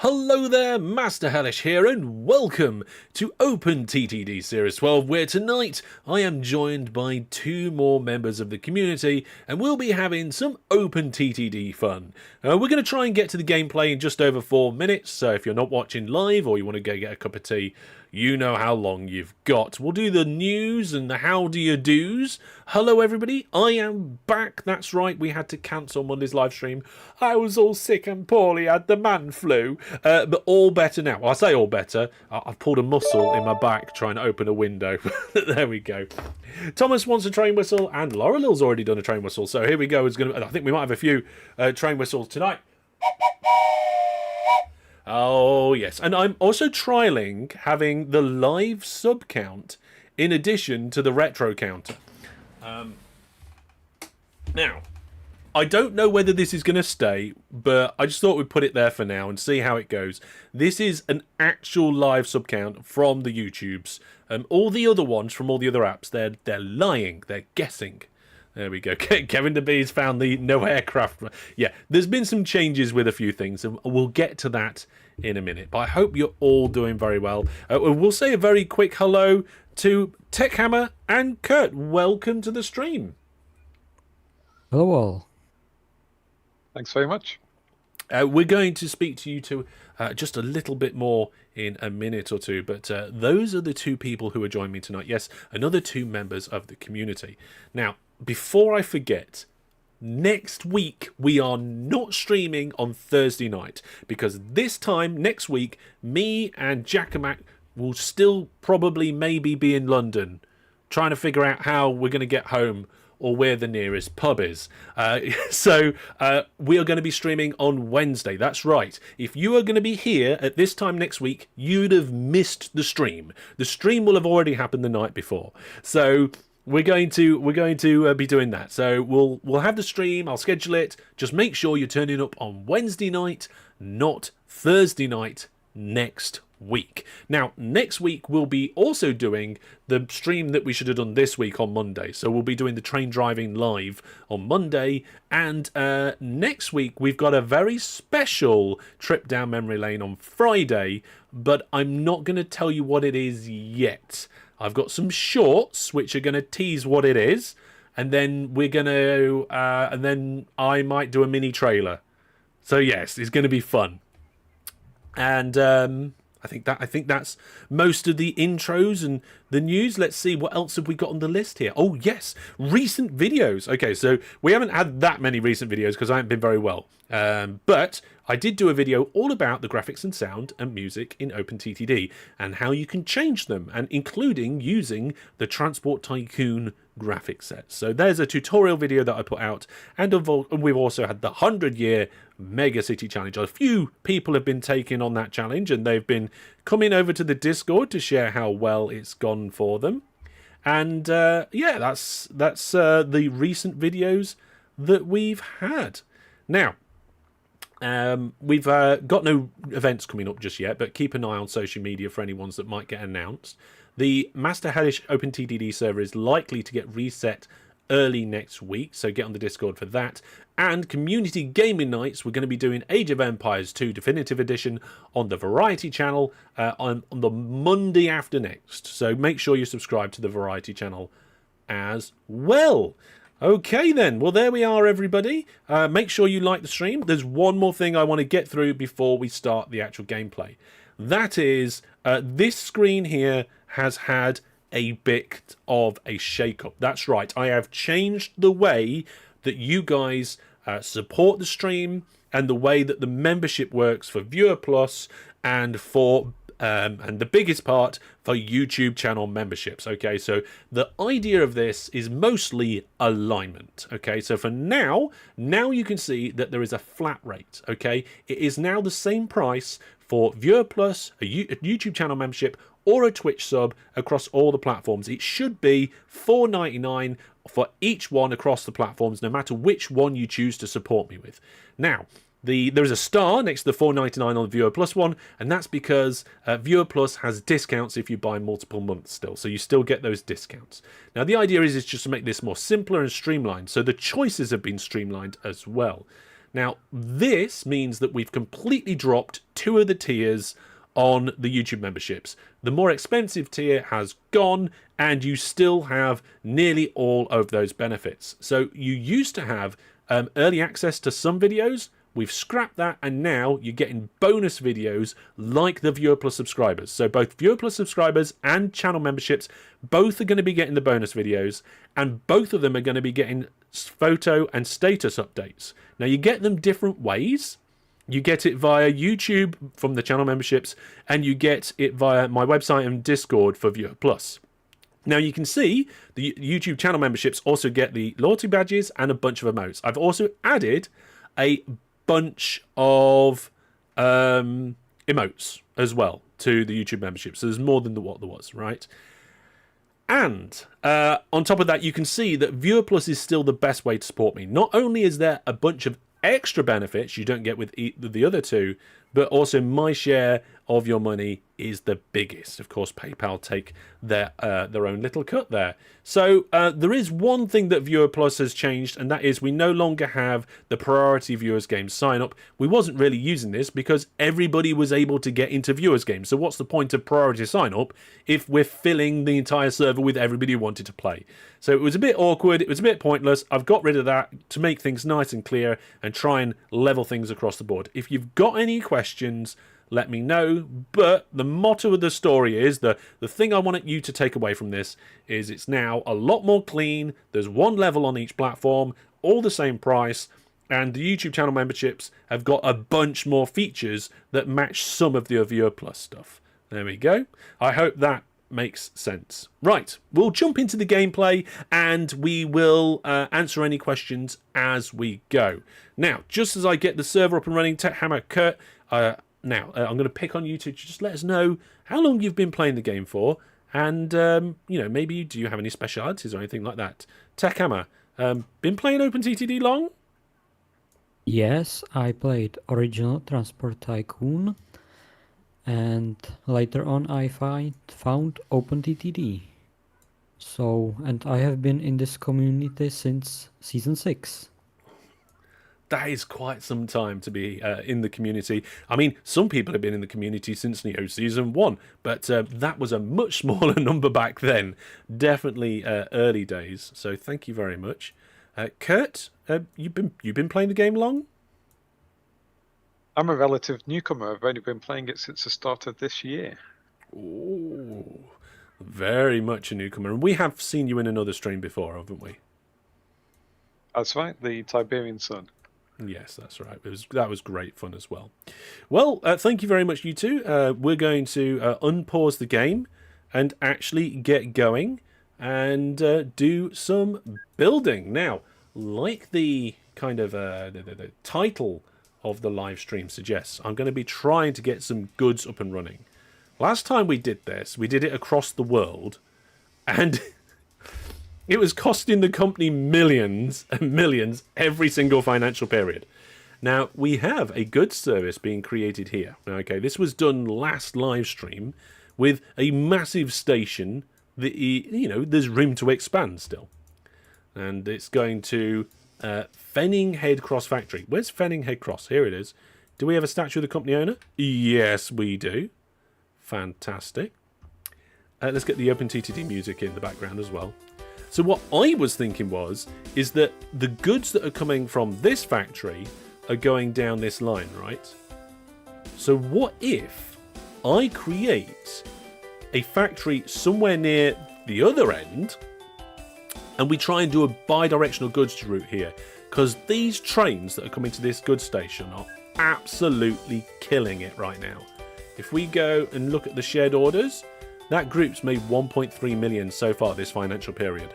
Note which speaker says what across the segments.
Speaker 1: Hello there, Master Hellish here, and welcome to OpenTTD Series 12, where tonight I am joined by two more members of the community, and we'll be having some OpenTTD fun. We're going to try and get to the gameplay in just over 4 minutes, so if you're not watching live or you want to go get a cup of tea, you know how long you've got. We'll do the news and the how do you do's. Hello everybody, I am back. That's right, we had to cancel Monday's live stream. I was all sick and poorly, I had the man flu, but all better now. Well, I say all better, I've pulled a muscle in my back trying to open a window. There we go. Thomas wants a train whistle and Laurel's already done a train whistle, so here we go. I think we might have a few train whistles tonight. Oh, yes. And I'm also trialling having the live sub count in addition to the retro counter. Now, I don't know whether this is going to stay, but I just thought we'd put it there for now and see how it goes. This is an actual live sub count from the YouTubes. All the other ones from all the other apps, they're lying. They're guessing. There we go. Kevin DeBee's found the no aircraft. Yeah, there's been some changes with a few things, and we'll get to that in a minute. But I hope you're all doing very well. We'll say a very quick hello to TechHammer and Kurt. Welcome to the stream.
Speaker 2: Hello all.
Speaker 3: Thanks very much.
Speaker 1: We're going to speak to you two just a little bit more in a minute or two, but those are the two people who are joining me tonight. Yes, another two members of the community. Now, before I forget, next week we are not streaming on Thursday night because this time next week, me and Jackamak will still probably maybe be in London trying to figure out how we're going to get home or where the nearest pub is. So we are going to be streaming on Wednesday. That's right. If you are going to be here at this time next week, you'd have missed the stream. The stream will have already happened the night before. So we're going to be doing that. So we'll have the stream. I'll schedule it. Just make sure you're turning up on Wednesday night, not Thursday night next week. Now, next week we'll be also doing the stream that we should have done this week on Monday. So we'll be doing the train driving live on Monday, and next week we've got a very special trip down memory lane on Friday, but I'm not going to tell you what it is yet. I've got some shorts which are going to tease what it is, and then we're going to and then I might do a mini trailer. So yes, it's going to be fun. And I think that's most of the intros and the news. Let's see, what else have we got on the list here? Oh yes, recent videos. Okay, so we haven't had that many recent videos because I haven't been very well. But I did do a video all about the graphics and sound and music in OpenTTD and how you can change them, and including using the Transport Tycoon graphic set. So there's a tutorial video that I put out, and we've also had the 100-year Mega City Challenge. A few people have been taking on that challenge, and they've been coming over to the Discord to share how well it's gone for them. And yeah, that's the recent videos that we've had. Now, we've got no events coming up just yet, but keep an eye on social media for any ones that might get announced. The Master Hellish OpenTTD server is likely to get reset early next week, so get on the Discord for that. And community gaming nights, we're going to be doing Age of Empires 2 Definitive Edition on the Variety channel on the Monday after next. So make sure you subscribe to the Variety channel as well. Okay then, well there we are everybody. Make sure you like the stream. There's one more thing I want to get through before we start the actual gameplay. That is, this screen here has had a bit of a shake-up. That's right, I have changed the way that you guys support the stream and the way that the membership works for Viewer Plus and for and the biggest part for YouTube channel memberships. Okay, so the idea of this is mostly alignment. Okay, so for now you can see that there is a flat rate. Okay, it is now the same price for Viewer Plus, a YouTube channel membership, or a Twitch sub across all the platforms. It should be $4.99 for each one across the platforms, no matter which one you choose to support me with. Now, there is a star next to the $4.99 on the Viewer Plus one, and that's because Viewer Plus has discounts if you buy multiple months still, so you still get those discounts. Now, the idea is just to make this more simpler and streamlined, so the choices have been streamlined as well. Now, this means that we've completely dropped 2 of the tiers on the YouTube memberships. The more expensive tier has gone, and you still have nearly all of those benefits. So you used to have early access to some videos. We've scrapped that, and now you're getting bonus videos like the Viewer Plus subscribers. So both Viewer Plus subscribers and channel memberships, both are going to be getting the bonus videos, and both of them are going to be getting photo and status updates. Now, you get them different ways. You get it via YouTube from the channel memberships, and you get it via my website and Discord for Viewer Plus. Now, you can see the YouTube channel memberships also get the loyalty badges and a bunch of emotes. I've also added a bunch of emotes as well to the YouTube membership. So there's more than what there was, right? And on top of that, you can see that Viewer Plus is still the best way to support me. Not only is there a bunch of extra benefits you don't get with the other two, but also my share of your money is the biggest. Of course, PayPal take their own little cut there. So there is one thing that Viewer Plus has changed, and that is we no longer have the priority viewers games sign up. We wasn't really using this because everybody was able to get into viewers games. So what's the point of priority sign up if we're filling the entire server with everybody who wanted to play? So it was a bit awkward. It was a bit pointless. I've got rid of that to make things nice and clear and try and level things across the board. If you've got any questions, let me know. But the motto of the story is the thing I want you to take away from this is it's now a lot more clean. There's one level on each platform, all the same price, and the YouTube channel memberships have got a bunch more features that match some of the Viewer Plus stuff. There we go. I hope that makes sense. Right, we'll jump into the gameplay and we will answer any questions as we go. Now, just as I get the server up and running, TechHammer, Kurt, now, I'm going to pick on you to just let us know how long you've been playing the game for, and, maybe do you have any specialities or anything like that? TechHammer, been playing OpenTTD long?
Speaker 2: Yes, I played original Transport Tycoon, and later on I found OpenTTD. So, and I have been in this community since Season 6.
Speaker 1: That is quite some time to be in the community. I mean, some people have been in the community since Season 1, but that was a much smaller number back then. Definitely early days. So thank you very much. Kurt, you've been playing the game long?
Speaker 3: I'm a relative newcomer. I've only been playing it since the start of this year.
Speaker 1: Ooh, very much a newcomer. And we have seen you in another stream before, haven't we?
Speaker 3: That's right, the Tiberian Sun.
Speaker 1: Yes, that's right. That was great fun as well. Well, thank you very much, you two. We're going to unpause the game and actually get going and do some building. Now, like the kind of the title of the live stream suggests, I'm going to be trying to get some goods up and running. Last time we did this, we did it across the world, and it was costing the company millions and millions every single financial period. Now, we have a goods service being created here. Okay, this was done last live stream with a massive station that, there's room to expand still. And it's going to Fenning Head Cross Factory. Where's Fenning Head Cross? Here it is. Do we have a statue of the company owner? Yes, we do. Fantastic. Let's get the OpenTTD music in the background as well. So what I was thinking is that the goods that are coming from this factory are going down this line, right? So what if I create a factory somewhere near the other end and we try and do a bi-directional goods route here? Because these trains that are coming to this goods station are absolutely killing it right now. If we go and look at the shared orders, that group's made 1.3 million so far this financial period.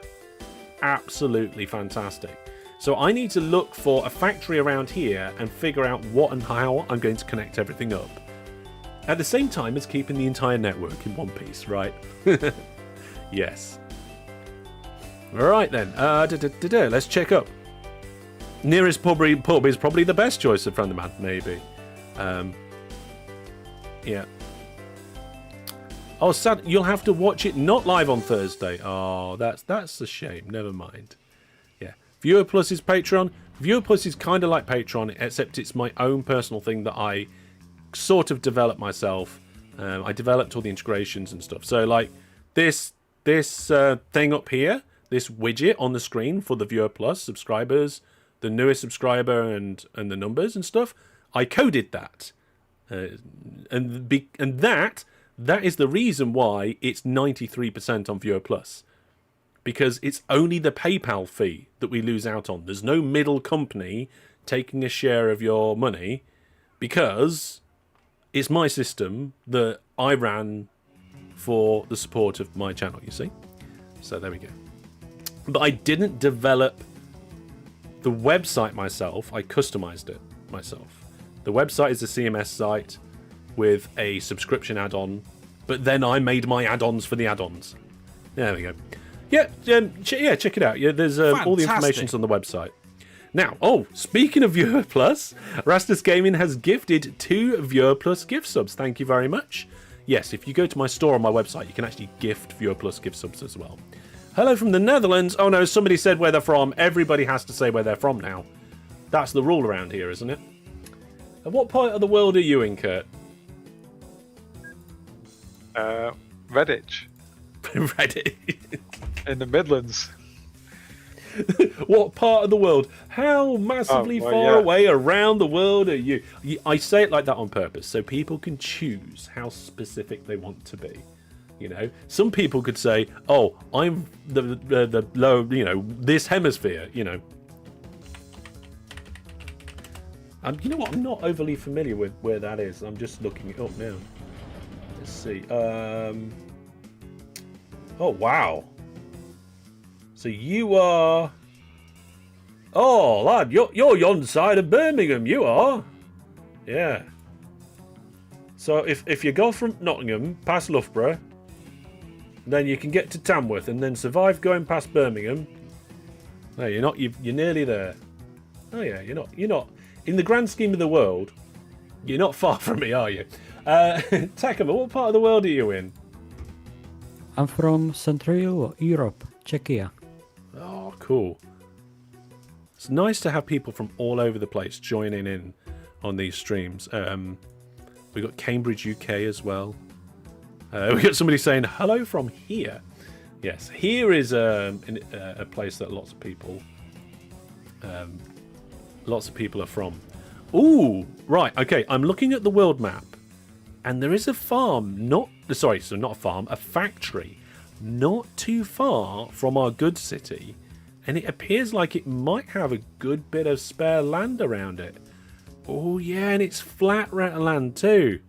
Speaker 1: Absolutely fantastic. So I need to look for a factory around here and figure out what and how I'm going to connect everything up. At the same time as keeping the entire network in one piece, right? Yes. Alright then, let's check up. Nearest pub is probably the best choice of friend of man, maybe. Yeah. Oh, sad. You'll have to watch it not live on Thursday. Oh, that's a shame. Never mind. Yeah. Viewer Plus is Patreon. Viewer Plus is kind of like Patreon, except it's my own personal thing that I sort of developed myself. I developed all the integrations and stuff. So like this thing up here, this widget on the screen for the Viewer Plus subscribers, the newest subscriber and the numbers and stuff, I coded that. And that is the reason why it's 93% on Viewer Plus. Because it's only the PayPal fee that we lose out on. There's no middle company taking a share of your money, because it's my system that I ran for the support of my channel, you see? So there we go. But I didn't develop the website myself. I customized it myself. The website is a CMS site with a subscription add-on, but then I made my add-ons for the add-ons. There we go. Yeah, check it out. Yeah, there's all the information's on the website. Now, speaking of Viewer Plus, Rastus Gaming has gifted 2 Viewer Plus gift subs. Thank you very much. Yes, if you go to my store on my website, you can actually gift Viewer Plus gift subs as well. Hello from the Netherlands. Oh no, somebody said where they're from. Everybody has to say where they're from now. That's the rule around here, isn't it? And what part of the world are you in, Kurt?
Speaker 3: Redditch.
Speaker 1: Reddit.
Speaker 3: In the Midlands.
Speaker 1: What part of the world? How massively far away around the world are you? I say it like that on purpose so people can choose how specific they want to be. You know, some people could say, "Oh, I'm the low, this hemisphere." You know, you know what? I'm not overly familiar with where that is. I'm just looking it up now. Let's see. Oh wow. So you are. Oh lad, you're yon side of Birmingham. You are. Yeah. So if you go from Nottingham past Loughborough, then you can get to Tamworth and then survive going past Birmingham. No, you're not. You're nearly there. Oh yeah, you're not. In the grand scheme of the world, you're not far from me, are you? Takuma, what part of the world are you in?
Speaker 2: I'm from Central Europe, Czechia.
Speaker 1: Oh, cool. It's nice to have people from all over the place joining in on these streams. We got Cambridge, UK as well. We got somebody saying hello from here. Yes, here is a place that lots of people are from. Ooh, right. Okay, I'm looking at the world map, and there is a farm. Not a farm, a factory, not too far from our good city, and it appears like it might have a good bit of spare land around it. Oh yeah, and it's flat land too.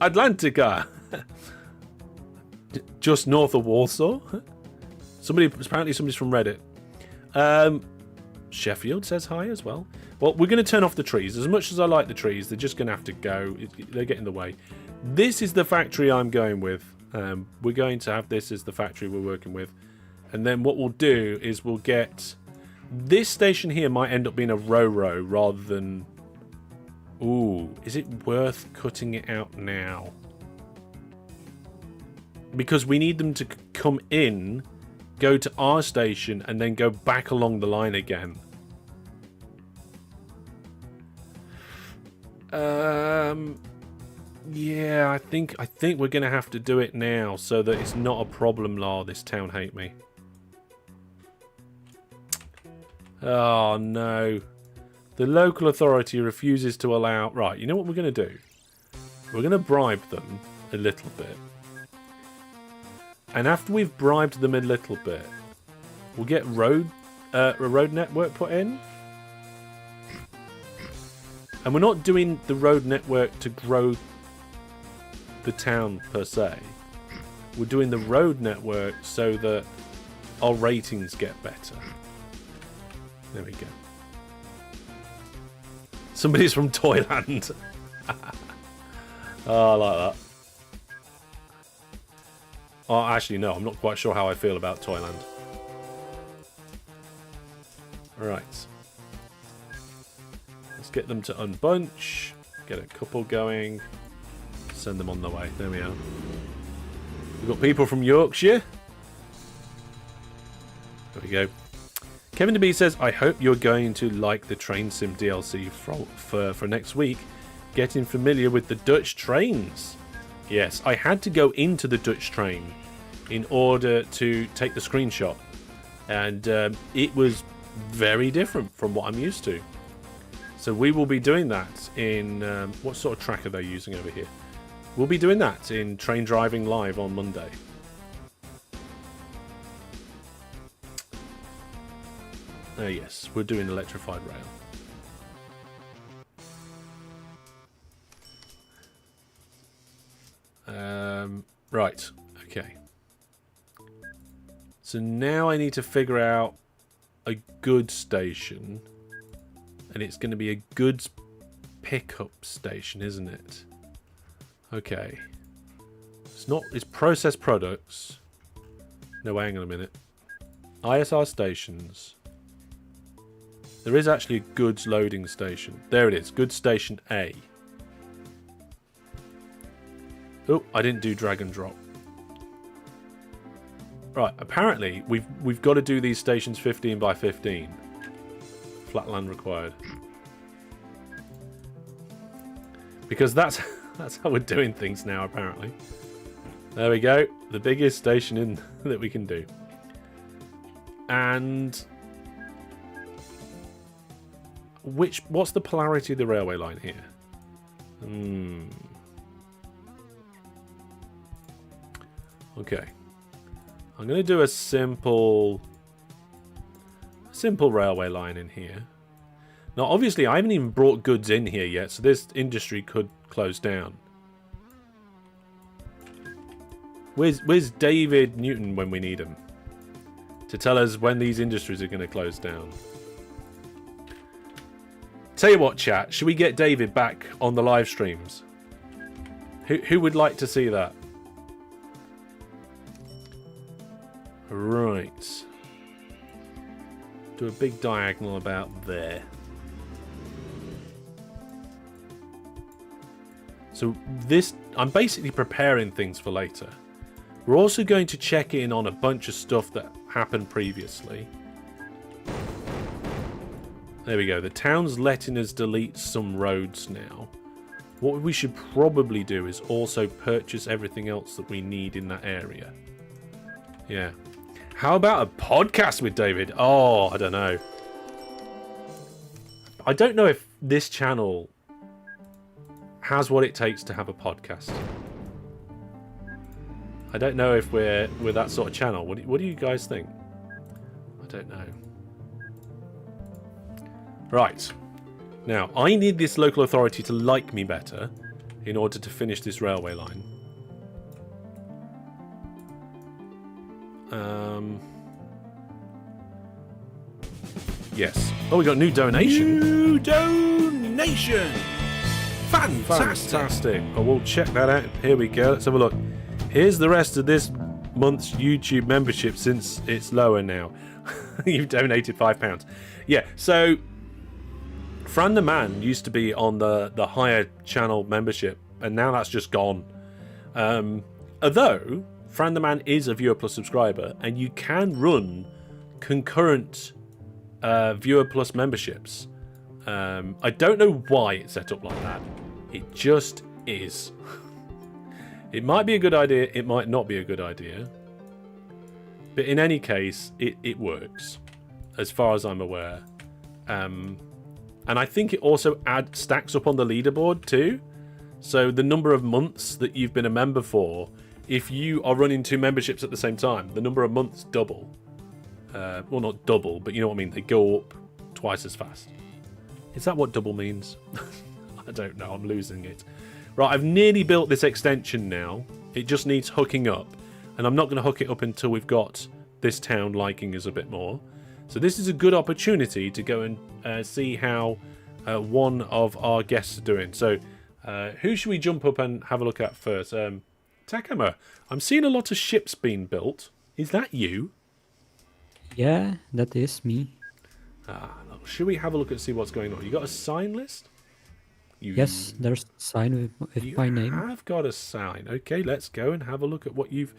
Speaker 1: Atlantica, just north of Warsaw. Apparently somebody's from Reddit. Sheffield says hi as well. Well, we're going to turn off the trees. As much as I like the trees, they're just going to have to go. They get in the way. This is the factory I'm going with. We're going to have this as the factory we're working with. And then what we'll do is we'll get... This station here might end up being a Ro-Ro rather than... Ooh, is it worth cutting it out now? Because we need them to come in, go to our station, and then go back along the line again. Yeah, I think we're gonna have to do it now so that it's not a problem, this town hate me. Oh no. The local authority refuses to allow... Right, you know what we're gonna do? We're gonna bribe them a little bit. And after we've bribed them a little bit, we'll get a road network put in. And we're not doing the road network to grow the town per se. We're doing the road network so that our ratings get better. There we go. Somebody's from Toyland. Oh, I like that. Oh, actually, no, I'm not quite sure how I feel about Toyland. Alright. Let's get them to unbunch. Get a couple going. Send them on the way. There we are. We've got people from Yorkshire. There we go. Kevin DeB says, I hope you're going to like the Train Sim DLC for next week. Getting familiar with the Dutch trains. Yes, I had to go into the Dutch train in order to take the screenshot. And it was very different from what I'm used to. So we will be doing that in... what sort of track are they using over here? We'll be doing that in Train Driving Live on Monday. Yes, we're doing electrified rail. Right, okay. So now I need to figure out a goods station. And it's going to be a goods pickup station, isn't it? Okay. It's processed products. No, hang on a minute. ISR stations. There is actually a goods loading station. There it is. Goods station A. Oh, I didn't do drag and drop. Right, apparently we've got to do these stations 15 by 15. Flatland required. Because that's how we're doing things now, apparently. There we go. The biggest station in that we can do. And what's the polarity of the railway line here? Okay. I'm going to do a simple railway line in here. Now, obviously, I haven't even brought goods in here yet, so this industry could close down. Where's David Newton when we need him? To tell us when these industries are going to close down. Tell you what, chat, should we get David back on the live streams? Who would like to see that? Right. Do a big diagonal about there. So this, I'm basically preparing things for later. We're also going to check in on a bunch of stuff that happened previously. There we go. The town's letting us delete some roads now. What we should probably do is also purchase everything else that we need in that area. Yeah. How about a podcast with David? Oh, I don't know. I don't know if this channel has what it takes to have a podcast. I don't know if we're that sort of channel. What do you guys think? I don't know. Right. Now, I need this local authority to like me better in order to finish this railway line. Yes. Oh, we got a new donation.
Speaker 4: New donation!
Speaker 1: Fantastic. Oh, we'll check that out. Here we go. Let's have a look. Here's the rest of this month's YouTube membership since it's lower now. You've donated £5. Yeah, so Fran the Man used to be on the higher channel membership, and now that's just gone. Although Fran the Man is a Viewer Plus subscriber, and you can run concurrent Viewer Plus memberships. I don't know why it's set up like that. It just is. It might be a good idea, it might not be a good idea. But in any case, it works, as far as I'm aware. And I think it also stacks up on the leaderboard too. So the number of months that you've been a member for, if you are running 2 memberships at the same time, the number of months double. Well, not double, but you know what I mean. They go up twice as fast. Is that what double means? I don't know. I'm losing it. Right, I've nearly built this extension now. It just needs hooking up. And I'm not going to hook it up until we've got this town liking us a bit more. So this is a good opportunity to go and see how one of our guests are doing. So who should we jump up and have a look at first? Takama, I'm seeing a lot of ships being built. Is that you?
Speaker 2: Yeah, that is me.
Speaker 1: Should we have a look and see what's going on? You got a sign list?
Speaker 2: Yes, there's a sign with my name.
Speaker 1: I've got a sign. Okay, let's go and have a look at what you've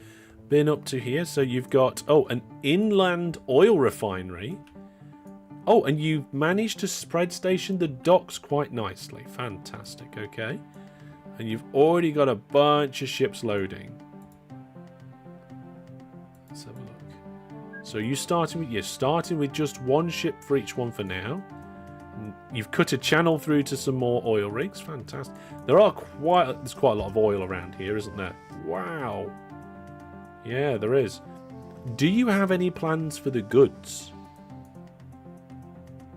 Speaker 1: been up to here. So you've got, an inland oil refinery. Oh, and you've managed to spread station the docks quite nicely. Fantastic, okay. And you've already got a bunch of ships loading. Let's have a look. So you're starting with just one ship for each one for now. You've cut a channel through to some more oil rigs. Fantastic. There's quite a lot of oil around here, isn't there? Wow. Yeah, there is. Do you have any plans for the goods?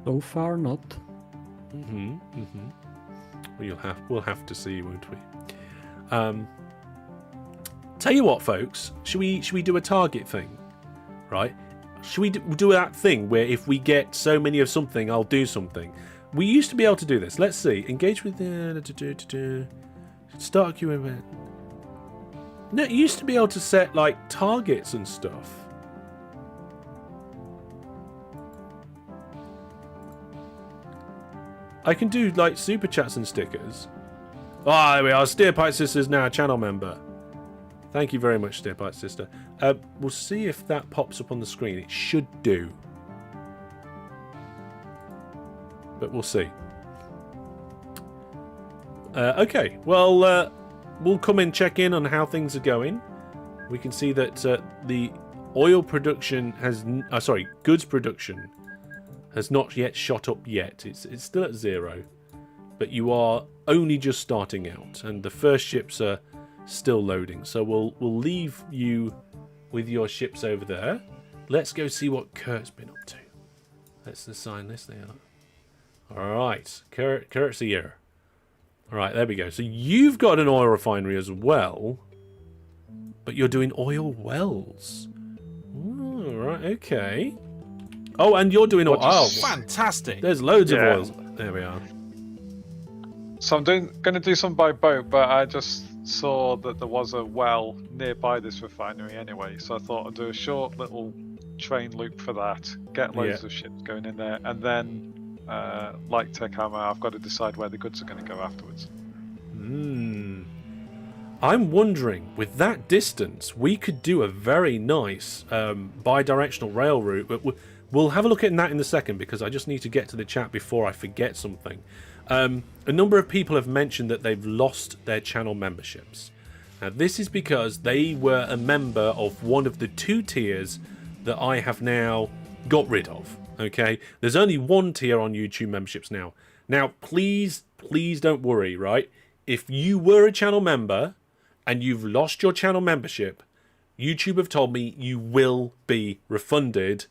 Speaker 2: So far, not.
Speaker 1: Well, we'll have to see, won't we? Tell you what, folks. Should we do a target thing? Right? Should we do that thing where if we get so many of something, I'll do something? We used to be able to do this. Let's see. Engage with the start a queue event. No, you used to be able to set like targets and stuff. I can do like super chats and stickers. Ah, there we are. Steerpipe Sister's now a channel member. Thank you very much, Steerpipe Sister. We'll see if that pops up on the screen. It should do. But we'll see. Okay, well, we'll come and check in on how things are going. We can see that the oil production has... goods production has not yet shot up yet. It's still at 0. But you are only just starting out, and the first ships are still loading. So we'll leave you with your ships over there. Let's go see what Kurt's been up to. Let's assign this there. Alright, Kurt's here. Alright, there we go. So you've got an oil refinery as well, but you're doing oil wells. Alright, okay. Oh, and you're doing oil. Oh,
Speaker 4: Fantastic.
Speaker 1: there's loads of oils. There we are.
Speaker 3: So I'm going to do some by boat, but I just saw that there was a well nearby this refinery anyway, so I thought I'd do a short little train loop for that, get loads of ships going in there, and then, like Tekama, I've got to decide where the goods are going to go afterwards.
Speaker 1: I'm wondering, with that distance, we could do a very nice bi-directional rail route, but we'll have a look at that in a second, because I just need to get to the chat before I forget something. A number of people have mentioned that they've lost their channel memberships. Now, this is because they were a member of one of the 2 tiers that I have now got rid of. Okay, there's only 1 tier on YouTube memberships now. Now, please don't worry, right? If you were a channel member and you've lost your channel membership, YouTube have told me you will be refunded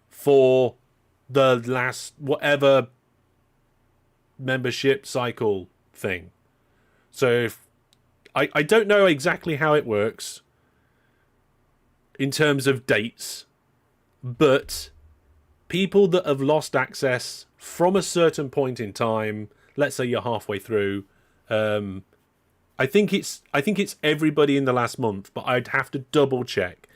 Speaker 1: for the last whatever membership cycle thing. So if I don't know exactly how it works in terms of dates, but people that have lost access from a certain point in time, let's say you're halfway through, I think it's everybody in the last month, but I'd have to double check.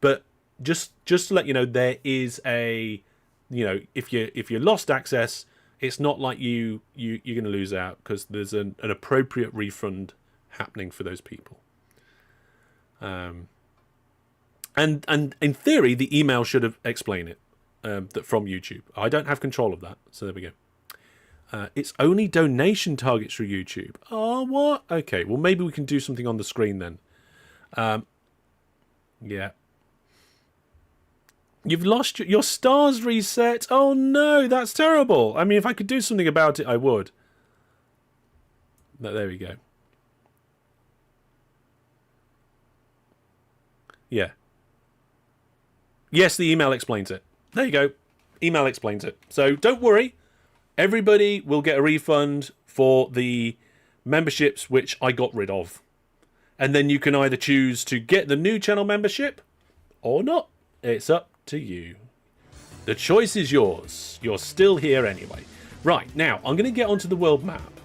Speaker 1: But just to let you know, there is a, if you lost access, it's not like you're going to lose out, because there's an appropriate refund happening for those people. And in theory, the email should have explained it that from YouTube. I don't have control of that, so there we go. It's only donation targets for YouTube. Oh, what? Okay, well, maybe we can do something on the screen then. Yeah. You've lost your stars reset. Oh no, that's terrible. I mean, if I could do something about it, I would. But there we go. Yeah. Yes, the email explains it. There you go. Email explains it. So don't worry. Everybody will get a refund for the memberships which I got rid of. And then you can either choose to get the new channel membership or not. It's up to you. The choice is yours. You're still here anyway. Right, now, I'm going to get onto the world map.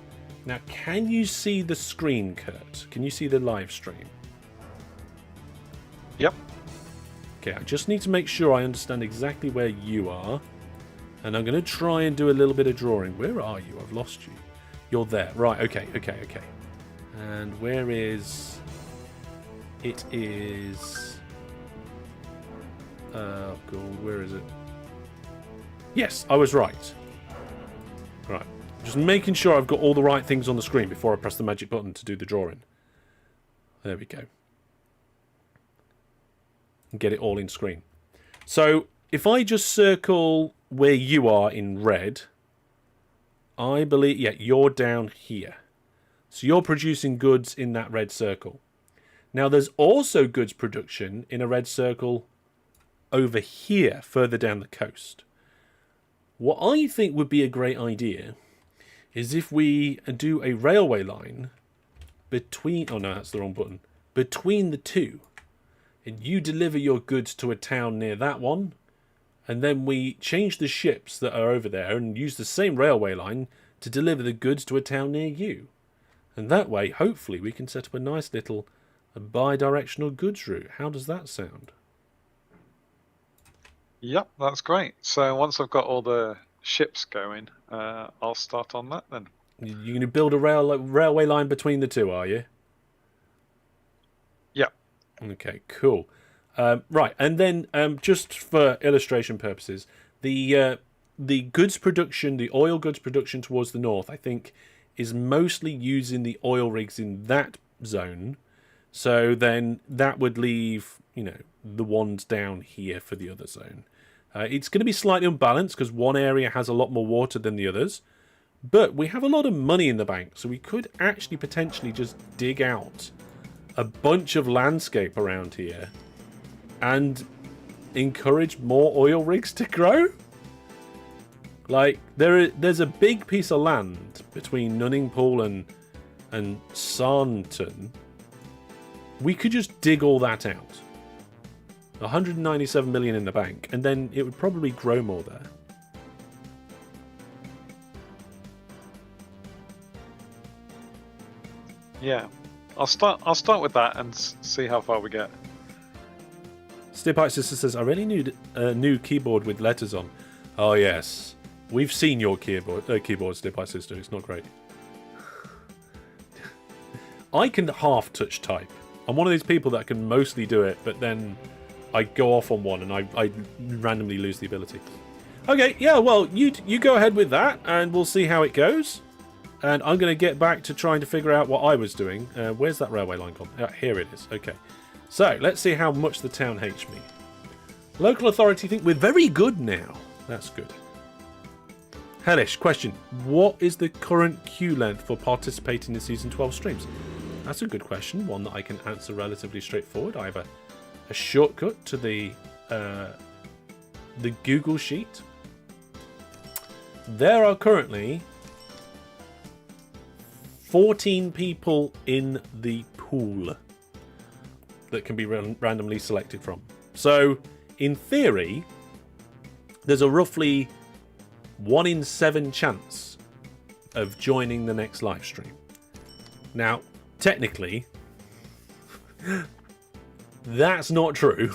Speaker 1: Now, can you see the screen, Kurt? Can you see the live stream?
Speaker 3: Yep.
Speaker 1: Okay, I just need to make sure I understand exactly where you are. And I'm going to try and do a little bit of drawing. Where are you? I've lost you. You're there. Right, okay. And where is... It is... Oh, God, where is it? Yes, I was right. Right. Just making sure I've got all the right things on the screen before I press the magic button to do the drawing. There we go. And get it all in screen. So, if I just circle where you are in red, I believe, yeah, you're down here. So you're producing goods in that red circle. Now, there's also goods production in a red circle over here, further down the coast. What I think would be a great idea is if we do a railway line between... Oh, no, that's the wrong button. Between the two. And you deliver your goods to a town near that one. And then we change the ships that are over there and use the same railway line to deliver the goods to a town near you. And that way, hopefully, we can set up a nice little bi-directional goods route. How does that sound?
Speaker 3: Yep, that's great. So once I've got all the ships going, I'll start on that then.
Speaker 1: You're going to build a railway line between the two, are you?
Speaker 3: Yep.
Speaker 1: Okay, cool. Right, and then just for illustration purposes, the goods production, the oil goods production towards the north, I think, is mostly using the oil rigs in that zone. So then that would leave, you know, the ones down here for the other zone. It's going to be slightly unbalanced because one area has a lot more water than the others. But we have a lot of money in the bank, so we could actually potentially just dig out a bunch of landscape around here and encourage more oil rigs to grow. Like, there's a big piece of land between Nunningpool and Sarnton. We could just dig all that out. 197 million in the bank, and then it would probably grow more there.
Speaker 3: Yeah. I'll start with that and see how far we get.
Speaker 1: Stipite Sister says, I really need a new keyboard with letters on. Oh, yes. We've seen your keyboard, Stipite Sister. It's not great. I can half touch type. I'm one of these people that can mostly do it, but then I go off on one and I randomly lose the ability. Okay, yeah, well, you go ahead with that, and we'll see how it goes. And I'm going to get back to trying to figure out what I was doing. Where's that railway line gone? Here it is. Okay. So, let's see how much the town hates me. Local authority think we're very good now. That's good. Hellish, question. What is the current queue length for participating in Season 12 streams? That's a good question. One that I can answer relatively straightforward. I have a shortcut to the Google Sheet. There are currently 14 people in the pool that can be randomly selected from. So, in theory, there's a roughly 1 in 7 chance of joining the next live stream. Now, technically, that's not true,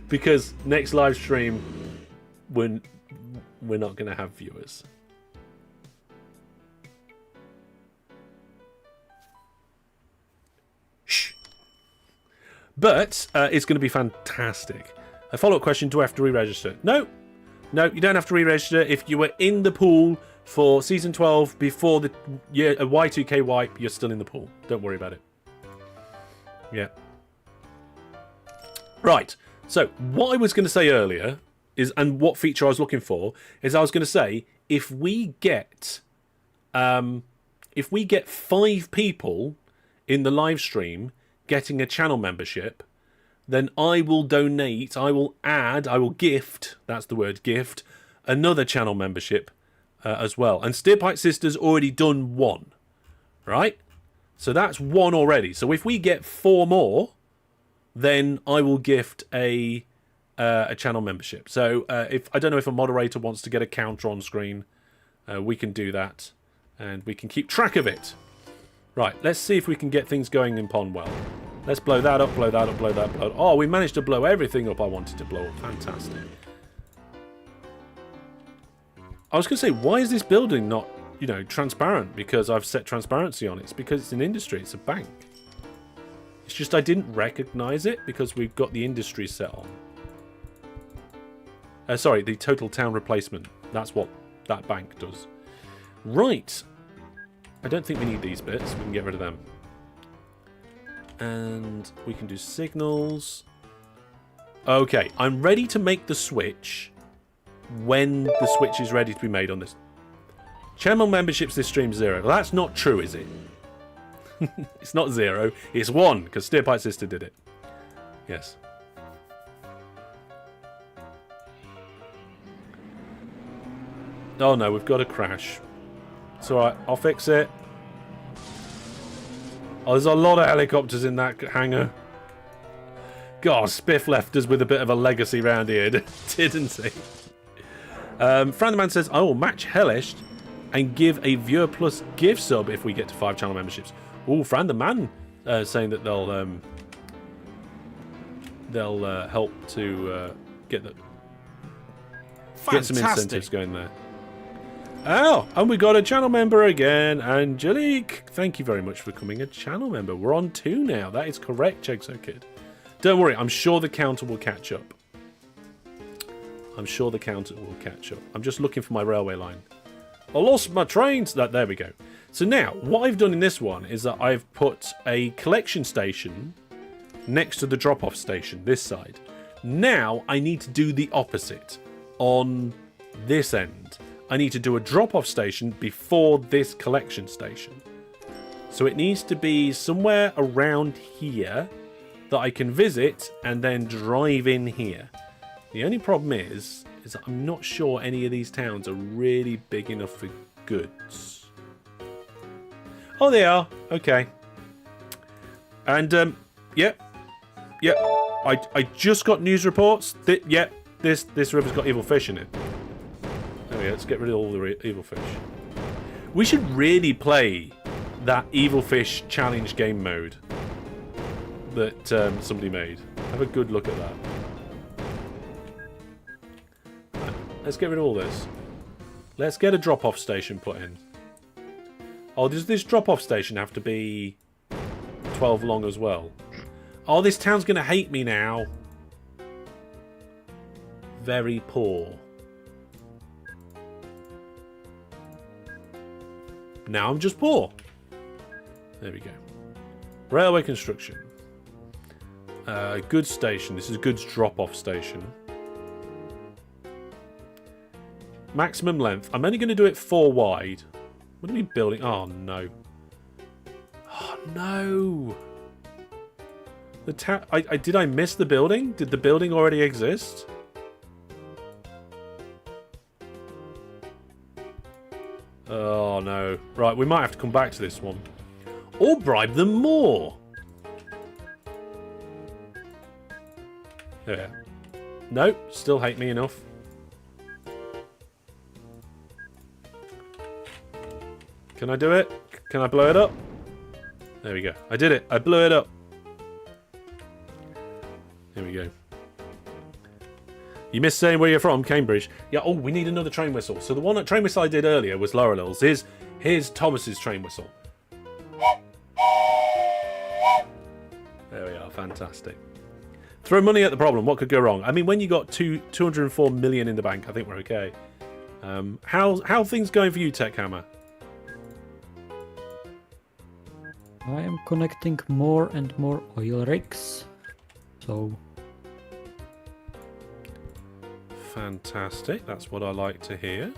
Speaker 1: because next live stream, we're not going to have viewers. But it's going to be fantastic. A follow-up question, do I have to re-register? No, you don't have to re-register. If you were in the pool for Season 12 before the Y2K wipe, you're still in the pool. Don't worry about it. Yeah. Right, so what I was going to say earlier is, and what feature I was looking for, is I was going to say, if we get 5 people in the live stream getting a channel membership, then I will donate, I will gift, that's the word, gift, another channel membership as well. And Steerpipe Sister's already done 1, right? So that's 1 already. So if we get 4 more, then I will gift a channel membership. So if I don't know if a moderator wants to get a counter on screen, we can do that, and we can keep track of it. Right, let's see if we can get things going in Pondwell. Let's blow that up, blow that up, blow that up. Oh, we managed to blow everything up I wanted to blow up. Fantastic. I was going to say, why is this building not, transparent? Because I've set transparency on it. It's because it's an industry. It's a bank. It's just I didn't recognize it because we've got the industry set on. Sorry, the total town replacement. That's what that bank does. Right. I don't think we need these bits. We can get rid of them. And we can do signals. Okay, I'm ready to make the switch when the switch is ready to be made on this. Channel memberships this stream 0. Well, that's not true, is it? It's not 0. It's 1, because Steerpipe Sister did it. Yes. Oh no, we've got a crash. It's alright, I'll fix it. Oh, there's a lot of helicopters in that hangar. God, Spiff left us with a bit of a legacy round here, didn't he? Franderman says, I will match Hellish and give a Viewer Plus gift sub if we get to 5 channel memberships. Oh, Franderman saying that they'll help to get some incentives going there. Oh, and we got a channel member again, Angelique. Thank you very much for becoming a channel member. We're on 2 now. That is correct, Chegso Kid. Don't worry, I'm sure the counter will catch up. I'm sure the counter will catch up. I'm just looking for my railway line. I lost my trains. There we go. So now, what I've done in this one is that I've put a collection station next to the drop-off station, this side. Now, I need to do the opposite on this end. I need to do a drop-off station before this collection station. So it needs to be somewhere around here that I can visit and then drive in here. The only problem is that I'm not sure any of these towns are really big enough for goods. Oh, they are. Okay. And, yep. I just got news reports. Yep, this river's got evil fish in it. There we go. Let's get rid of all the evil fish. We should really play that evil fish challenge game mode that somebody made. Have a good look at that. Right, let's get rid of all this. Let's get a drop-off station put in. Oh, does this drop-off station have to be 12 long as well? Oh, this town's going to hate me now. Very poor. Now I'm just poor. There we go. Railway construction. Goods station. This is goods drop-off station. Maximum length. I'm only going to do it 4 wide. What are we building? Oh, no. Oh, no. Did I miss the building? Did the building already exist? Oh, no. Right, we might have to come back to this one. Or bribe them more. Yeah. Nope, still hate me enough. Can I do it? Can I blow it up? There we go. I did it. I blew it up. Here we go. You missed saying where you're from, Cambridge. Yeah, oh, we need another train whistle. So the one train whistle I did earlier was Laurel's. Here's Thomas's train whistle. There we are. Fantastic. Throw money at the problem. What could go wrong? I mean, when you got 204 million in the bank, I think we're okay. How things going for you, Tech Hammer?
Speaker 2: I am connecting more and more oil rigs. So...
Speaker 1: Fantastic. That's what I like to hear.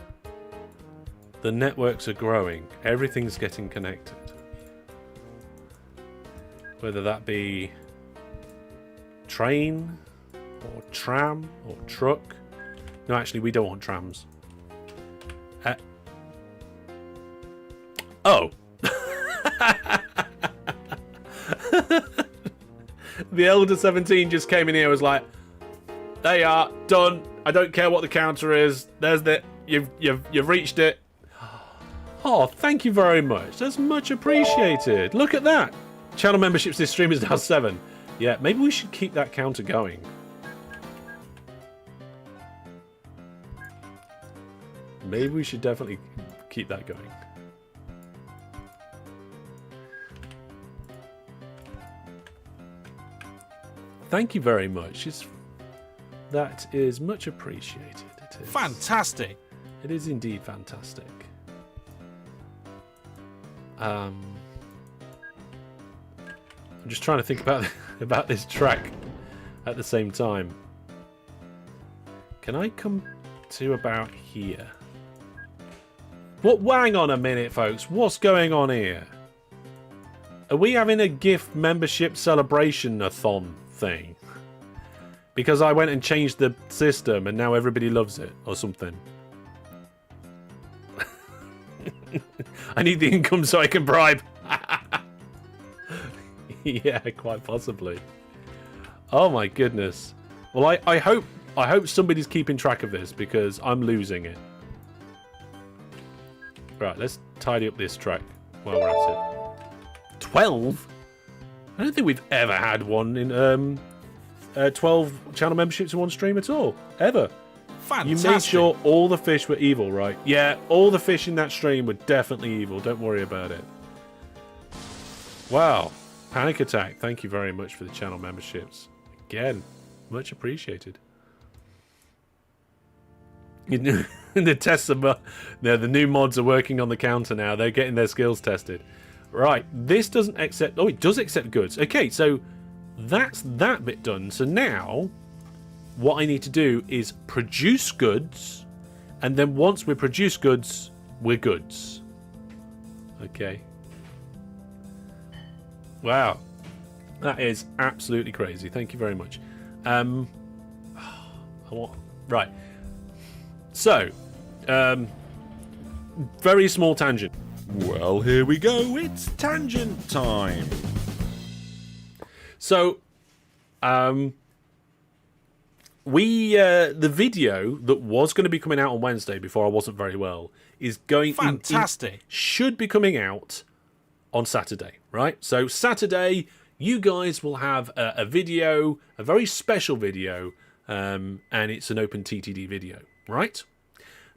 Speaker 1: The networks are growing. Everything's getting connected. Whether that be train or tram or truck. No, actually, we don't want trams. Oh. The Elder 17 just came in here and was like, they are done. I don't care what the counter is. There's the you've reached it. Oh, thank you very much. That's much appreciated. Look at that. Channel memberships this stream is now 7. Yeah, maybe we should keep that counter going. Maybe we should definitely keep that going. Thank you very much. That is much appreciated. It is.
Speaker 4: Fantastic.
Speaker 1: It is indeed fantastic. I'm just trying to think about this track at the same time. Can I come to about here? What? Hang on a minute, folks. What's going on here? Are we having a gift membership celebration-a-thon thing? Because I went and changed the system and now everybody loves it or something. I need the income so I can bribe. Yeah, quite possibly. Oh my goodness. Well, I hope somebody's keeping track of this because I'm losing it. Right, let's tidy up this track while we're at it. 12? I don't think we've ever had one in 12 channel memberships in one stream at all. Ever.
Speaker 4: Fantastic.
Speaker 1: You made sure all the fish were evil, right? Yeah, all the fish in that stream were definitely evil. Don't worry about it. Wow. Panic Attack, thank you very much for the channel memberships. Again, much appreciated. The tests are, the new mods are working on the counter now. They're getting their skills tested. Right, this doesn't accept... Oh, it does accept goods. Okay, so that's that bit done. So now, what I need to do is produce goods. And then once we produce goods, we're goods. Okay. Wow. That is absolutely crazy. Thank you very much. Right. So, very small tangent.
Speaker 4: Well, here we go. It's tangent time.
Speaker 1: So, the video that was going to be coming out on Wednesday before I wasn't very well is going...
Speaker 4: Fantastic.
Speaker 1: Should be coming out on Saturday, right? So Saturday, you guys will have a video, a very special video, and it's an OpenTTD video, right?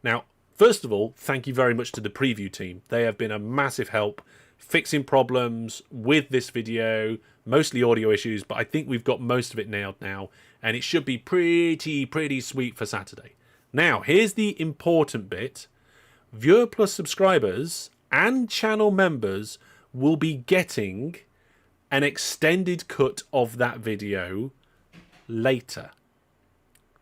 Speaker 1: Now, first of all, thank you very much to the preview team. They have been a massive help fixing problems with this video, mostly audio issues, but I think we've got most of it nailed now, and it should be pretty sweet for Saturday. Now, here's the important bit. Viewer Plus subscribers and channel members will be getting an extended cut of that video later.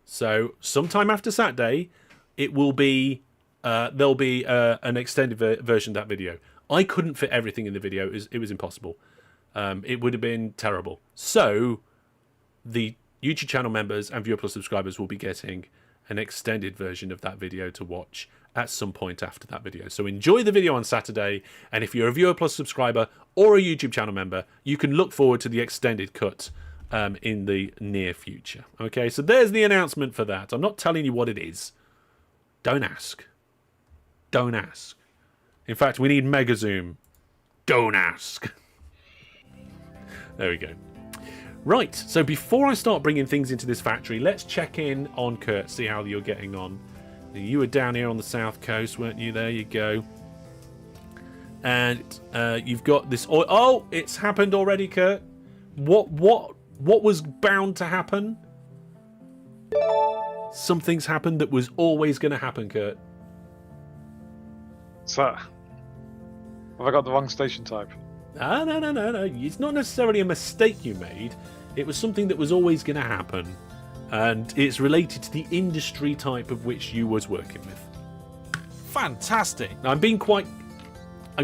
Speaker 1: So sometime after Saturday, it will be there'll be an extended version of that video. I couldn't fit everything in the video; it was impossible. It would have been terrible. So the YouTube channel members and Viewer Plus subscribers will be getting an extended version of that video to watch at some point after that video. So enjoy the video on Saturday, and if you're a Viewer Plus subscriber or a YouTube channel member, you can look forward to the extended cut in the near future. Okay, so there's the announcement for that. I'm not telling you what it is. Don't ask. Don't ask. In fact, we need Mega Zoom. Don't ask. There we go. Right, so before I start bringing things into this factory, let's check in on Kurt, see how you're getting on. You were down here on the south coast, weren't you? There you go. And you've got this oil. Oh, it's happened already, Kurt. What was bound to happen? Something's happened that was always going to happen, Kurt.
Speaker 3: So, have I got the wrong station type?
Speaker 1: No. It's not necessarily a mistake you made. It was something that was always going to happen. And it's related to the industry type of which you was working with.
Speaker 4: Fantastic.
Speaker 1: Now, I'm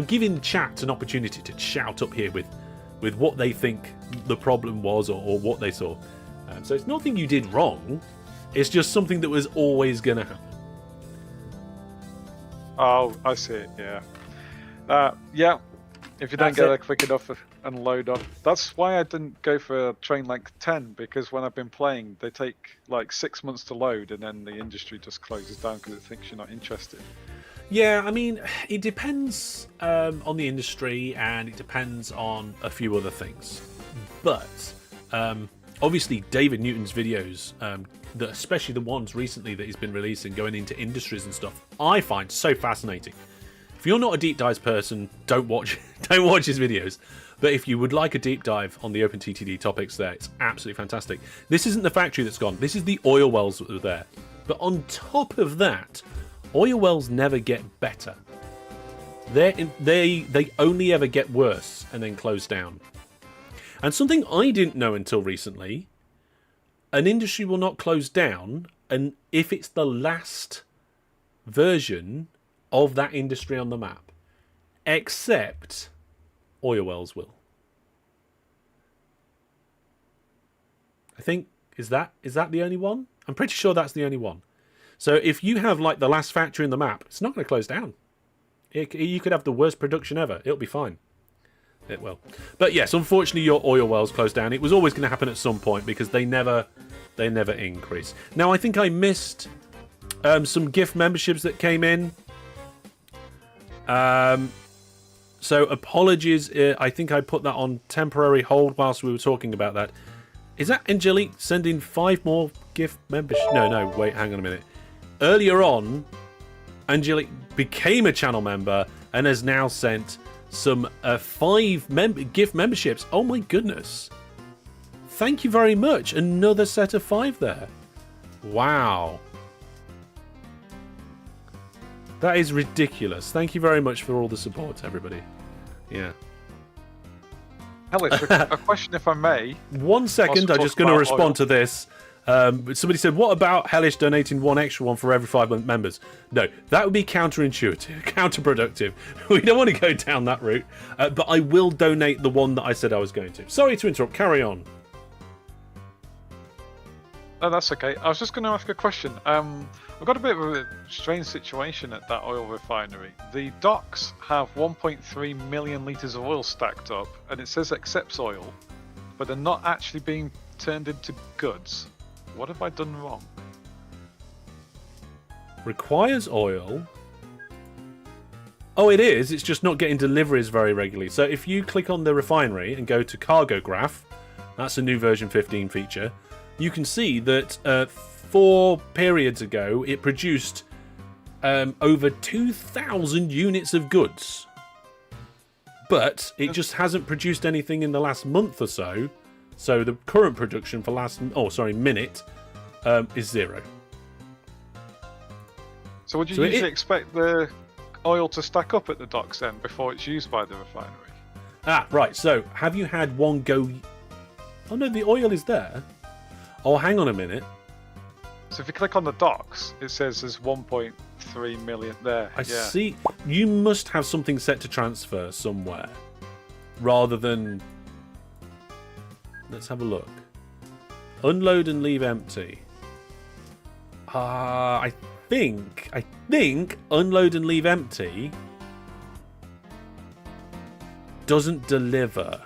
Speaker 1: giving chat an opportunity to shout up here with what they think the problem was or what they saw. So it's nothing you did wrong. It's just something that was always going to happen.
Speaker 3: Oh, I see it, yeah. Yeah, if you don't get there quick enough and load up. That's why I didn't go for train length 10, because when I've been playing, they take like 6 months to load, and then the industry just closes down because it thinks you're not interested.
Speaker 1: Yeah, I mean, it depends on the industry, and it depends on a few other things. But obviously, David Newton's videos, especially the ones recently that he's been releasing, going into industries and stuff, I find so fascinating. If you're not a deep dives person, don't watch don't watch his videos. But if you would like a deep dive on the OpenTTD topics there, it's absolutely fantastic. This isn't the factory that's gone. This is the oil wells that were there. But on top of that, oil wells never get better. They only ever get worse and then close down. And something I didn't know until recently, an industry will not close down and if it's the last version of that industry on the map, except oil wells will. I think is that the only one? I'm pretty sure that's the only one. So if you have like the last factory in the map, it's not going to close down. You could have the worst production ever. It'll be fine. It will. But yes, unfortunately your oil wells closed down. It was always going to happen at some point because they never increase. Now I think I missed some gift memberships that came in. So apologies. I think I put that on temporary hold whilst we were talking about that. Is that Angelique sending 5 more gift memberships? No, wait, hang on a minute. Earlier on, Angelique became a channel member and has now sent some 5 gift memberships. Oh my goodness. Thank you very much. Another set of 5 there. Wow. That is ridiculous. Thank you very much for all the support, everybody. Yeah.
Speaker 3: Hellish, a question if I may.
Speaker 1: 1 second, I'm just going to respond to this. Somebody said, what about Hellish donating 1 extra one for every 5 members? No, that would be counterintuitive, counterproductive. We don't want to go down that route. But I will donate the one that I said I was going to. Sorry to interrupt, carry on.
Speaker 3: Oh, that's okay. I was just going to ask a question. I've got a bit of a strange situation at that oil refinery. The docks have 1.3 million litres of oil stacked up, and it says accepts oil, but they're not actually being turned into goods. What have I done wrong?
Speaker 1: Requires oil. Oh, it is. It's just not getting deliveries very regularly. So if you click on the refinery and go to cargo graph, that's a new version 15 feature, you can see that 4 periods ago it produced over 2,000 units of goods. But it just hasn't produced anything in the last month or so. So the current production for minute is 0.
Speaker 3: So would you usually expect the oil to stack up at the docks then before it's used by the refinery?
Speaker 1: Ah, right. So have you had one go? Oh no, the oil is there. Oh, hang on a minute.
Speaker 3: So if you click on the docks, it says there's 1.3 million there.
Speaker 1: I see. You must have something set to transfer somewhere, rather than. Let's have a look. Unload and leave empty. I think unload and leave empty doesn't deliver.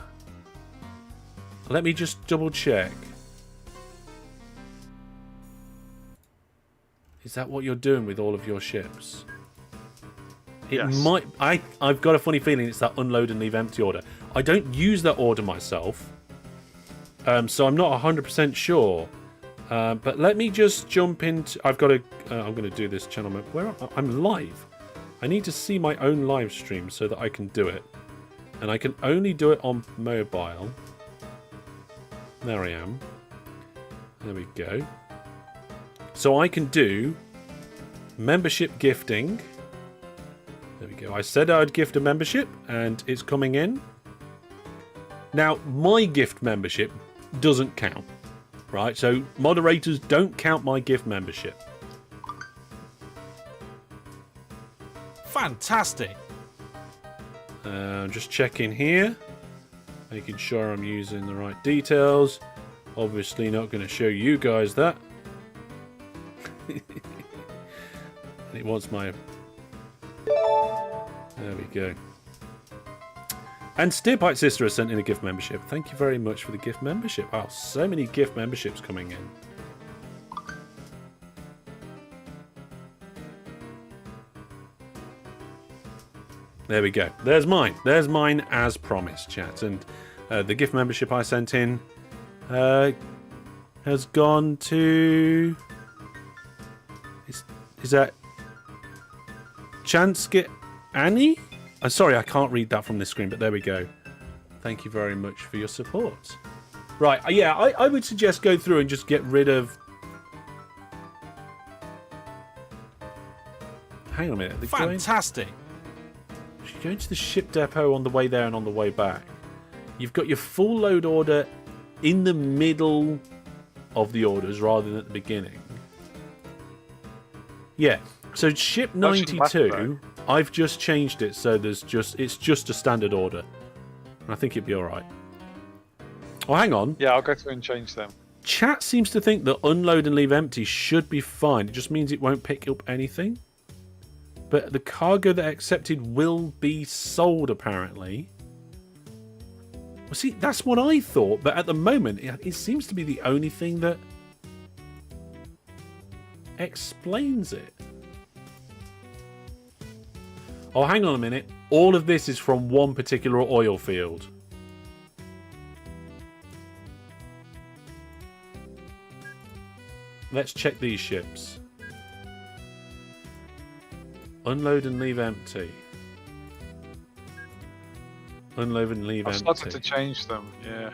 Speaker 1: Let me just double check. Is that what you're doing with all of your ships? It might. I've got a funny feeling it's that unload and leave empty order. I don't use that order myself, so I'm not 100% sure. But let me just jump into. I've got to. I'm going to do this channel map. Where I'm live. I need to see my own live stream so that I can do it, and I can only do it on mobile. There I am. There we go. So I can do membership gifting. There we go. I said I'd gift a membership and it's coming in. Now, my gift membership doesn't count, right? So moderators don't count my gift membership. Fantastic. Just checking here. Making sure I'm using the right details. Obviously not going to show you guys that. And it wants my. There we go. And Steerpipe Sister has sent in a gift membership. Thank you very much for the gift membership. Wow, so many gift memberships coming in. There we go. There's mine. There's mine as promised, chat. And the gift membership I sent in has gone to. Is that Chanskit Annie? I'm sorry, I can't read that from this screen, but there we go. Thank you very much for your support. Right, yeah, I would suggest go through and just get rid of... Hang on a minute.
Speaker 4: Fantastic.
Speaker 1: You're going to the ship depot on the way there and on the way back. You've got your full load order in the middle of the orders rather than at the beginning. Yeah, so ship 92, I've just changed it so it's just a standard order. And I think it'd be alright. Oh, hang on.
Speaker 3: Yeah, I'll go through and change them.
Speaker 1: Chat seems to think that unload and leave empty should be fine. It just means it won't pick up anything. But the cargo that accepted will be sold, apparently. Well, see, that's what I thought. But at the moment, it seems to be the only thing that explains it. Oh, hang on a minute. All of this is from one particular oil field. Let's check these ships. Unload and leave empty. Unload and leave
Speaker 3: I've
Speaker 1: empty.
Speaker 3: started to change them, yeah.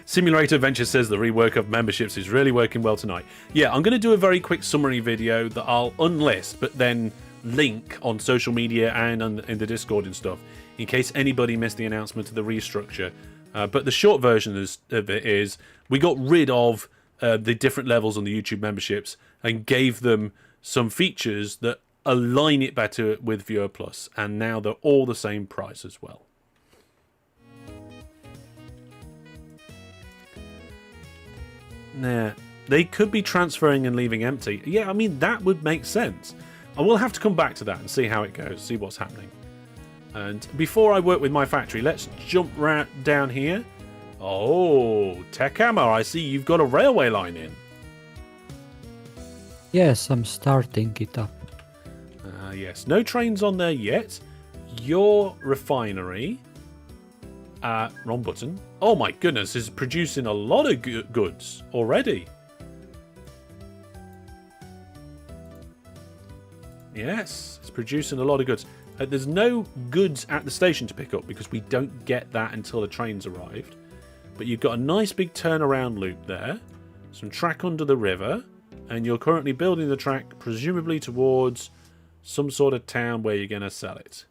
Speaker 1: Simulator Adventure says the rework of memberships is really working well tonight. Yeah, I'm going to do a very quick summary video that I'll unlist, but then link on social media and in the Discord and stuff, in case anybody missed the announcement of the restructure. But the short version of it is we got rid of the different levels on the YouTube memberships and gave them some features that align it better with Viewer Plus, and now they're all the same price as well. Nah, they could be transferring and leaving empty. Yeah, I mean, that would make sense. I will have to come back to that and see how it goes, see what's happening. And before I work with my factory, let's jump right down here. Oh, Tech Hammer, I see you've got a railway line in.
Speaker 2: Yes, I'm starting it up.
Speaker 1: Yes, no trains on there yet. Your refinery... wrong button. Oh my goodness, is producing a lot of goods already. Yes, it's producing a lot of goods. There's no goods at the station to pick up because we don't get that until the train's arrived. But you've got a nice big turnaround loop there. Some track under the river. And you're currently building the track presumably towards some sort of town where you're going to sell it.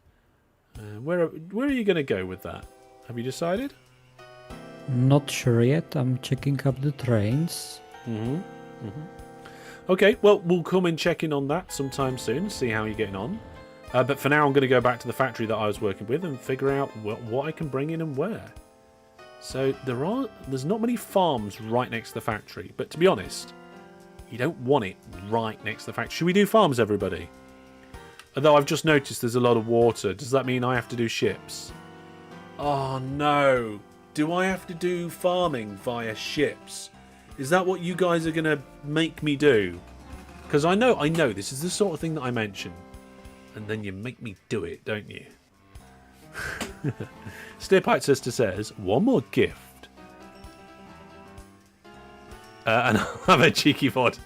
Speaker 1: Where are you going to go with that? Have you decided?
Speaker 2: Not sure yet. I'm checking up the trains.
Speaker 1: Okay, well, we'll come and check in on that sometime soon, see how you're getting on. But for now, I'm going to go back to the factory that I was working with and figure out what I can bring in and where. So there's not many farms right next to the factory, but to be honest, you don't want it right next to the factory. Should we do farms, everybody? Although I've just noticed there's a lot of water. Does that mean I have to do ships? Oh no. Do I have to do farming via ships? Is that what you guys are going to make me do? Because I know this is the sort of thing that I mention. And then you make me do it, don't you? Steerpipe Sister says, one more gift. And I'll have a cheeky VOD.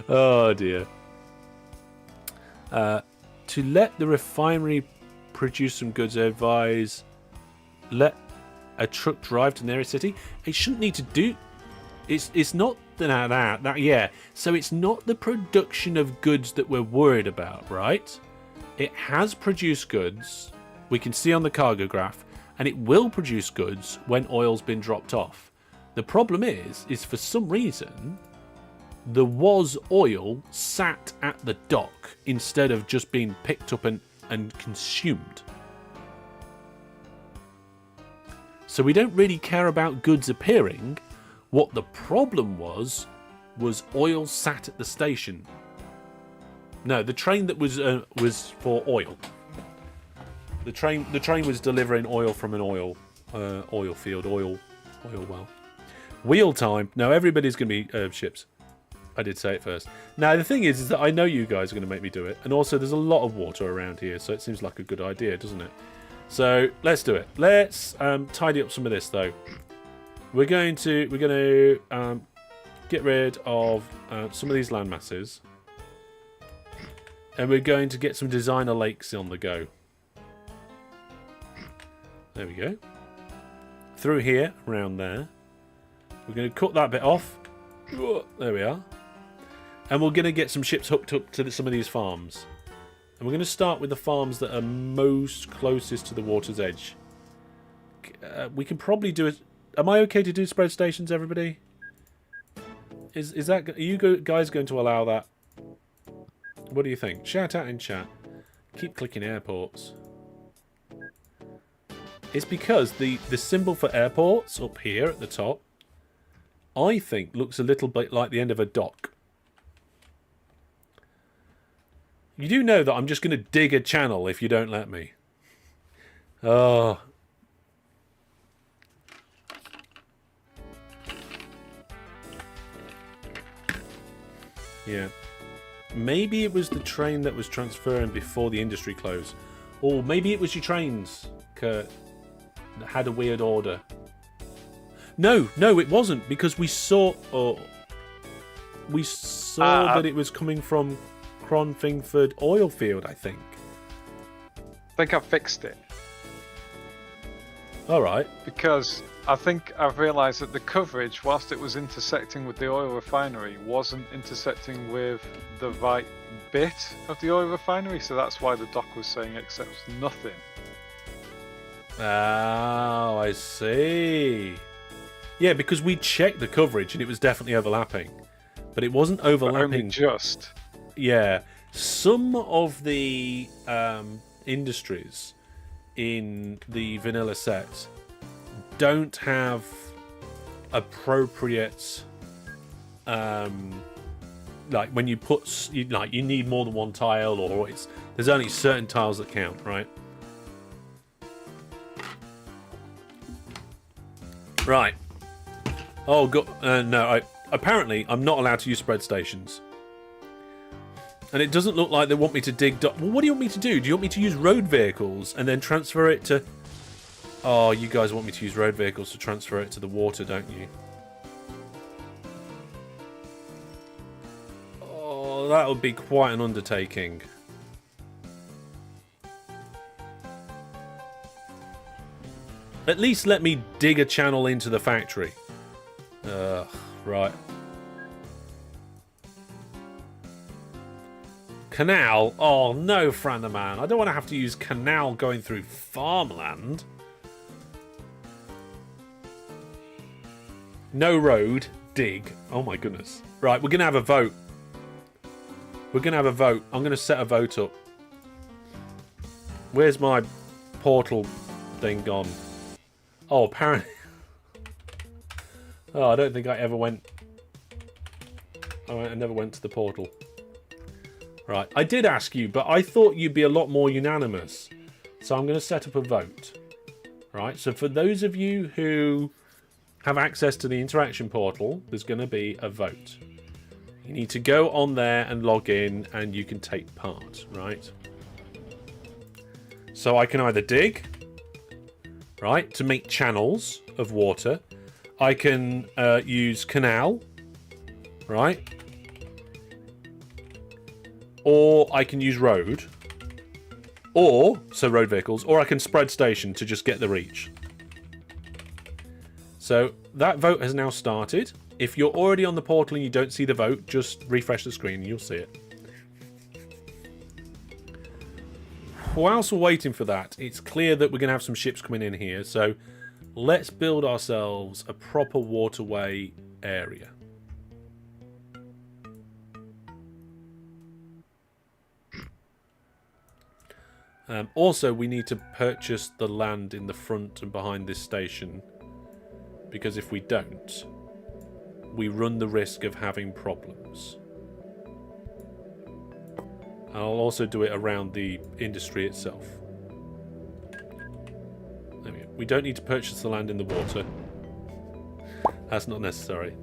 Speaker 1: Oh dear. To let the refinery produce some goods, I advise let a truck drive to the nearest city. It shouldn't need to do. It's not that. Yeah. So it's not the production of goods that we're worried about, right? It has produced goods. We can see on the cargo graph, and it will produce goods when oil's been dropped off. The problem is for some reason, there was oil sat at the dock instead of just being picked up and consumed. So we don't really care about goods appearing. What the problem was oil sat at the station. No, the train that was for oil. The train was delivering oil from an oil field, oil well. Wheel time. No, everybody's going to be ships. I did say it first. Now, the thing is that I know you guys are going to make me do it. And also, there's a lot of water around here, so it seems like a good idea, doesn't it? So, let's do it. Let's tidy up some of this, though. We're going to get rid of some of these land masses. And we're going to get some designer lakes on the go. There we go. Through here, around there. We're going to cut that bit off. There we are. And we're going to get some ships hooked up to some of these farms. And we're going to start with the farms that are most closest to the water's edge. We can probably do it. Am I okay to do spread stations, everybody? Is that? Are you guys going to allow that? What do you think? Shout out in chat. Keep clicking airports. It's because the symbol for airports up here at the top, I think, looks a little bit like the end of a dock. You do know that I'm just going to dig a channel if you don't let me. Oh. Yeah. Maybe it was the train that was transferring before the industry closed. Or maybe it was your trains, Kurt, that had a weird order. No, it wasn't, because we saw that it was coming from Cronfingford oil field, I think.
Speaker 3: I think I fixed it.
Speaker 1: Alright.
Speaker 3: Because I think I've realised that the coverage, whilst it was intersecting with the oil refinery, wasn't intersecting with the right bit of the oil refinery, so that's why the doc was saying accepts nothing.
Speaker 1: Oh, I see. Yeah, because we checked the coverage and it was definitely overlapping. But it wasn't overlapping.
Speaker 3: But only just.
Speaker 1: Yeah. Some of the industries in the vanilla set don't have appropriate like when you put you need more than one tile, or there's only certain tiles that count, right? Right. Oh god, no, apparently I'm not allowed to use spread stations. And it doesn't look like they want me to dig... Well, what do you want me to do? Do you want me to use road vehicles and then transfer it to... Oh, you guys want me to use road vehicles to transfer it to the water, don't you? Oh, that would be quite an undertaking. At least let me dig a channel into the factory. Right. Canal? Oh no, Franderman. I don't want to have to use canal going through farmland. No road. Dig. Oh my goodness. Right, we're going to have a vote. We're going to have a vote. I'm going to set a vote up. Where's my portal thing gone? Oh, apparently... Oh, I don't think I ever went... I never went to the portal. Right, I did ask you, but I thought you'd be a lot more unanimous. So I'm going to set up a vote. Right, so for those of you who have access to the interaction portal, there's going to be a vote. You need to go on there and log in, and you can take part, right? So I can either dig, right, to make channels of water. I can use canal, right? Or I can use road. Or, so road vehicles, or I can spread station to just get the reach. So that vote has now started. If you're already on the portal and you don't see the vote, just refresh the screen and you'll see it. Whilst we're waiting for that, it's clear that we're going to have some ships coming in here. So let's build ourselves a proper waterway area. Also, we need to purchase the land in the front and behind this station, because if we don't, we run the risk of having problems. I'll also do it around the industry itself. There we go. We don't need to purchase the land in the water. That's not necessary.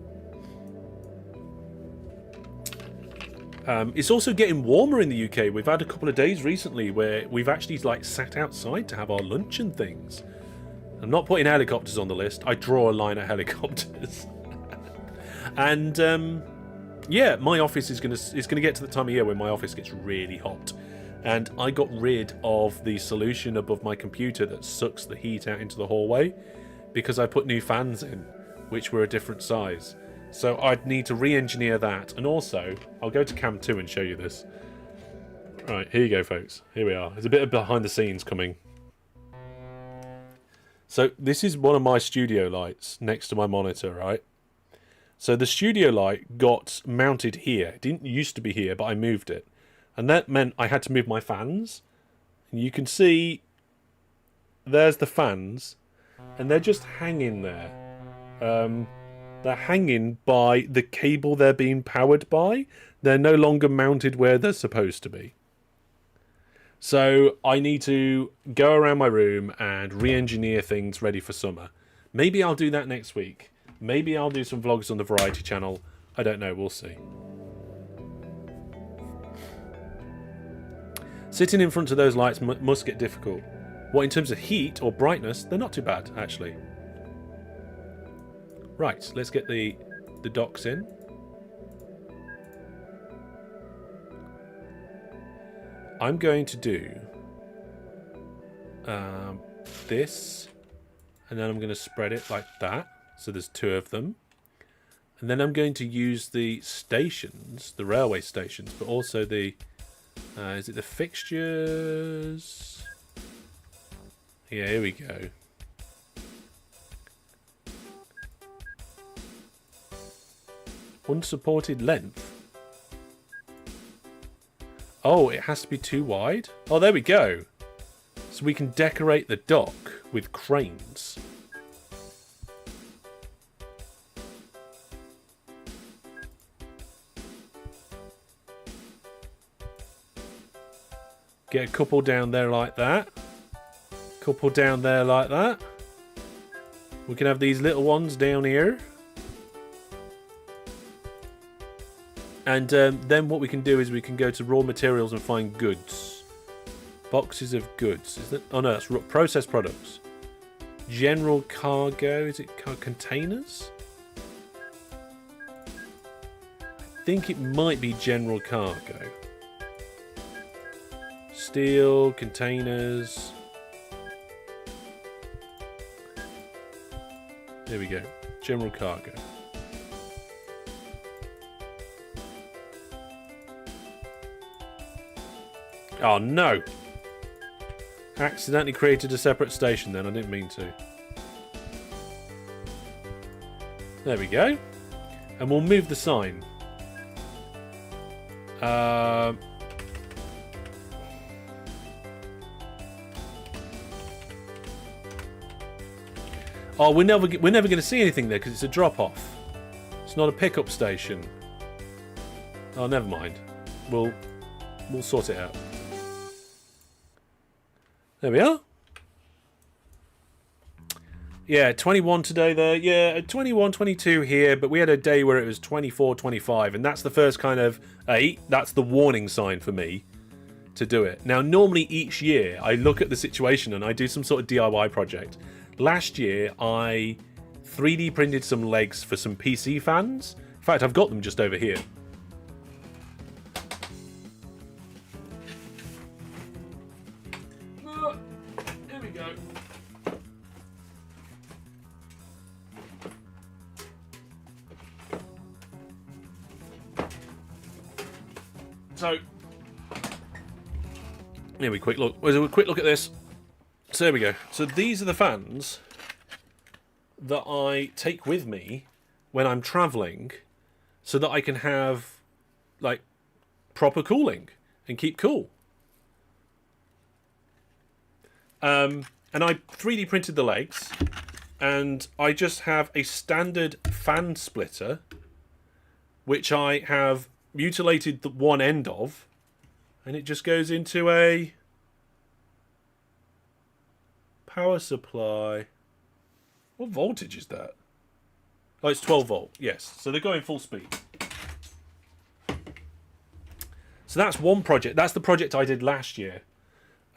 Speaker 1: It's also getting warmer in the UK. We've had a couple of days recently where we've actually sat outside to have our lunch and things. I'm not putting helicopters on the list. I draw a line at helicopters. And yeah, my office is gonna get to the time of year when my office gets really hot, and I got rid of the solution above my computer that sucks the heat out into the hallway because I put new fans in, which were a different size. So I'd need to re-engineer that, and also I'll go to cam 2 and show you this. Right, here you go, folks. Here we are. There's a bit of behind the scenes coming. So this is one of my studio lights next to my monitor, right? So the studio light got mounted here. It didn't used to be here, but I moved it. And that meant I had to move my fans. And you can see there's the fans, and they're just hanging there. They're hanging by the cable they're being powered by. They're no longer mounted where they're supposed to be. So I need to go around my room and re-engineer things ready for summer. Maybe I'll do that next week. Maybe I'll do some vlogs on the Variety channel. I don't know, we'll see. Sitting in front of those lights must get difficult. What, in terms of heat or brightness, they're not too bad, actually. Right, let's get the docks in. I'm going to do this, and then I'm going to spread it like that, so there's 2 of them. And then I'm going to use the stations, the railway stations, but also the, is it the fixtures? Yeah, here we go. Unsupported length. Oh, it has to be too wide? Oh, there we go. So we can decorate the dock with cranes. Get a couple down there like that. Couple down there like that. We can have these little ones down here. And then what we can do is we can go to raw materials and find goods. Boxes of goods. Is that? Oh no, that's processed products. General cargo. Is it containers? I think it might be general cargo. Steel, containers. There we go. General cargo. Oh no! Accidentally created a separate station then, I didn't mean to. There we go. And we'll move the sign. Oh, we're never going to see anything there because it's a drop-off. It's not a pickup station. Oh, never mind. We'll sort it out. There we are. Yeah, 21 today there. Yeah, 21, 22 here, but we had a day where it was 24, 25, and that's the first kind of, that's the warning sign for me to do it. Now, normally each year, I look at the situation and I do some sort of DIY project. Last year, I 3D printed some legs for some PC fans. In fact, I've got them just over here. Here we go. So, here we quick look. We'll have a quick look at this. So there we go. So these are the fans that I take with me when I'm traveling, so that I can have like proper cooling and keep cool. And I 3D printed the legs, and I just have a standard fan splitter, which I have mutilated the one end of, and it just goes into a power supply. What voltage is that? Oh, it's 12 volt. Yes. So they're going full speed. So that's one project. That's the project I did last year.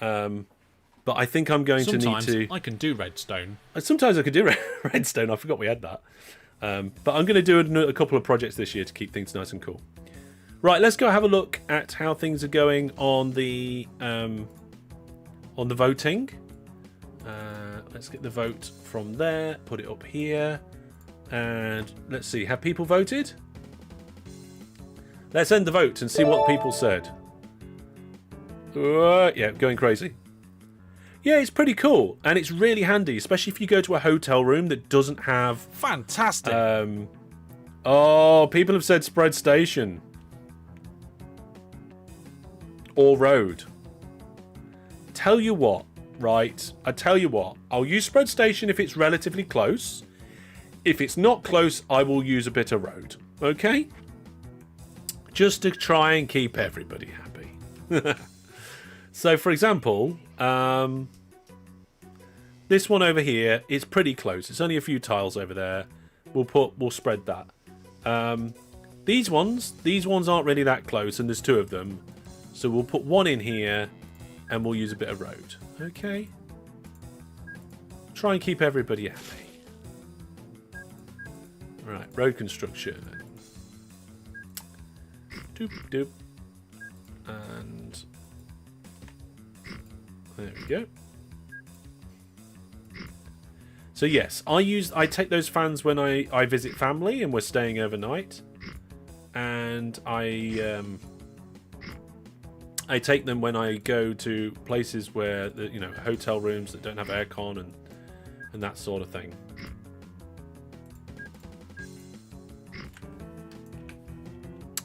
Speaker 1: But I think I'm going to need to...
Speaker 5: I can do redstone.
Speaker 1: Sometimes I could do redstone. I forgot we had that. But I'm going to do a couple of projects this year to keep things nice and cool. Right, let's go have a look at how things are going on the voting. Let's get the vote from there, put it up here, and let's see. Have people voted? Let's end the vote and see what people said. Yeah, going crazy. Yeah, it's pretty cool, and it's really handy, especially if you go to a hotel room that doesn't have...
Speaker 5: Fantastic.
Speaker 1: Oh, people have said spread station. Or road. Tell you what, right? I tell you what. I'll use spread station if it's relatively close. If it's not close, I will use a bit of road. Okay? Just to try and keep everybody happy. So, for example, this one over here, it's pretty close. It's only a few tiles over there. We'll spread that. These ones aren't really that close, and there's two of them. So we'll put one in here, and we'll use a bit of road. Okay. Try and keep everybody happy. Right, road construction. Doop doop. And there we go. So yes, I take those fans when I visit family and we're staying overnight, and I take them when I go to places where hotel rooms that don't have aircon and that sort of thing.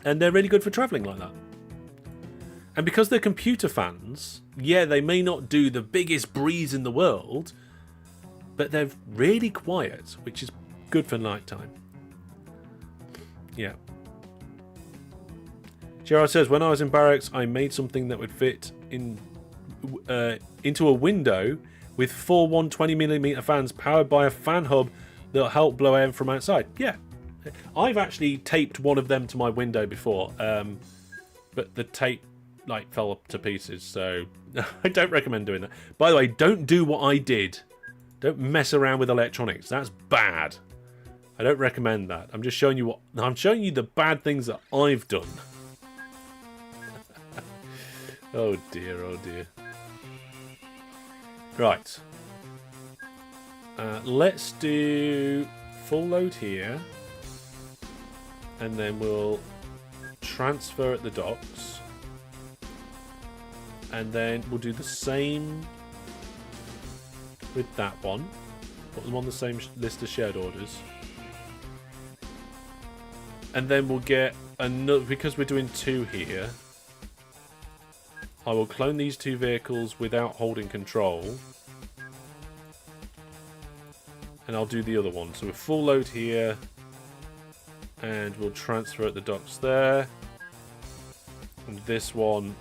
Speaker 1: And they're really good for travelling like that. And because they're computer fans, yeah, they may not do the biggest breeze in the world, but they're really quiet, which is good for nighttime. Yeah. Gerard says, when I was in barracks, I made something that would fit into a window with 4 120mm fans powered by a fan hub that'll help blow air from outside. Yeah. I've actually taped one of them to my window before, but the tape fell up to pieces, so I don't recommend doing that. By the way, don't do what I did. Don't mess around with electronics. That's bad. I don't recommend that. I'm just showing you I'm showing you the bad things that I've done. Oh dear, oh dear. Right. Let's do full load here. And then we'll transfer at the docks. And then we'll do the same with that one. Put them on the same list of shared orders. And then we'll get another, because we're doing 2 here, I will clone these 2 vehicles without holding control. And I'll do the other one. So we're full load here. And we'll transfer at the docks there. And this one,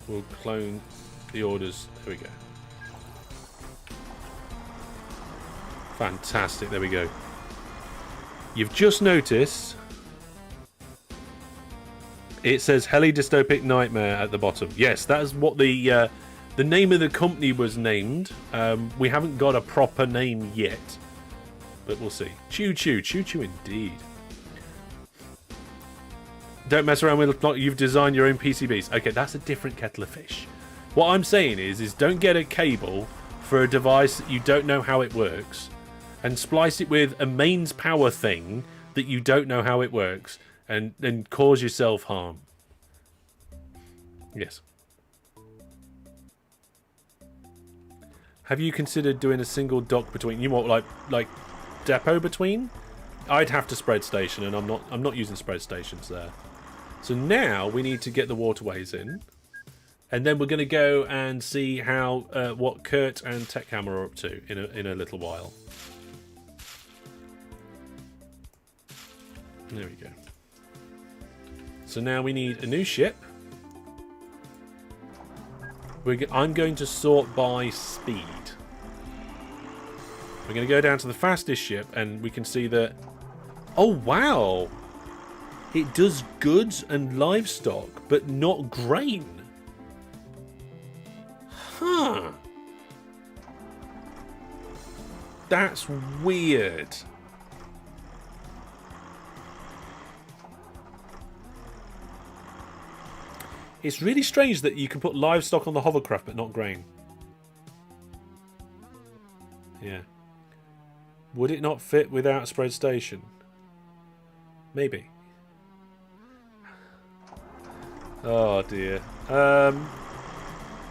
Speaker 1: we'll clone the orders. There we go. Fantastic. There we go. You've just noticed it says Heli Dystopic Nightmare at the bottom. Yes, that is what the name of the company was named. We haven't got a proper name yet. But we'll see. Choo choo, choo choo indeed. Don't mess around with you've designed your own PCBs. Okay, that's a different kettle of fish. What I'm saying is don't get a cable for a device that you don't know how it works and splice it with a mains power thing that you don't know how it works and then cause yourself harm. Yes. Have you considered doing a single dock between like depot between? I'd have to spread station, and I'm not using spread stations there. So now we need to get the waterways in, and then we're going to go and see how what Kurt and TechHammer are up to in a little while. There we go. So now we need a new ship. I'm going to sort by speed. We're going to go down to the fastest ship, and we can see that... Oh, wow! It does goods and livestock, but not grain. Huh. That's weird. It's really strange that you can put livestock on the hovercraft but not grain. Yeah. Would it not fit without spread station? Maybe. Oh dear.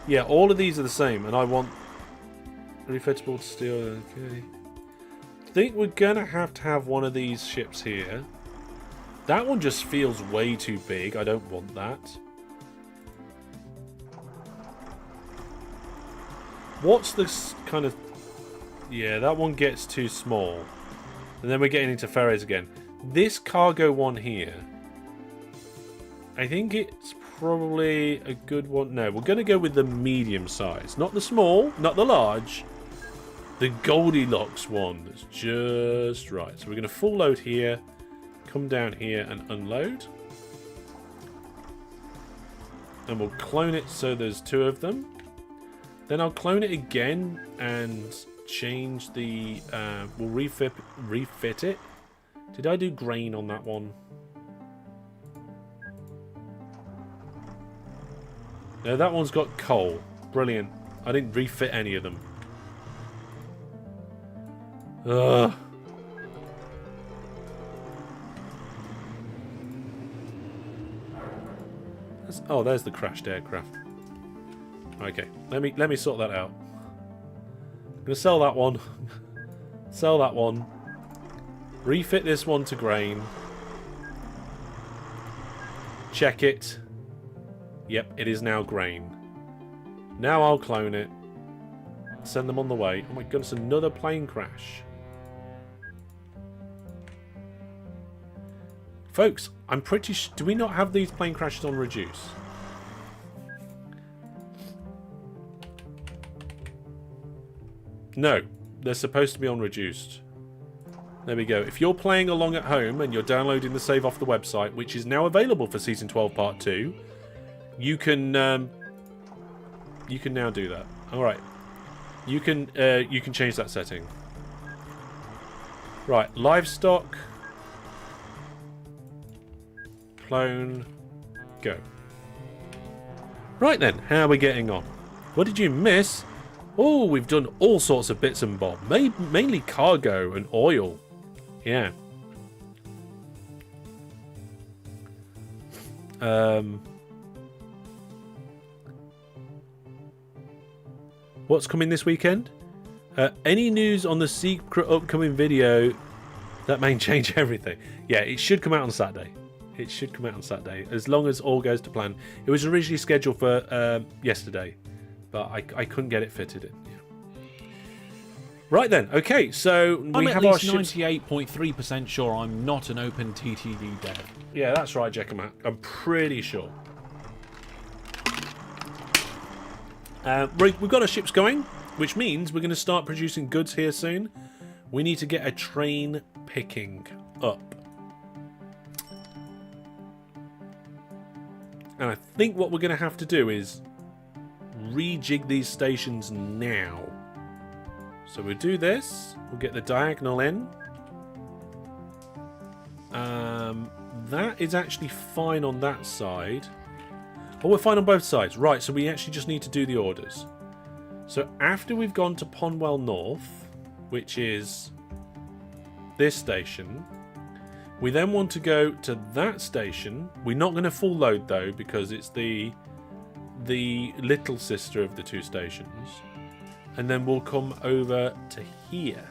Speaker 1: Yeah, all of these are the same, and I want refitable steel. Okay. I think we're gonna have to have one of these ships here. That one just feels way too big. I don't want that. What's this kind of... Yeah, that one gets too small. And then we're getting into ferries again. This cargo one here, I think it's probably a good one. No, we're going to go with the medium size. Not the small, not the large. The Goldilocks one that's just right. So we're going to full load here, come down here and unload. And we'll clone it so there's two of them. Then I'll clone it again and change the... we'll refit it. Did I do grain on that one? No, that one's got coal. Brilliant. I didn't refit any of them. Ugh. Oh, there's the crashed aircraft. Okay, let me sort that out. I'm gonna sell that one. Sell that one. Refit this one to grain. Check it. Yep, it is now grain. Now I'll clone it. Send them on the way. Oh my goodness, another plane crash. Folks, I'm pretty sure... Do we not have these plane crashes on reduce? No, they're supposed to be on reduced. There we go. If you're playing along at home and you're downloading the save off the website, which is now available for Season 12 Part 2, you can now do that. Alright. You can change that setting. Right, livestock. Clone. Go. Right then, how are we getting on? What did you miss? Oh, we've done all sorts of bits and bobs. Mainly cargo and oil. Yeah. What's coming this weekend? Any news on the secret upcoming video that may change everything? Yeah, it should come out on Saturday. It should come out on Saturday, as long as all goes to plan. It was originally scheduled for yesterday, but I couldn't get it fitted in. Yeah. Right then, okay, so we have our ships.
Speaker 5: I'm at least 98.3% sure I'm not an OpenTTD dev.
Speaker 1: Yeah, that's right, Jackamat. I'm pretty sure. We've got our ships going, which means we're going to start producing goods here soon. We need to get a train picking up. And I think what we're going to have to do is rejig these stations now. So we'll do this. We'll get the diagonal in. That is actually fine on that side. Oh, we're fine on both sides. Right, so we actually just need to do the orders. So after we've gone to Pondwell North, which is this station, we then want to go to that station. We're not going to full load though, because it's the little sister of the two stations. And then we'll come over to here.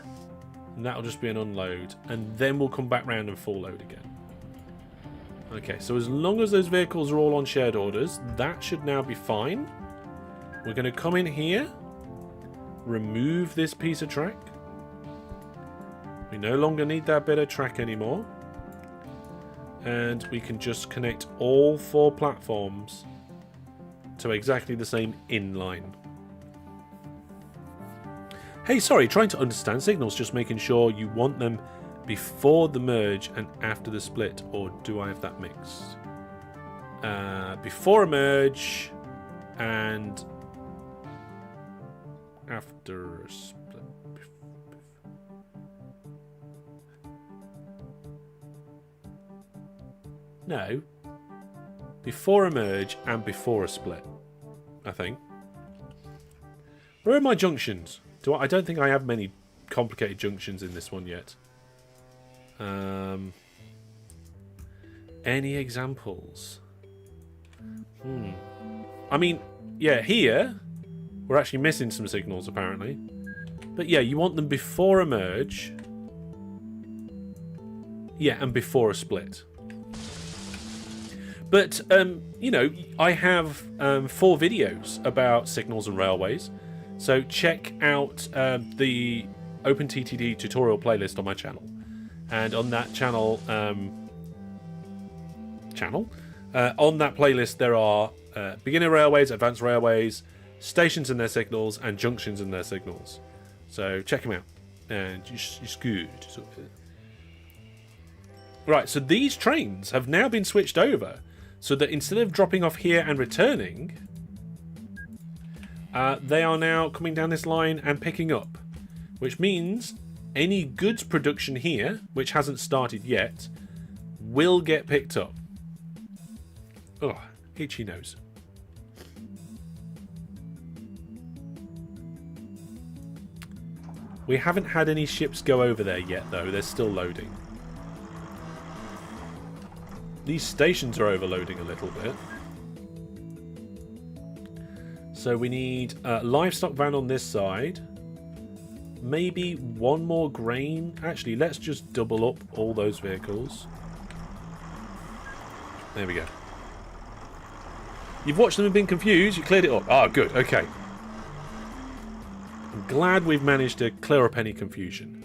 Speaker 1: And that'll just be an unload. And then we'll come back round and full load again. Okay, so as long as those vehicles are all on shared orders, that should now be fine. We're going to come in here. Remove this piece of track. We no longer need that bit of track anymore. And we can just connect all 4 platforms to exactly the same inline. Hey, sorry, trying to understand signals, just making sure you want them before the merge and after the split, or do I have that mixed? Before a merge and after a split. No. Before a merge and before a split, I think. Where are my junctions? I don't think I have many complicated junctions in this one yet. Any examples? I mean, yeah, here we're actually missing some signals apparently. But yeah, you want them before a merge. Yeah, and before a split. But, you know, I have 4 videos about signals and railways. So check out the OpenTTD tutorial playlist on my channel. And on that channel... on that playlist there are beginner railways, advanced railways, stations and their signals, and junctions and their signals. So check them out. And it's good. Right, so these trains have now been switched over so that instead of dropping off here and returning, they are now coming down this line and picking up, which means any goods production here, which hasn't started yet, will get picked up. Oh, itchy nose. We haven't had any ships go over there yet, though. They're still loading. These stations are overloading a little bit. So we need a livestock van on this side. Maybe one more grain. Actually, let's just double up all those vehicles. There we go. You've watched them and been confused. You cleared it up. Ah, good. Okay. I'm glad we've managed to clear up any confusion.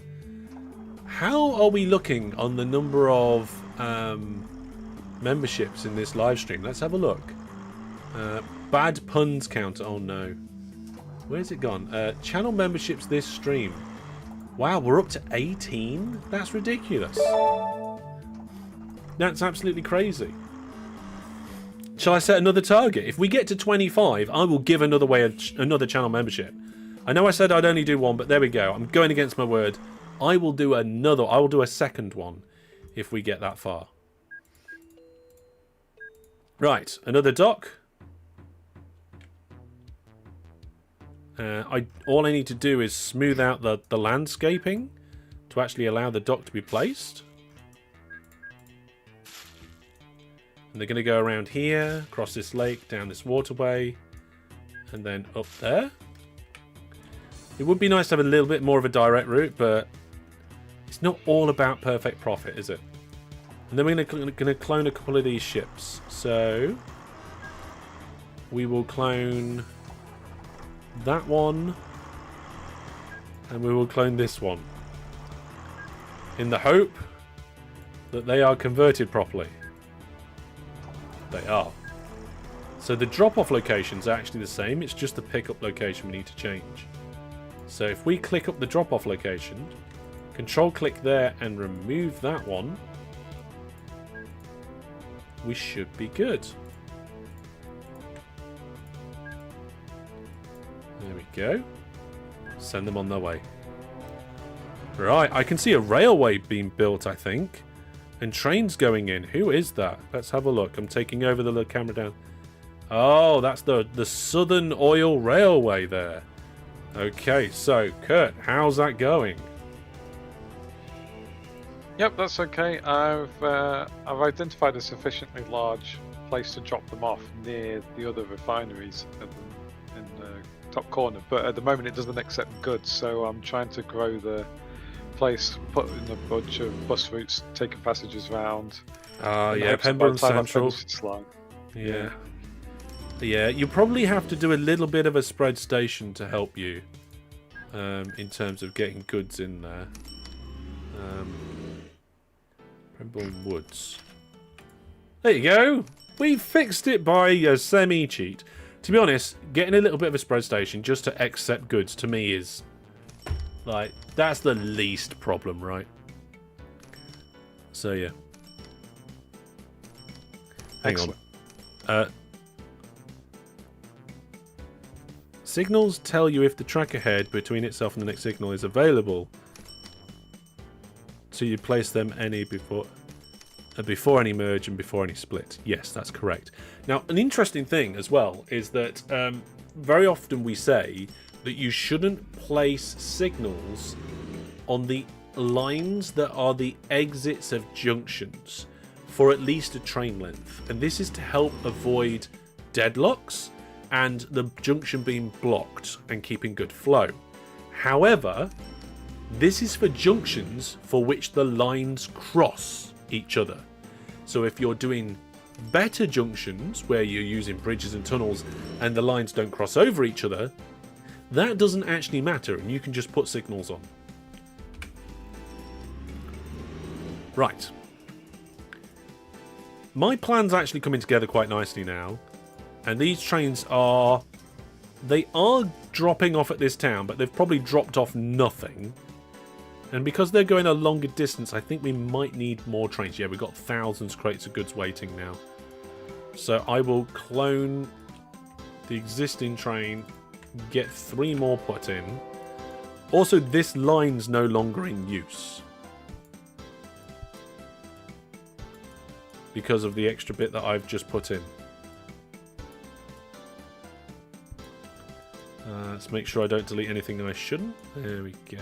Speaker 1: How are we looking on the number of memberships in this live stream? Let's have a look. Bad puns counter. Oh no. Where's it gone? Channel memberships this stream. Wow, we're up to 18? That's ridiculous. That's absolutely crazy. Shall I set another target? If we get to 25, I will give another channel membership. I know I said I'd only do one, but there we go. I'm going against my word. I will do another. I will do a second one if we get that far. Right, another dock. All I need to do is smooth out the landscaping to actually allow the dock to be placed. And they're going to go around here, across this lake, down this waterway, and then up there. It would be nice to have a little bit more of a direct route, but it's not all about perfect profit, is it? And then we're going to clone a couple of these ships. So we will clone that one, and we will clone this one, in the hope that they are converted properly. They are. So the drop-off location is actually the same. It's just the pick-up location we need to change. So if we click up the drop-off location, control-click there and remove that one, we should be good. There we go. Send them on their way. Right, I can see a railway being built, I think. And trains going in. Who is that? Let's have a look. I'm taking over the camera down. Oh, that's the Southern Oil Railway there. Okay, so Kurt, how's that going?
Speaker 3: Yep, that's okay. I've identified a sufficiently large place to drop them off near the other refineries in the top corner. But at the moment, it doesn't accept goods, so I'm trying to grow the place, put in a bunch of bus routes, taking passengers around.
Speaker 1: Yeah, Pembrokeshire Central. Yeah. Yeah, you probably have to do a little bit of a spread station to help you in terms of getting goods in there. Pembrokeshire Woods. There you go. We fixed it by a semi-cheat. To be honest, getting a little bit of a spread station just to accept goods to me is like, that's the least problem, right? So yeah. Hang on. Signals tell you if the track ahead between itself and the next signal is available. So you place them any before. Before any merge and before any split. Yes, that's correct. Now, an interesting thing as well is that very often we say that you shouldn't place signals on the lines that are the exits of junctions for at least a train length. And this is to help avoid deadlocks and the junction being blocked and keeping good flow. However, this is for junctions for which the lines cross each other. So if you're doing better junctions where you're using bridges and tunnels and the lines don't cross over each other, that doesn't actually matter and you can just put signals on. Right. My plan's actually coming together quite nicely now. And these trains are... They are dropping off at this town, but they've probably dropped off nothing. And because they're going a longer distance, I think we might need more trains. Yeah, we've got thousands of crates of goods waiting now. So I will clone the existing train, get 3 more put in. Also, this line's no longer in use, because of the extra bit that I've just put in. Let's make sure I don't delete anything I shouldn't. There we go.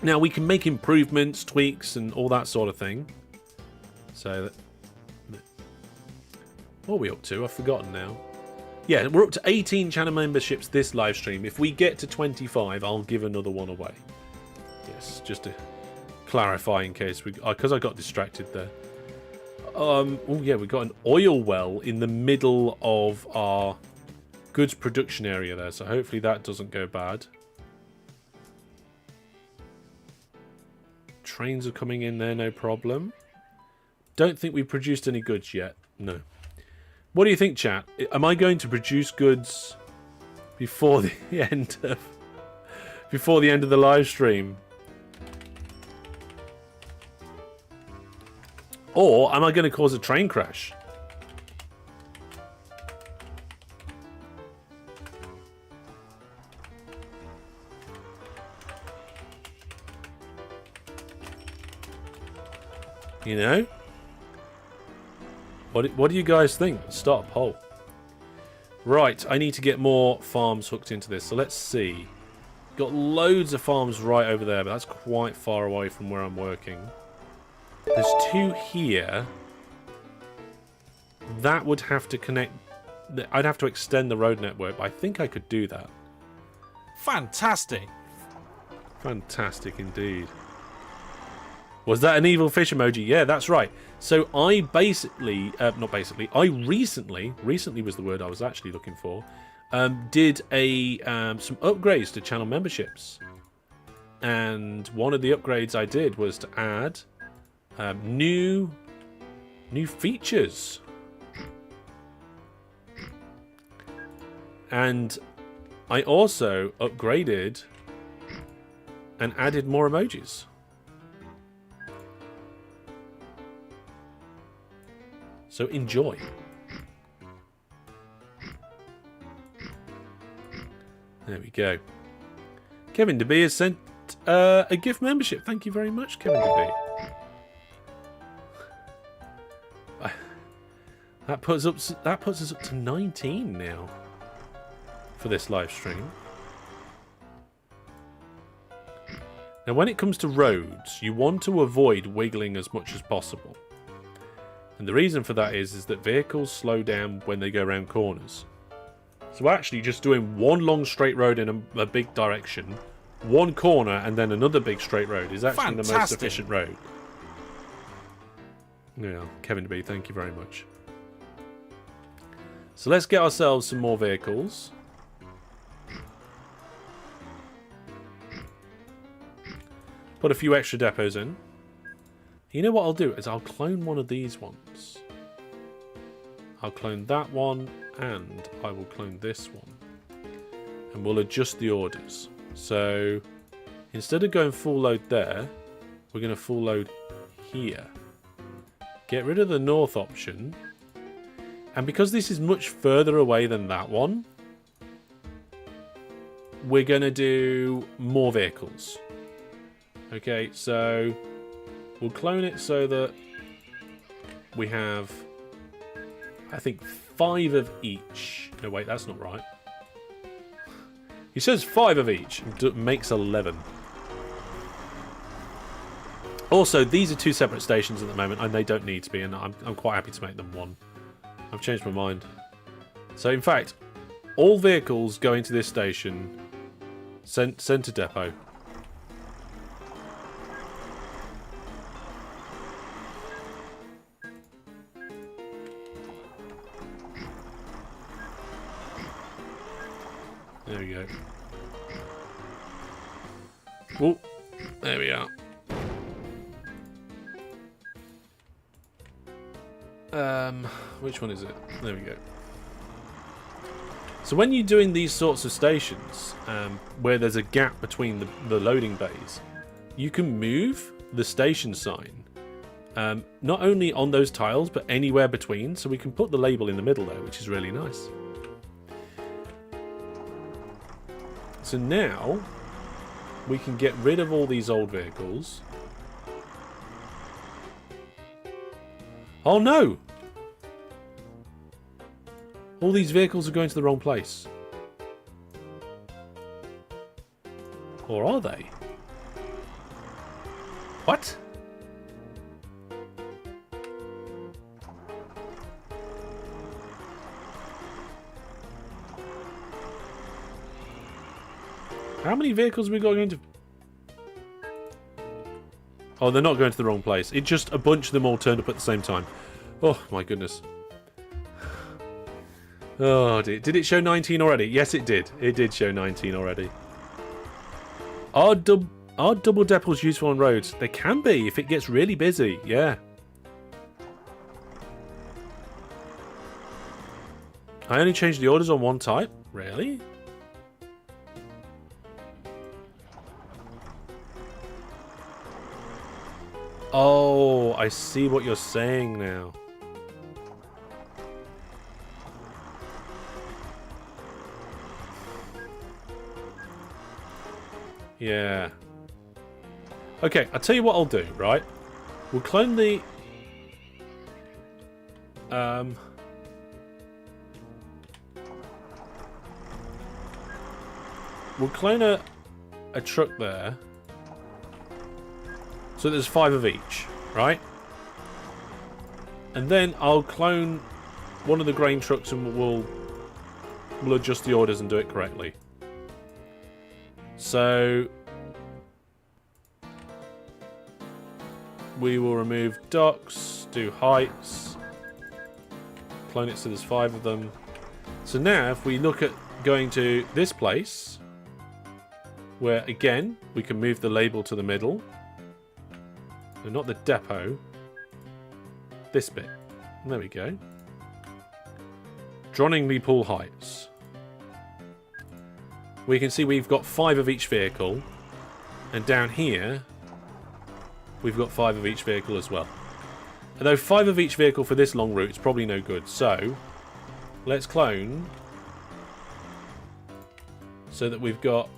Speaker 1: Now we can make improvements, tweaks, and all that sort of thing. So, what are we up to? I've forgotten now. Yeah, we're up to 18 channel memberships this live stream. If we get to 25, I'll give another one away. Yes, just to clarify in case we... Because I got distracted there. Oh yeah, we've got an oil well in the middle of our goods production area there. So hopefully that doesn't go bad. Trains are coming in there, no problem. Don't think we've produced any goods yet. No. What do you think, chat? Am I going to produce goods before the end of the live stream? Or am I going to cause a train crash? You know? What do you guys think? Start a poll. Right, I need to get more farms hooked into this. So let's see. Got loads of farms right over there, but that's quite far away from where I'm working. There's 2 here. That would have to connect... I'd have to extend the road network, but I think I could do that.
Speaker 5: Fantastic.
Speaker 1: Fantastic indeed. Was that an evil fish emoji? Yeah, that's right. So I basically... not basically. I recently was the word I was actually looking for. Did some upgrades to channel memberships. And one of the upgrades I did was to add... new features, and I also upgraded and added more emojis. So enjoy. There we go. Kevin DeB has sent a gift membership. Thank you very much, Kevin DeB. That puts us up to 19 now for this live stream. Now, when it comes to roads, you want to avoid wiggling as much as possible, and the reason for that is that vehicles slow down when they go around corners. So actually, just doing one long straight road in a big direction, one corner, and then another big straight road is actually the most efficient road. Yeah, Kevin B, thank you very much. So let's get ourselves some more vehicles. Put a few extra depots in. You know what I'll do is I'll clone one of these ones. I'll clone that one and I will clone this one. And we'll adjust the orders. So instead of going full load there, we're going to full load here. Get rid of the north option. And because this is much further away than that one, we're going to do more vehicles. Okay, so we'll clone it so that we have, I think, 5 of each. No, wait, that's not right. He says 5 of each. Makes 11. Also, these are 2 separate stations at the moment, and they don't need to be, and I'm quite happy to make them 1. I've changed my mind. So, in fact, all vehicles going to this station sent to depot. There we go. Oh, there we are. Which one is it? There we go. So when you're doing these sorts of stations, where there's a gap between the loading bays, you can move the station sign, not only on those tiles, but anywhere between. So we can put the label in the middle there, which is really nice. So now we can get rid of all these old vehicles. Oh no! All these vehicles are going to the wrong place. Or are they? What? How many vehicles have we got going to... Oh, they're not going to the wrong place. It just a bunch of them all turned up at the same time. Oh, my goodness. Oh, dear. Did it show 19 already? Yes, it did. It did show 19 already. Are double depots useful on roads? They can be if it gets really busy, yeah. I only changed the orders on one type? Really? Oh, I see what you're saying now. Yeah. Okay, I'll tell you what I'll do, right? We'll clone the... We'll clone a truck there. So there's 5 of each, right? And then I'll clone one of the grain trucks and we'll adjust the orders and do it correctly. So we will remove docks, do heights, clone it so there's 5 of them. So now if we look at going to this place, where again we can move the label to the middle, no, not the depot, this bit. There we go. Dronningly Pool Heights. We can see we've got 5 of each vehicle, and down here we've got 5 of each vehicle as well. Although 5 of each vehicle for this long route is probably no good, so let's clone so that we've got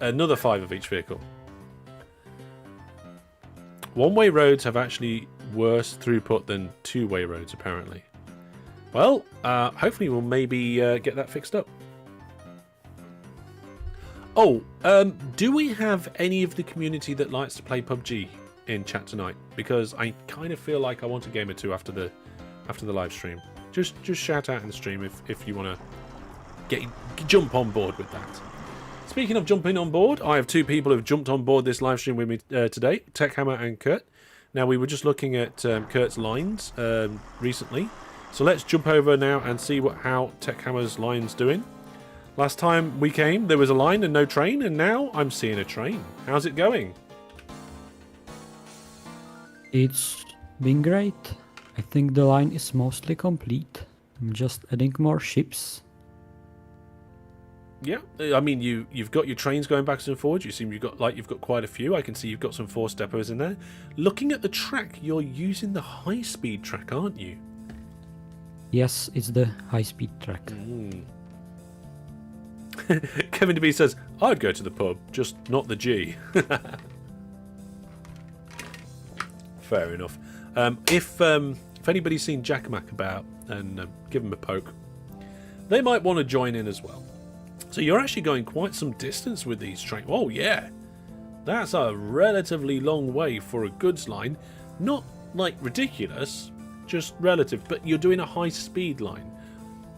Speaker 1: another 5 of each vehicle. One-way roads have actually worse throughput than two-way roads, apparently. Well, hopefully we'll maybe get that fixed up. Oh, do we have any of the community that likes to play PUBG in chat tonight? Because I kind of feel like I want a game or two after the live stream. Just shout out in the stream if you want to jump on board with that. Speaking of jumping on board, I have 2 people who have jumped on board this live stream with me today, TechHammer and Kurt. Now, we were just looking at Kurt's lines recently. So let's jump over now and see how TechHammer's line's doing. Last time we came, there was a line and no train, and now I'm seeing a train. How's it going?
Speaker 2: It's been great. I think the line is mostly complete. I'm just adding more ships.
Speaker 1: Yeah, I mean you've got your trains going backwards and forwards. You seem you've got quite a few. I can see you've got some 4-steppers in there. Looking at the track, you're using the high-speed track, aren't you?
Speaker 2: Yes, it's the high-speed track.
Speaker 1: Kevin DeB says, I'd go to the pub, just not the G. Fair enough. If anybody's seen Jackamack about, and give them a poke, they might want to join in as well. So you're actually going quite some distance with these trains. Oh yeah, that's a relatively long way for a goods line. Not like ridiculous, just relative, but you're doing a high speed line.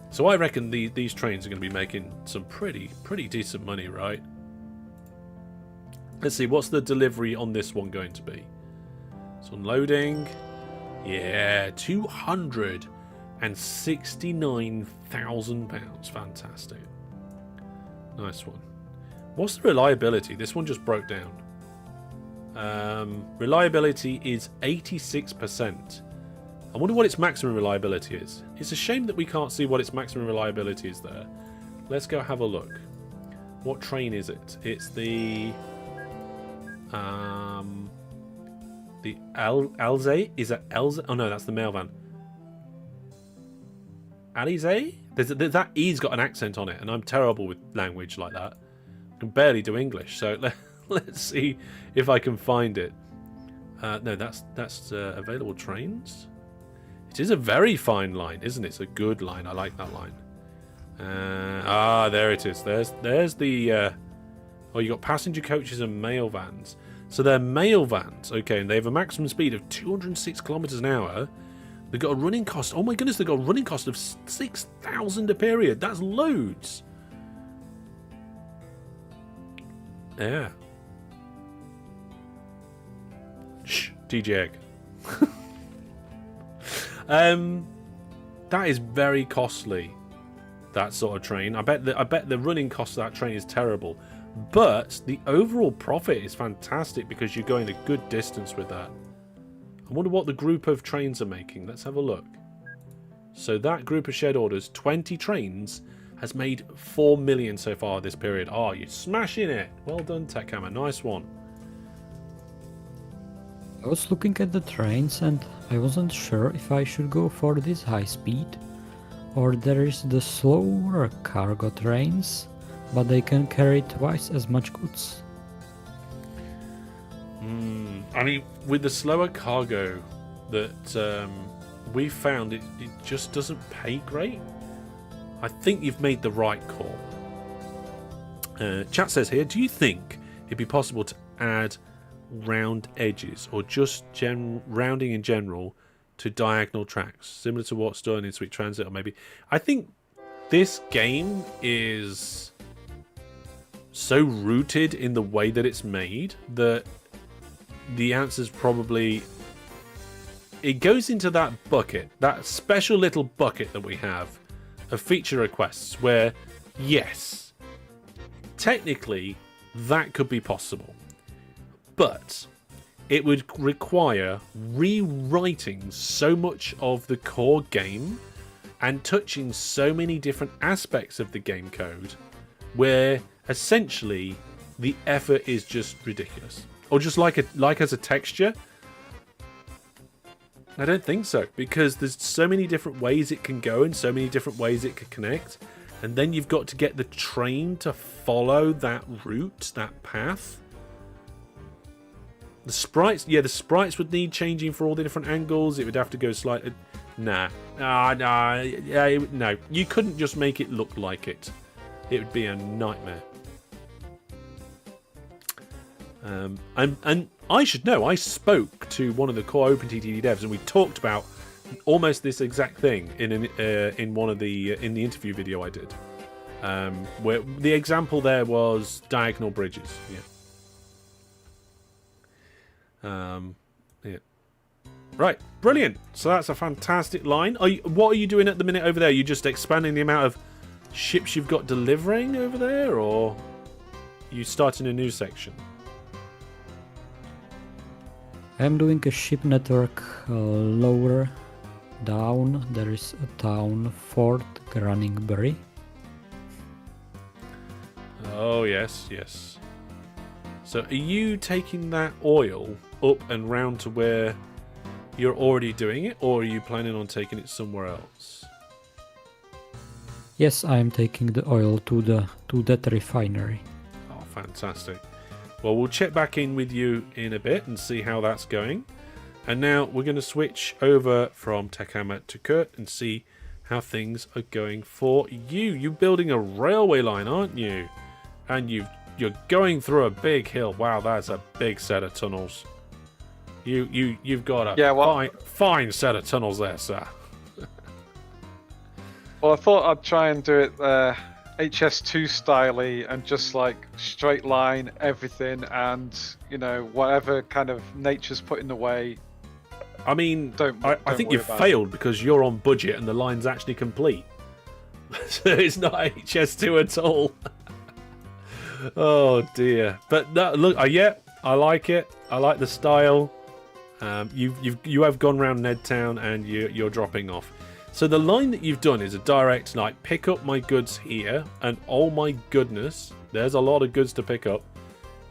Speaker 1: So I reckon these trains are going to be making some pretty decent money, right? Let's see, what's the delivery on this one going to be? It's unloading. Yeah, £269,000. Fantastic. Nice one. What's the reliability? This one just broke down. Reliability is 86%. I wonder what its maximum reliability is. It's a shame that we can't see what its maximum reliability is there. Let's go have a look. What train is it? It's the Alze? Is it Elze? Oh no, that's the mail van. Alize? That E's got an accent on it, and I'm terrible with language like that. I can barely do English, so let's see if I can find it. No, that's available trains. It is a very fine line, isn't it? It's a good line. I like that line. There it is. There's the... oh, you got passenger coaches and mail vans. So they're mail vans, okay, and they have a maximum speed of 206 kilometers an hour. They've got a running cost. Oh my goodness, they've got a running cost of 6,000 a period. That's loads. Yeah. Shh, DJ Egg. That is very costly. That sort of train. I bet the running cost of that train is terrible. But the overall profit is fantastic because you're going a good distance with that. I wonder what the group of trains are making. Let's have a look. So that group of shed orders, 20 trains, has made 4 million so far this period. Oh, you're smashing it. Well done, Tech Hammer. Nice one.
Speaker 2: I was looking at the trains and I wasn't sure if I should go for this high speed or there is the slower cargo trains, but they can carry twice as much goods.
Speaker 1: I mean, with the slower cargo that we found, it just doesn't pay great. I think you've made the right call. Chat says here, do you think it'd be possible to add round edges or just rounding in general to diagonal tracks, similar to what's done in Sweet Transit? Or maybe, I think this game is so rooted in the way that it's made that the answer's probably, it goes into that bucket, that special little bucket that we have of feature requests where, yes, technically that could be possible, but it would require rewriting so much of the core game and touching so many different aspects of the game code where essentially the effort is just ridiculous. Or just like as a texture? I don't think so, because there's so many different ways it can go and so many different ways it could connect, and then you've got to get the train to follow that route, that path. The sprites, yeah, the sprites would need changing for all the different angles. It would have to go slightly... No, you couldn't just make it look like it. It would be a nightmare. And I should know, I spoke to one of the core OpenTTD devs and we talked about almost this exact thing in one of the in the interview video I did, where the example there was diagonal bridges. Yeah. Right, brilliant. So that's a fantastic line. What are you doing at the minute over there? Are you just expanding the amount of ships you've got delivering over there, or are you starting a new section?
Speaker 2: I'm doing a ship network lower down. There is a town, Fort Graningbury.
Speaker 1: Oh, yes. So are you taking that oil up and round to where you're already doing it, or are you planning on taking it somewhere else?
Speaker 2: Yes, I am taking the oil to that refinery.
Speaker 1: Fantastic. Well, we'll check back in with you in a bit and see how that's going. And now we're going to switch over from Tekama to Kurt and see how things are going for you. You're building a railway line, aren't you? And you're going through a big hill. Wow, that's a big set of tunnels. You've got a fine set of tunnels there, sir.
Speaker 3: Well, I thought I'd try and do it HS2 styley and just like straight line everything, and you know, whatever kind of nature's put in the way.
Speaker 1: I mean, I think you've
Speaker 3: about
Speaker 1: failed because you're on budget and the line's actually complete. So it's not HS2 at all. Oh dear. But no, look, yeah, I like it. I like the style. You have gone round Nedtown and you're dropping off. So the line that you've done is a direct, like, pick up my goods here, and oh my goodness, there's a lot of goods to pick up.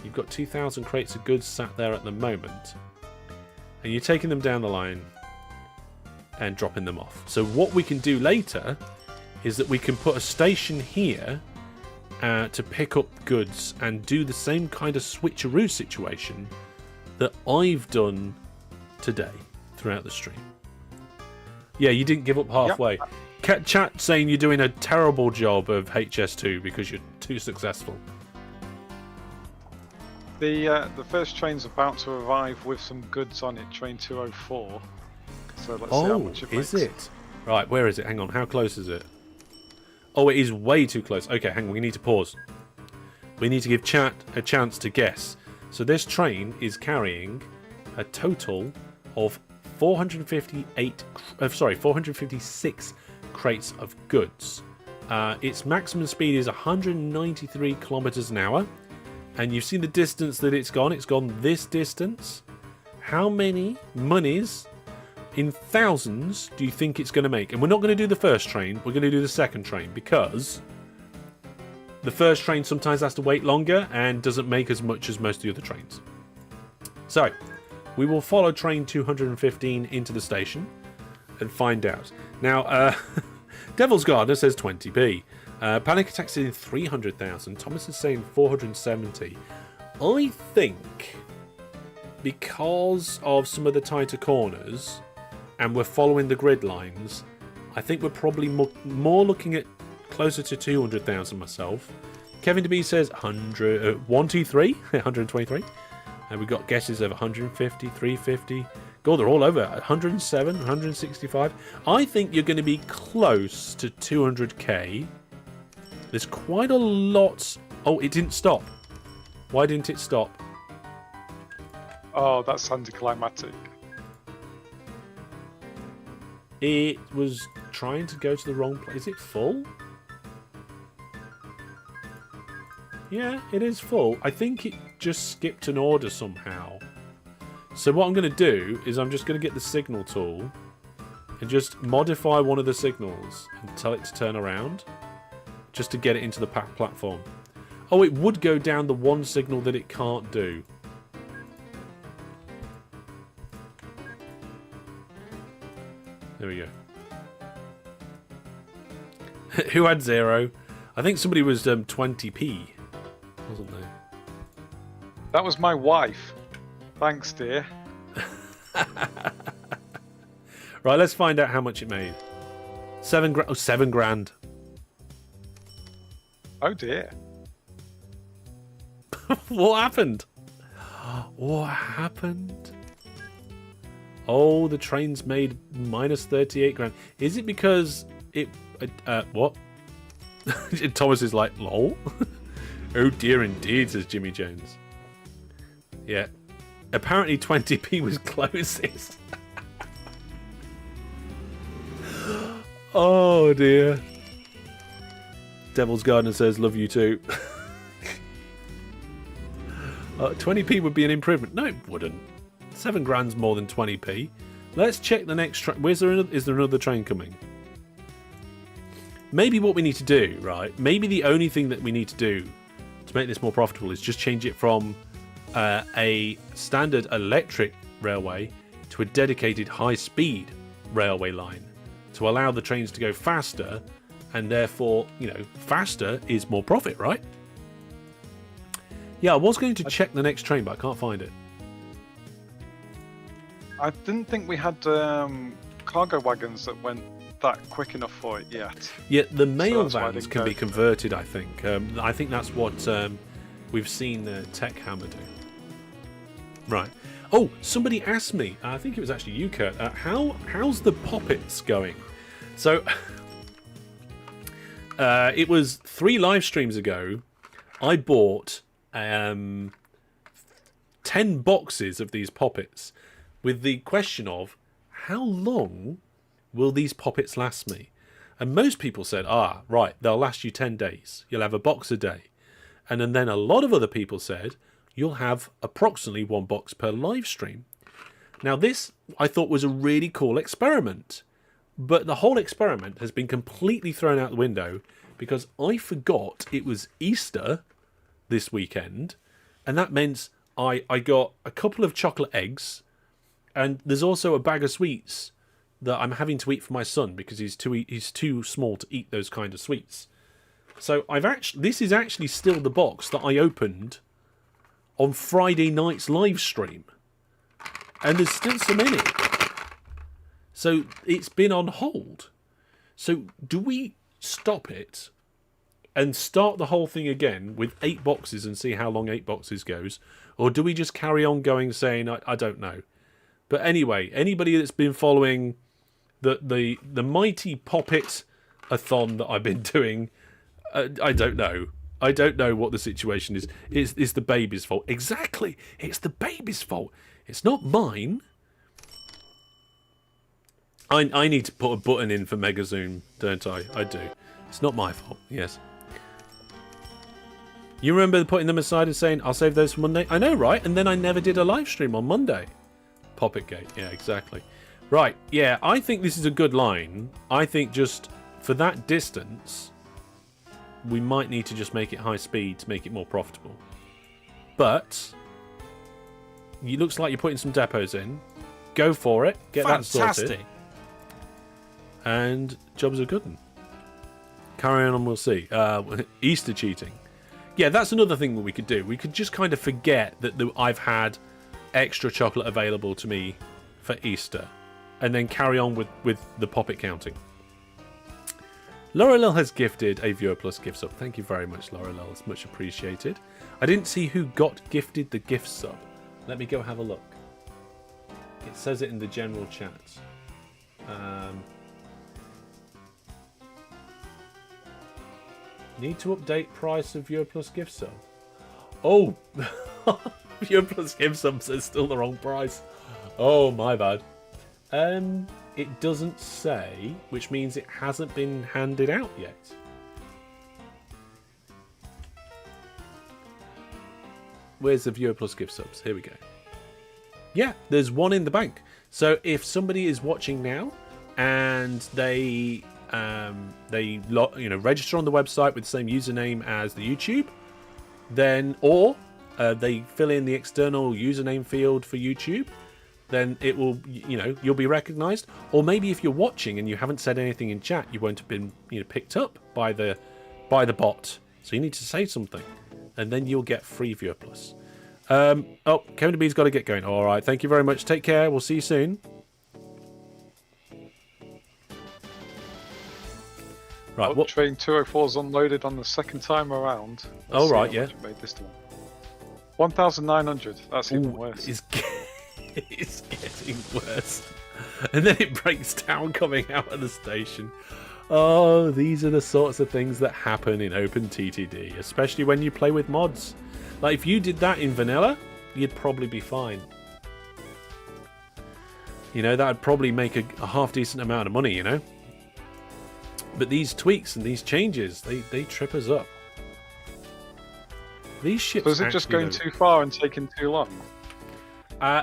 Speaker 1: You've got 2,000 crates of goods sat there at the moment, and you're taking them down the line and dropping them off. So what we can do later is that we can put a station here to pick up goods and do the same kind of switcheroo situation that I've done today throughout the stream. Yeah, you didn't give up halfway. Yep. Chat saying you're doing a terrible job of HS2 because you're too successful.
Speaker 3: The first train's about to arrive with some goods on it, train 204. So let's see how much it makes.
Speaker 1: Is it? Right, where is it? Hang on, how close is it? Oh, it is way too close. Okay, hang on, we need to pause. We need to give chat a chance to guess. So this train is carrying a total of 456 crates of goods. Its maximum speed is 193 kilometers an hour, and you've seen the distance that it's gone. It's gone this distance. How many monies in thousands do you think it's going to make? And we're not going to do the first train, we're going to do the second train, because the first train sometimes has to wait longer and doesn't make as much as most of the other trains. So we will follow train 215 into the station and find out. Now, Devil's Gardener says 20p. Panic Attack saying 300,000. Thomas is saying 470. I think because of some of the tighter corners and we're following the grid lines, I think we're probably more looking at closer to 200,000 myself. Kevin DeB says 123, 123. And we've got guesses of 150, 350. God, they're all over. 107, 165. I think you're going to be close to 200k. There's quite a lot. Oh, it didn't stop. Why didn't it stop?
Speaker 3: Oh, that's anticlimactic.
Speaker 1: It was trying to go to the wrong place. Is it full? Yeah, it is full. I think it just skipped an order somehow. So what I'm going to do is I'm just going to get the signal tool and just modify one of the signals and tell it to turn around just to get it into the platform. Oh, it would go down the one signal that it can't do. There we go. Who had 0? I think somebody was 20p. Wasn't there?
Speaker 3: That was my wife. Thanks, dear.
Speaker 1: Right, let's find out how much it made. 7 grand. Oh, 7 grand.
Speaker 3: Oh dear.
Speaker 1: What happened? What happened? Oh, the train's made minus 38 grand. Is it because it... what? Thomas is like, lol. Oh dear indeed, says Jimmy Jones. Yeah. Apparently 20p was closest. Oh dear. Devil's Gardener says, love you too. 20p would be an improvement. No, it wouldn't. 7 grand's more than 20p. Let's check the next train. Is there another train coming? Maybe what we need to do, right? Maybe the only thing that we need to do to make this more profitable is just change it from a standard electric railway to a dedicated high-speed railway line to allow the trains to go faster, and therefore, you know, faster is more profit, right? Yeah, I was going to check the next train, but I can't find it.
Speaker 3: I didn't think we had cargo wagons that went that quick enough for it yet.
Speaker 1: Yeah, the mail
Speaker 3: that's why I
Speaker 1: vans
Speaker 3: didn't
Speaker 1: can
Speaker 3: go
Speaker 1: be
Speaker 3: for it.
Speaker 1: converted, I think. I think that's what we've seen Tech Hammer do. Right. Oh, somebody asked me, I think it was actually you, Kurt, how's the poppets going? So, it was 3 live streams ago, I bought 10 boxes of these poppets with the question of, how long will these poppets last me? And most people said, right, they'll last you 10 days. You'll have a box a day. And then a lot of other people said, you'll have approximately 1 box per live stream. Now this, I thought, was a really cool experiment. But the whole experiment has been completely thrown out the window because I forgot it was Easter this weekend. And that meant I got a couple of chocolate eggs. And there's also a bag of sweets that I'm having to eat for my son because he's too small to eat those kind of sweets. So this is actually still the box that I opened on Friday night's live stream, and there's still some in it. So it's been on hold. So do we stop it and start the whole thing again with 8 boxes and see how long 8 boxes goes, or do we just carry on going saying I don't know? But anyway, anybody that's been following the mighty poppet-a-thon that I've been doing, I don't know. I don't know what the situation is. It's the baby's fault. Exactly. It's the baby's fault. It's not mine. I need to put a button in for Mega Zoom, don't I? I do. It's not my fault. Yes. You remember putting them aside and saying, I'll save those for Monday? I know, right? And then I never did a live stream on Monday. Poppetgate. Yeah, exactly. Right. Yeah, I think this is a good line. I think just for that distance, we might need to just make it high speed to make it more profitable. But it looks like you're putting some depots in. Go for it. Get that sorted. And jobs are good. Carry on and we'll see. Easter cheating. Yeah, that's another thing that we could do. We could just kind of forget that I've had extra chocolate available to me for Easter. And then carry on with the poppet counting. Laurelil has gifted a Viewer Plus gift sub. Thank you very much, Laurelil. It's much appreciated. I didn't see who got gifted the gift sub. Let me go have a look. It says it in the general chat. Need to update price of Viewer Plus gift sub. Oh, Viewer Plus gift sub says still the wrong price. Oh, my bad. It doesn't say, which means it hasn't been handed out yet. Where's the Viewer Plus gift subs? Here we go. Yeah, there's one in the bank. So if somebody is watching now and they register on the website with the same username as the YouTube, then they fill in the external username field for YouTube, then it will, you'll be recognized. Or maybe if you're watching and you haven't said anything in chat, you won't have been picked up by the bot. So you need to say something, and then you'll get free Viewer Plus. Kevin the Bee's got to get going. All right, thank you very much. Take care. We'll see you soon. Right, what
Speaker 3: train 204 is unloaded on the second time around.
Speaker 1: Oh, right, yeah.
Speaker 3: Made this time. 1,900. That's even worse.
Speaker 1: It's getting worse. And then it breaks down coming out of the station. Oh, these are the sorts of things that happen in OpenTTD, especially when you play with mods. Like, if you did that in vanilla, you'd probably be fine. That'd probably make a half-decent amount of money, But these tweaks and these changes, they trip us up. These ships.
Speaker 3: So is it just going too far and taking too long?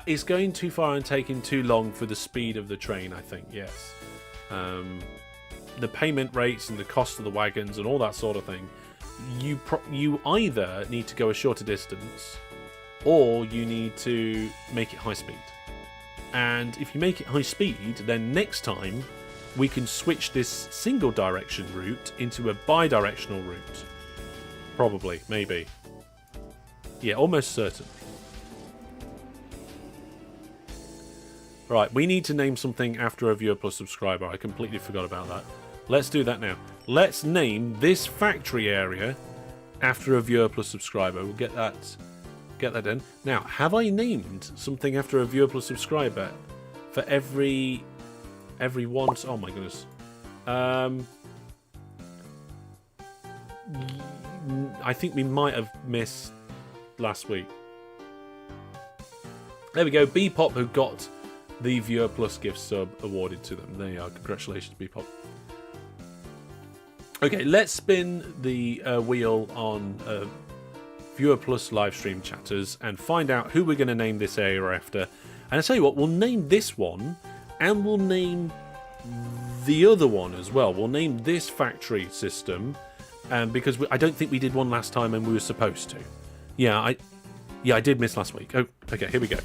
Speaker 1: It's going too far and taking too long for the speed of the train, I think, yes. The payment rates and the cost of the wagons and all that sort of thing, you either need to go a shorter distance or you need to make it high speed. And if you make it high speed, then next time we can switch this single direction route into a bi-directional route. Probably, maybe. Yeah, almost certain. Right, we need to name something after a viewer plus subscriber. I completely forgot about that. Let's do that now. Let's name this factory area after a viewer plus subscriber. We'll get that done. Now, have I named something after a viewer plus subscriber for every once? Oh my goodness. I think we might have missed last week. There we go. Bpop, who got the Viewer Plus gift sub awarded to them. There you are. Congratulations, Bpop. Okay, let's spin the wheel on Viewer Plus livestream chatters and find out who we're going to name this area after. And I tell you what, we'll name this one, and we'll name the other one as well. We'll name this factory system, because I don't think we did one last time, and we were supposed to. Yeah, I did miss last week. Oh, okay, here we go.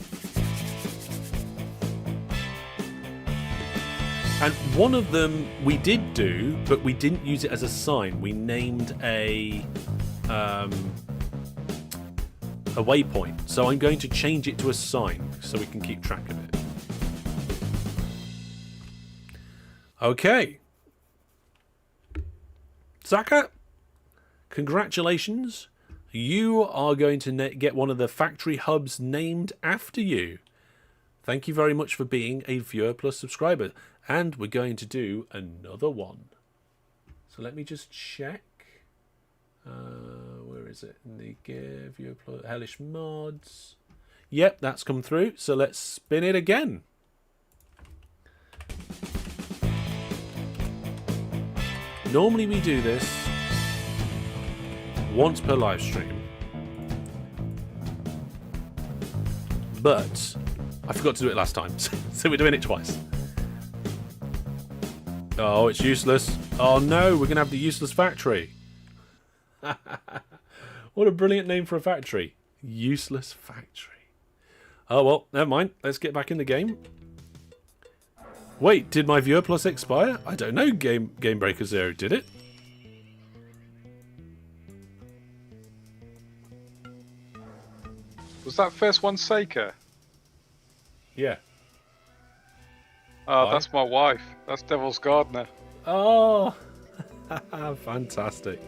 Speaker 1: And one of them we did do, but we didn't use it as a sign. We named a waypoint. So I'm going to change it to a sign so we can keep track of it. Okay. Zaka, congratulations. You are going to get one of the factory hubs named after you. Thank you very much for being a Viewer Plus subscriber. And we're going to do another one. So let me just check. Where is it? In the Viewer Plus Hellish mods. Yep, that's come through. So let's spin it again. Normally we do this once per live stream. But I forgot to do it last time. So we're doing it twice. Oh, it's useless. Oh no, we're going to have the useless factory. What a brilliant name for a factory. Useless factory. Oh well, never mind. Let's get back in the game. Wait, did my Viewer Plus expire? I don't know, Game Breaker Zero, did it?
Speaker 3: Was that first one Seika?
Speaker 1: Yeah.
Speaker 3: Oh, that's my wife. That's Devil's Gardener.
Speaker 1: Oh, fantastic.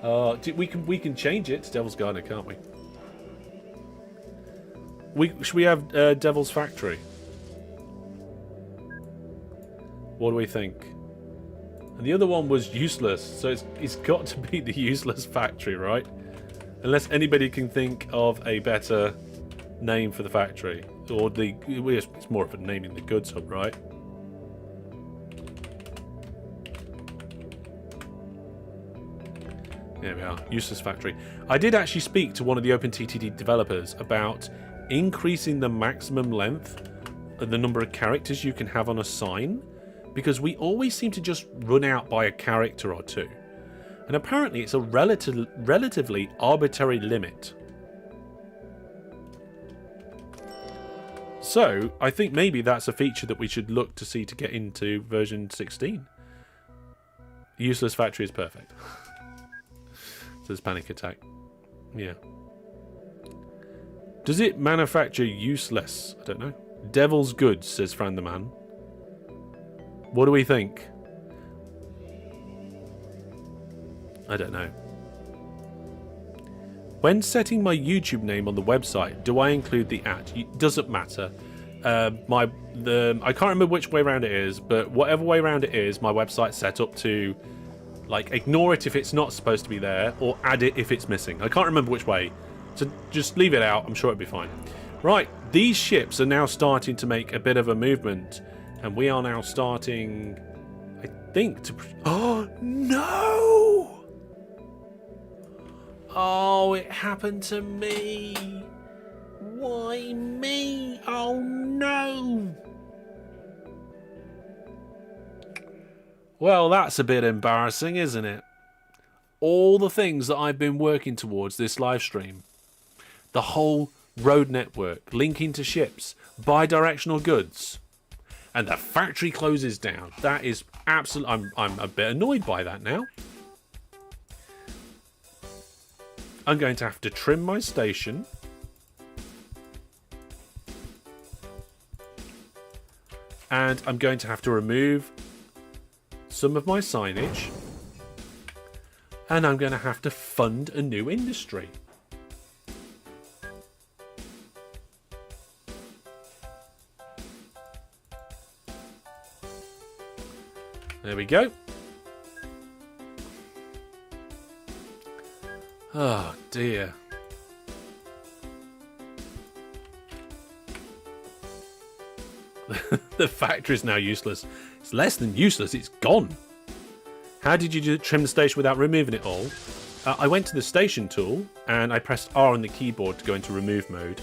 Speaker 1: We can change it to Devil's Gardener, can't we? Should we have Devil's Factory? What do we think? And the other one was useless, so it's got to be the useless factory, right? Unless anybody can think of a better name for the factory. Or it's more of a naming the goods hub, right? There we are, useless factory. I did actually speak to one of the OpenTTD developers about increasing the maximum length of the number of characters you can have on a sign, because we always seem to just run out by a character or two. And apparently it's a relatively arbitrary limit. So, I think maybe that's a feature that we should look to see to get into version 16. Useless factory is perfect. Says Panic Attack. Yeah. Does it manufacture useless? I don't know. Devil's goods, says Fran the Man. What do we think? I don't know. When setting my YouTube name on the website, do I include the @ It doesn't matter. I can't remember which way around it is, but whatever way around it is, my website's set up to like ignore it if it's not supposed to be there, or add it if it's missing. I can't remember which way, so just leave it out. I'm sure it'll be fine. Right, these ships are now starting to make a bit of a movement, and we are now starting, I think, to. Oh no! Oh, it happened to me. Why me? Oh no. Well, that's a bit embarrassing, isn't it? All the things that I've been working towards this live stream. The whole road network, linking to ships, bidirectional goods. And the factory closes down. That is absolutely. I'm a bit annoyed by that now. I'm going to have to trim my station. And I'm going to have to remove some of my signage. And I'm going to have to fund a new industry. There we go. Oh dear. The factory is now useless. It's less than useless, it's gone. How did you trim the station without removing it all? I went to the station tool and I pressed R on the keyboard to go into remove mode.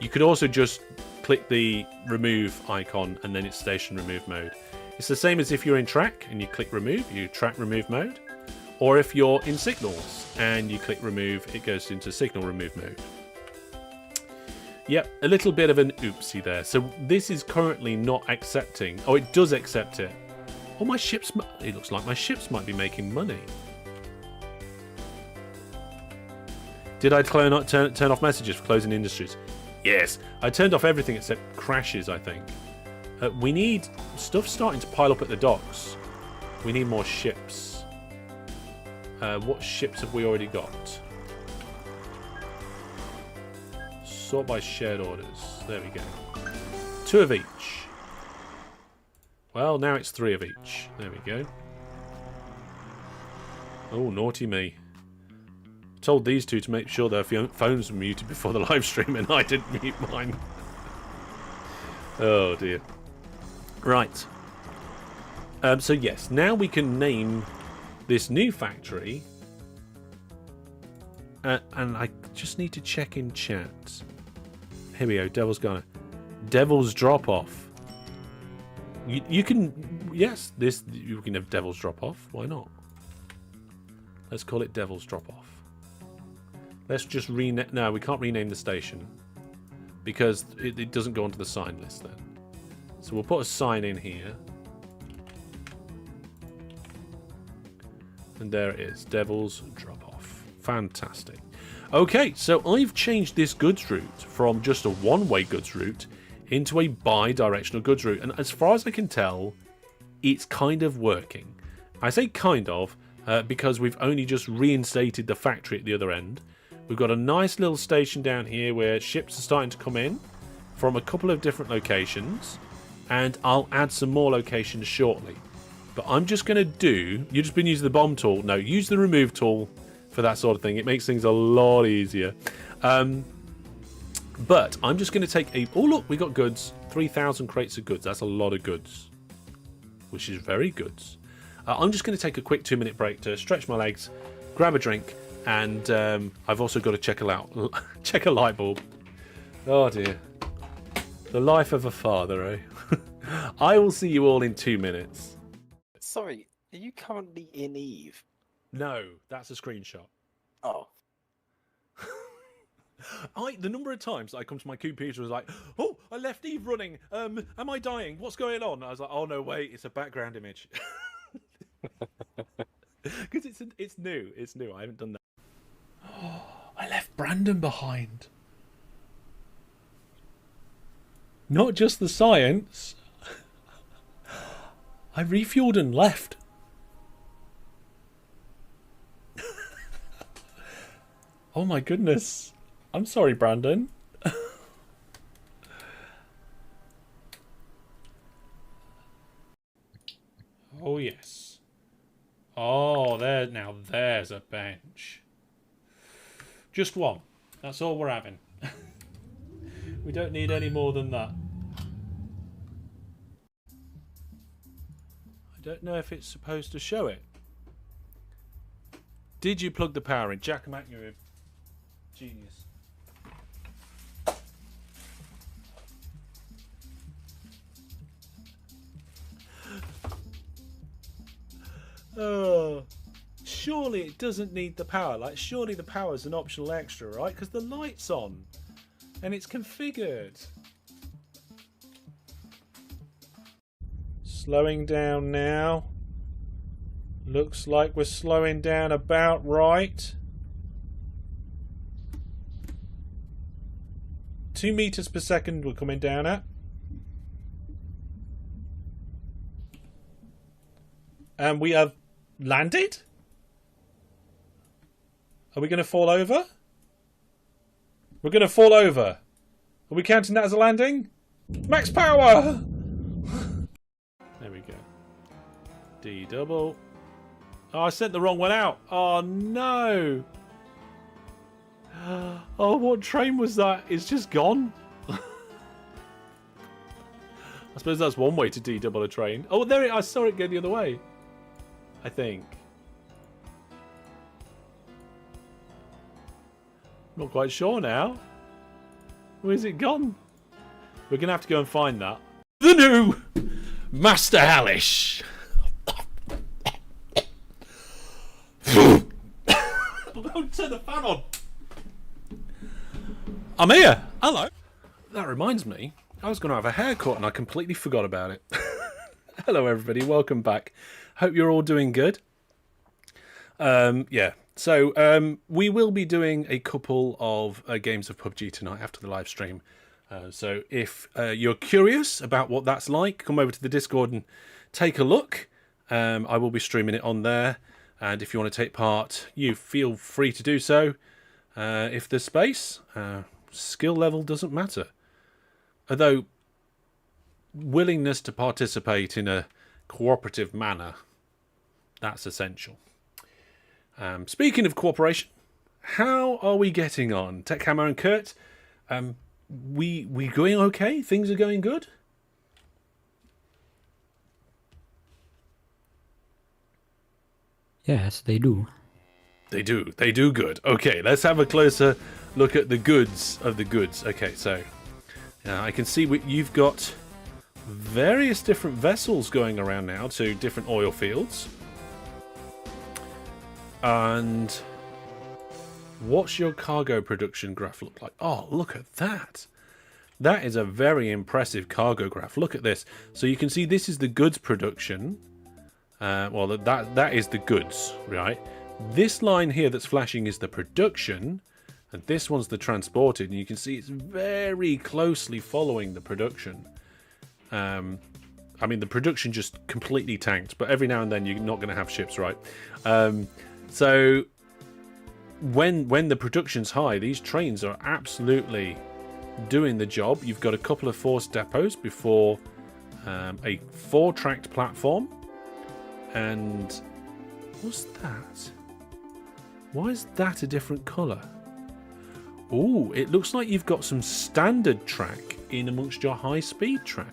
Speaker 1: You could also just click the remove icon and then it's station remove mode. It's the same as if you're in track and you click remove, you track remove mode. Or if you're in signals and you click remove, it goes into signal remove mode. Yep, a little bit of an oopsie there. So this is currently not accepting. Oh, it does accept it. Oh, my ships. It looks like my ships might be making money. Did I turn off messages for closing industries? Yes, I turned off everything except crashes, I think. We need stuff starting to pile up at the docks. We need more ships. What ships have we already got? Sort by shared orders. There we go. 2 of each. Well, now it's 3 of each. There we go. Oh, naughty me. Told these two to make sure their phones were muted before the live stream, and I didn't mute mine. Oh dear. Right. So yes, now we can name this new factory. And I just need to check in chat. Here we go. Devil's Gunner. Devil's Drop Off. You can, yes, this you can have Devil's Drop Off. Why not? Let's call it Devil's Drop Off. Let's just rename. No, we can't rename the station because it doesn't go onto the sign list then. So we'll put a sign in here. And there it is. Devil's Drop Off. Fantastic. Okay, so I've changed this goods route from just a one-way goods route into a bi-directional goods route. And as far as I can tell, it's kind of working. I say kind of because we've only just reinstated the factory at the other end. We've got a nice little station down here where ships are starting to come in from a couple of different locations. And I'll add some more locations shortly. But I'm just going to do... You've just been using the bomb tool. No, use the remove tool for that sort of thing. It makes things a lot easier. But I'm just going to take a... Oh, look, we got goods. 3,000 crates of goods. That's a lot of goods. Which is very good. I'm just going to take a quick 2-minute break to stretch my legs, grab a drink, and I've also got to check a light bulb. Oh, dear. The life of a father, eh? I will see you all in 2 minutes.
Speaker 6: Sorry, are you currently in Eve?
Speaker 1: No, that's a screenshot.
Speaker 6: Oh.
Speaker 1: The number of times I come to my computer was like, oh, I left Eve running. Am I dying? What's going on? I was like, oh no, wait, it's a background image. Because it's new. It's new. I haven't done that. Oh, I left Brandon behind. Not just the science. I refueled and left. Oh my goodness. I'm sorry, Brandon. Oh yes. Oh, there's a bench. Just one. That's all we're having. We don't need any more than that. I don't know if it's supposed to show it. Did you plug the power in? Jack Mac, you're a genius. Oh, surely it doesn't need the power. Like, surely the power is an optional extra, right? Because the light's on and it's configured. Slowing down now. Looks like we're slowing down about right. 2 meters per second we're coming down at. And we have landed? Are we going to fall over? We're going to fall over. Are we counting that as a landing? Max power! There we go. D double. Oh, I sent the wrong one out. Oh, no. Oh, what train was that? It's just gone. I suppose that's one way to D double a train. Oh, there it. I saw it go the other way. I think. Not quite sure now. Where's it gone? We're going to have to go and find that. The new Master Hellish. Don't turn the fan on. I'm here. Hello. That reminds me, I was going to have a haircut and I completely forgot about it. Hello, everybody. Welcome back. Hope you're all doing good. Yeah. So we will be doing a couple of games of PUBG tonight after the live stream. So if you're curious about what that's like, come over to the Discord and take a look. I will be streaming it on there. And if you want to take part, you feel free to do so. If there's space, skill level doesn't matter. Although, willingness to participate in a cooperative manner, that's essential. Speaking of cooperation, how are we getting on? Tech Hammer and Kurt, we going okay? Things are going good?
Speaker 2: Yes, they do.
Speaker 1: They do. They do good. Okay, let's have a closer look at the goods of the goods. Okay, so I can see you've got various different vessels going around now to different oil fields. And what's your cargo production graph look like? Oh, look at that. That is a very impressive cargo graph. Look at this. So you can see this is the goods production. Well, that is the goods, right? This line here that's flashing is the production, and this one's the transported, and you can see it's very closely following the production. I mean, the production just completely tanked, but every now and then you're not going to have ships, right? So when the production's high, these trains are absolutely doing the job. You've got a couple of force depots before a 4-tracked platform. And what's that? Why is that a different colour? Oh, it looks like you've got some standard track in amongst your high-speed track.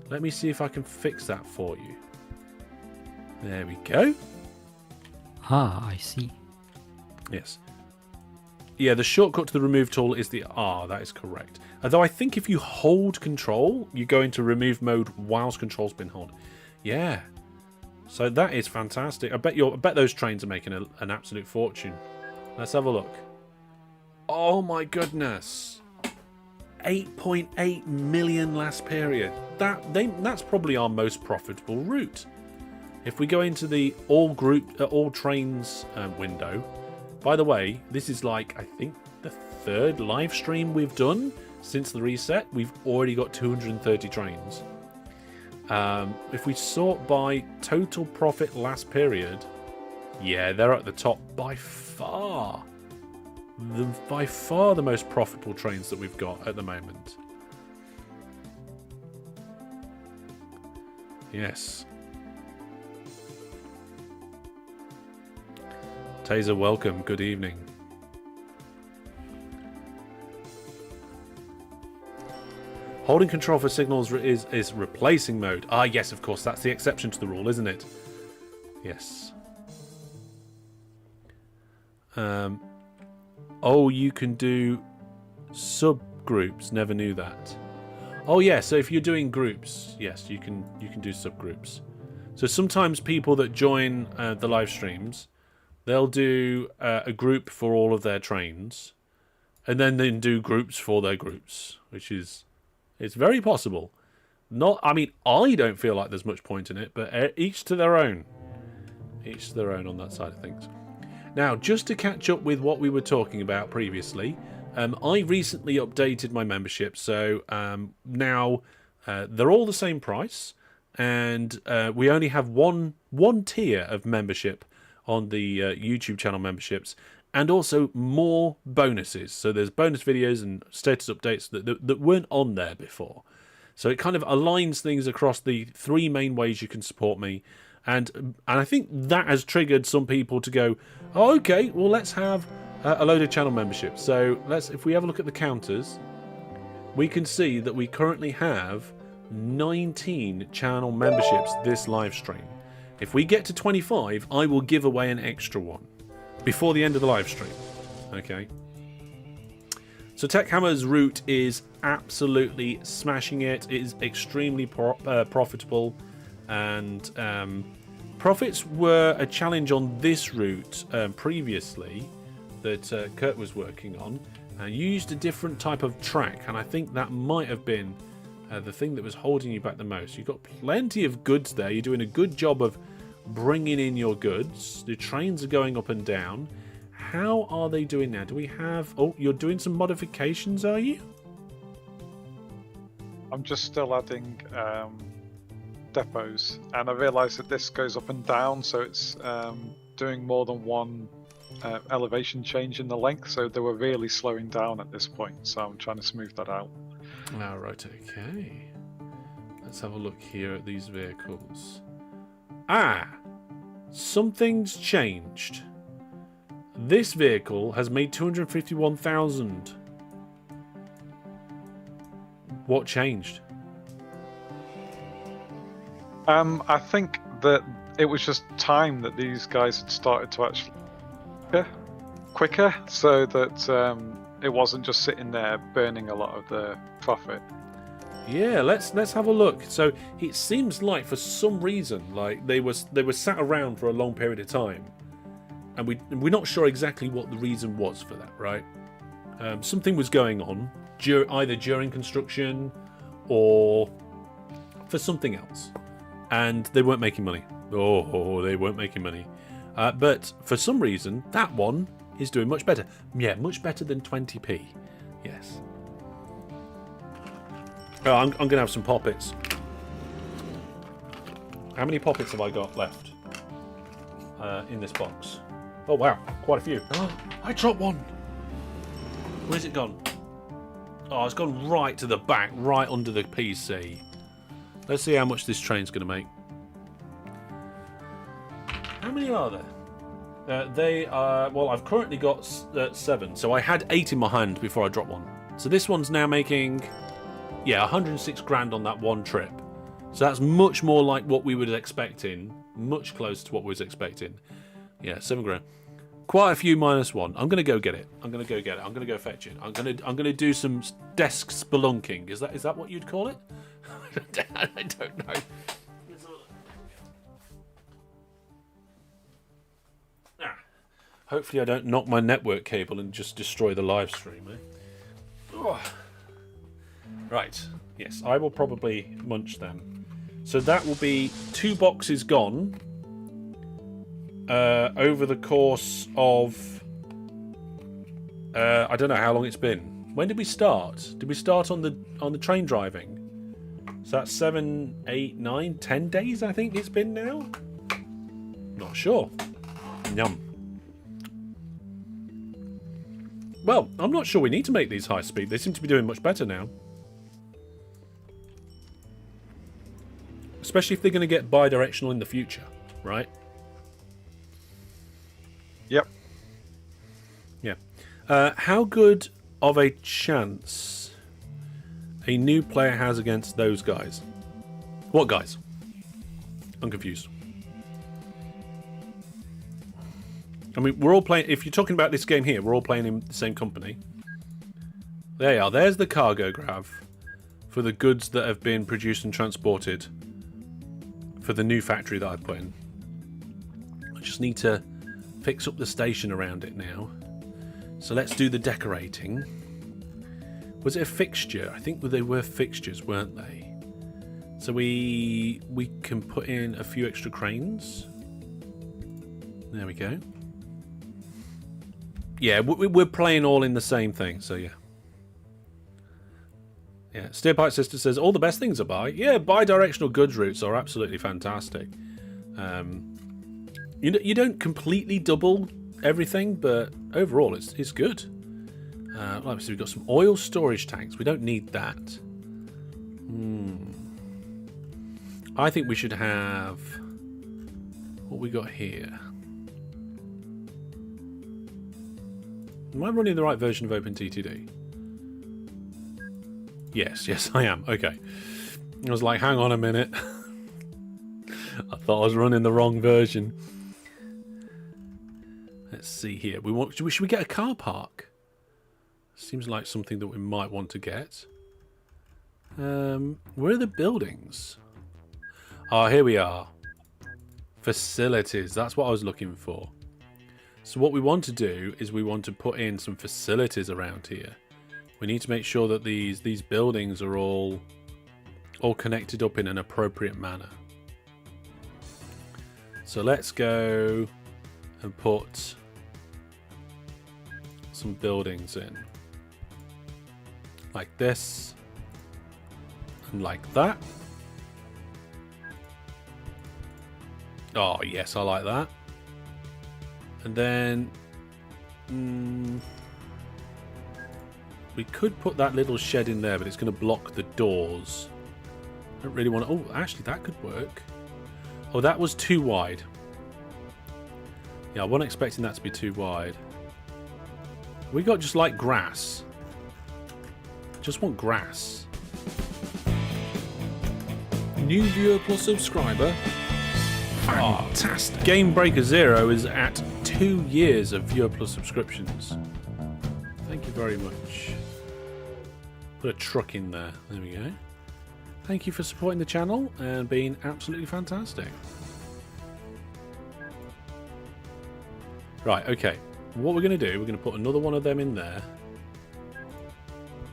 Speaker 1: Let me see if I can fix that for you. There we go.
Speaker 2: Ah, I see.
Speaker 1: Yes. Yeah, the shortcut to the remove tool is the R. That is correct. Although I think if you hold control, you go into remove mode whilst control's been held. Yeah. So that is fantastic. I bet those trains are making an absolute fortune. Let's have a look. Oh my goodness. 8.8 million last period. That's probably our most profitable route. If we go into the all trains window, by the way, this is like, I think, the 3rd live stream we've done since the reset. We've already got 230 trains. If we sort by total profit last period, yeah, they're at the top by far. By far the most profitable trains that we've got at the moment. Yes. Taser, welcome. Good evening. Holding control for signals is replacing mode. Ah, yes, of course. That's the exception to the rule, isn't it? Yes. Oh, you can do subgroups. Never knew that. Oh, yeah. So if you're doing groups, yes, you can do subgroups. So sometimes people that join the live streams, they'll do a group for all of their trains, and then do groups for their groups, which is. It's very possible. I mean, I don't feel like there's much point in it, but each to their own. Each to their own on that side of things. Now, just to catch up with what we were talking about previously, I recently updated my membership, so now they're all the same price, and we only have one tier of membership on the YouTube channel memberships, and also more bonuses. So there's bonus videos and status updates that weren't on there before. So it kind of aligns things across the 3 main ways you can support me. And I think that has triggered some people to go, oh, okay, well, let's have a load of channel memberships. So if we have a look at the counters, we can see that we currently have 19 channel memberships this live stream. If we get to 25, I will give away an extra one before the end of the live stream. Okay. So Tech Hammer's route is absolutely smashing it. It is extremely profitable, and profits were a challenge on this route previously that Kurt was working on. Used a different type of track, and I think that might have been the thing that was holding you back the most. You've got plenty of goods there. You're doing a good job of bringing in your goods. The trains are going up and down. How are they doing now? Do we have... Oh, you're doing some modifications, are you?
Speaker 3: I'm just still adding depots, and I realised that this goes up and down, so it's doing more than one elevation change in the length, so they were really slowing down at this point, so I'm trying to smooth that out.
Speaker 1: All right, okay. Let's have a look here at these vehicles. Ah! Something's changed. This vehicle has made 251,000. What changed?
Speaker 3: I think that it was just time that these guys had started to actually quicker, so that it wasn't just sitting there burning a lot of the profit.
Speaker 1: Yeah, let's have a look. So it seems like for some reason, like they were sat around for a long period of time, and we're not sure exactly what the reason was for that, right? Something was going on either during construction or for something else, and they weren't making money. Oh, they weren't making money. But for some reason, that one is doing much better. Yeah, much better than 20p. Yes. Oh, I'm going to have some poppets. How many poppets have I got left in this box? Oh, wow. Quite a few. Oh, I dropped one. Where's it gone? Oh, it's gone right to the back, right under the PC. Let's see how much this train's going to make. How many are there? They are... Well, I've currently got 7. So I had 8 in my hand before I dropped one. So this one's now making... Yeah, 106 grand on that one trip. So that's much more like what we were expecting. Much closer to what we was expecting. Yeah, 7 grand. Quite a few -1. I'm gonna go get it. I'm gonna go fetch it. I'm gonna do some desk spelunking. Is that what you'd call it? I don't know. Hopefully I don't knock my network cable and just destroy the live stream, eh? Oh. Right, yes, I will probably munch them. So that will be 2 boxes gone over the course of... I don't know how long it's been. When did we start? Did we start on the train driving? So that's 7, 8, 9, 10 days I think it's been now? Not sure. Yum. Well, I'm not sure we need to make these high speed. They seem to be doing much better now. Especially if they're going to get bidirectional in the future, right?
Speaker 3: Yep.
Speaker 1: Yeah. How good of a chance a new player has against those guys? What guys? I'm confused. I mean, we're all playing... If you're talking about this game here, we're all playing in the same company. There you are. There's the cargo graph for the goods that have been produced and transported for the new factory that I've put in. I just need to fix up the station around it now. So let's do the decorating. Was it a fixture? I think they were fixtures, weren't they? So we can put in a few extra cranes. There we go. Yeah, we're playing all in the same thing, so yeah. Yeah, Steerpipe Sister says, all the best things are buy. Yeah, bidirectional goods routes are absolutely fantastic. You don't completely double everything, but overall it's good. Obviously, we've got some oil storage tanks. We don't need that. I think we should have... What we got here? Am I running the right version of OpenTTD? Yes, I am. Okay. I was like, hang on a minute. I thought I was running the wrong version. Let's see here. Should we get a car park? Seems like something that we might want to get. Where are the buildings? Oh, here we are. Facilities. That's what I was looking for. So what we want to do is we want to put in some facilities around here. We need to make sure that these buildings are all connected up in an appropriate manner. So let's go and put some buildings in. Like this. And like that. Oh, yes, I like that. And then... we could put that little shed in there, but it's going to block the doors. I don't really want to... Oh, actually, that could work. Oh, that was too wide. Yeah, I wasn't expecting that to be too wide. We got just like grass. Just want grass.
Speaker 5: New viewer plus subscriber.
Speaker 1: Fantastic. Game Breaker Zero is at 2 years of viewer plus subscriptions. Thank you very much. Put a truck in there. There we go. Thank you for supporting the channel and being absolutely fantastic. Right, okay. What we're going to do, we're going to put another one of them in there.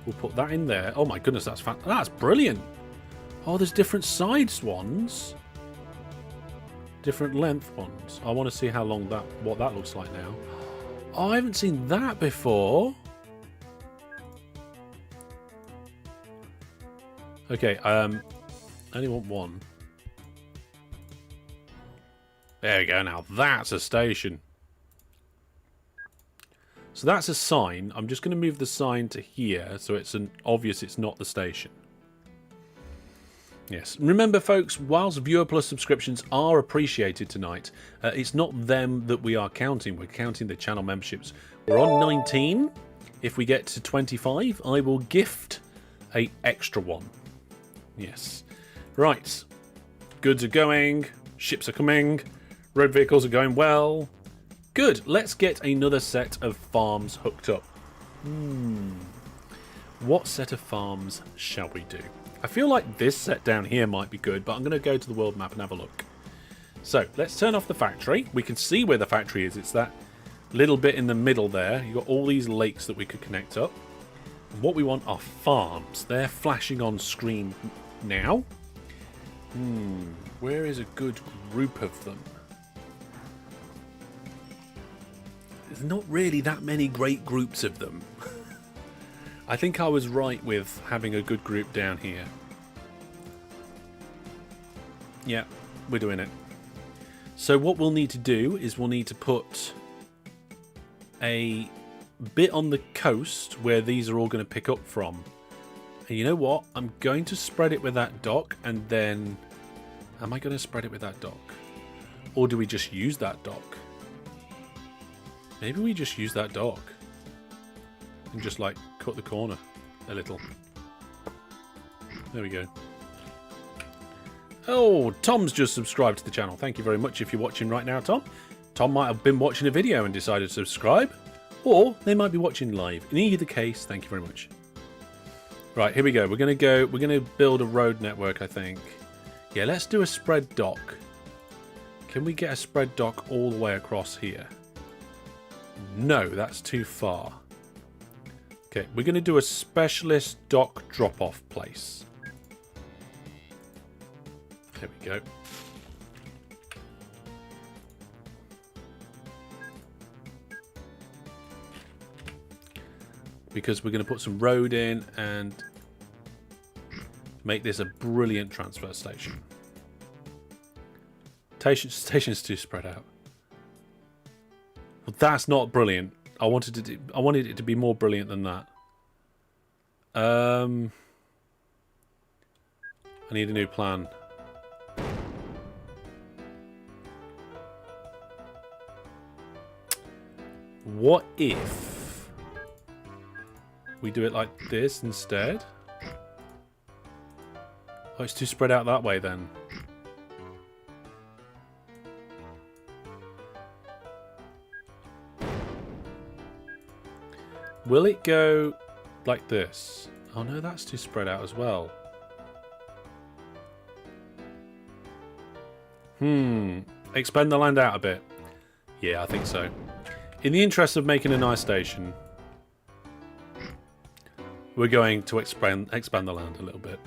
Speaker 1: We'll put that in there. Oh my goodness, that's brilliant. Oh, there's different size ones. Different length ones. I want to see how long what that looks like now. Oh, I haven't seen that before. Okay, I only want one. There we go, now that's a station. So that's a sign. I'm just going to move the sign to here so it's obvious it's not the station. Yes. Remember, folks, whilst viewer plus subscriptions are appreciated tonight, it's not them that we are counting. We're counting the channel memberships. We're on 19. If we get to 25, I will gift an extra one. Yes. Right. Goods are going. Ships are coming. Road vehicles are going well. Good. Let's get another set of farms hooked up. What set of farms shall we do? I feel like this set down here might be good, but I'm going to go to the world map and have a look. So, let's turn off the factory. We can see where the factory is. It's that little bit in the middle there. You've got all these lakes that we could connect up. And what we want are farms. They're flashing on screen now. Where is a good group of them? There's not really that many great groups of them. I think I was right with having a good group down here. Yeah, we're doing it. So what we'll need to do is we'll need to put a bit on the coast where these are all going to pick up from. And you know what? I'm going to spread it with that dock and then... Am I going to spread it with that dock? Or do we just use that dock? Maybe we just use that dock. And just like cut the corner a little. There we go. Oh, Tom's just subscribed to the channel. Thank you very much if you're watching right now, Tom. Tom might have been watching a video and decided to subscribe. Or they might be watching live. In either case, thank you very much. Right, here we go. We're gonna build a road network, I think. Yeah, let's do a spread dock. Can we get a spread dock all the way across here? No, that's too far. Okay, we're going to do a specialist dock drop-off place. There we go. because we're going to put some road in and make this a brilliant transfer station. Station's too spread out. Well, that's not brilliant. I wanted it to be more brilliant than that. I need a new plan. What if we do it like this instead? Oh, it's too spread out that way then. Will it go like this? Oh no, that's too spread out as well. Expand the land out a bit. Yeah, I think so. In the interest of making a nice station, we're going to expand the land a little bit.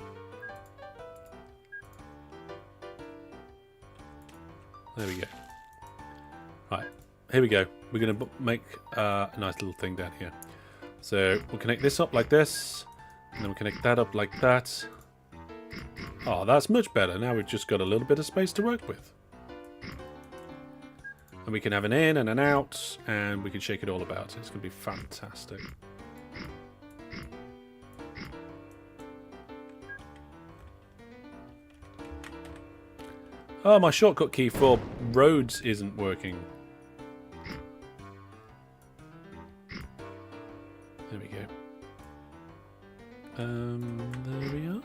Speaker 1: There we go. Right, here we go. We're going to make a nice little thing down here. So we'll connect this up like this, and then we'll connect that up like that. Oh, that's much better. Now we've just got a little bit of space to work with. And we can have an in and an out, and we can shake it all about. It's going to be fantastic. Oh, my shortcut key for roads isn't working. There we go. There we are.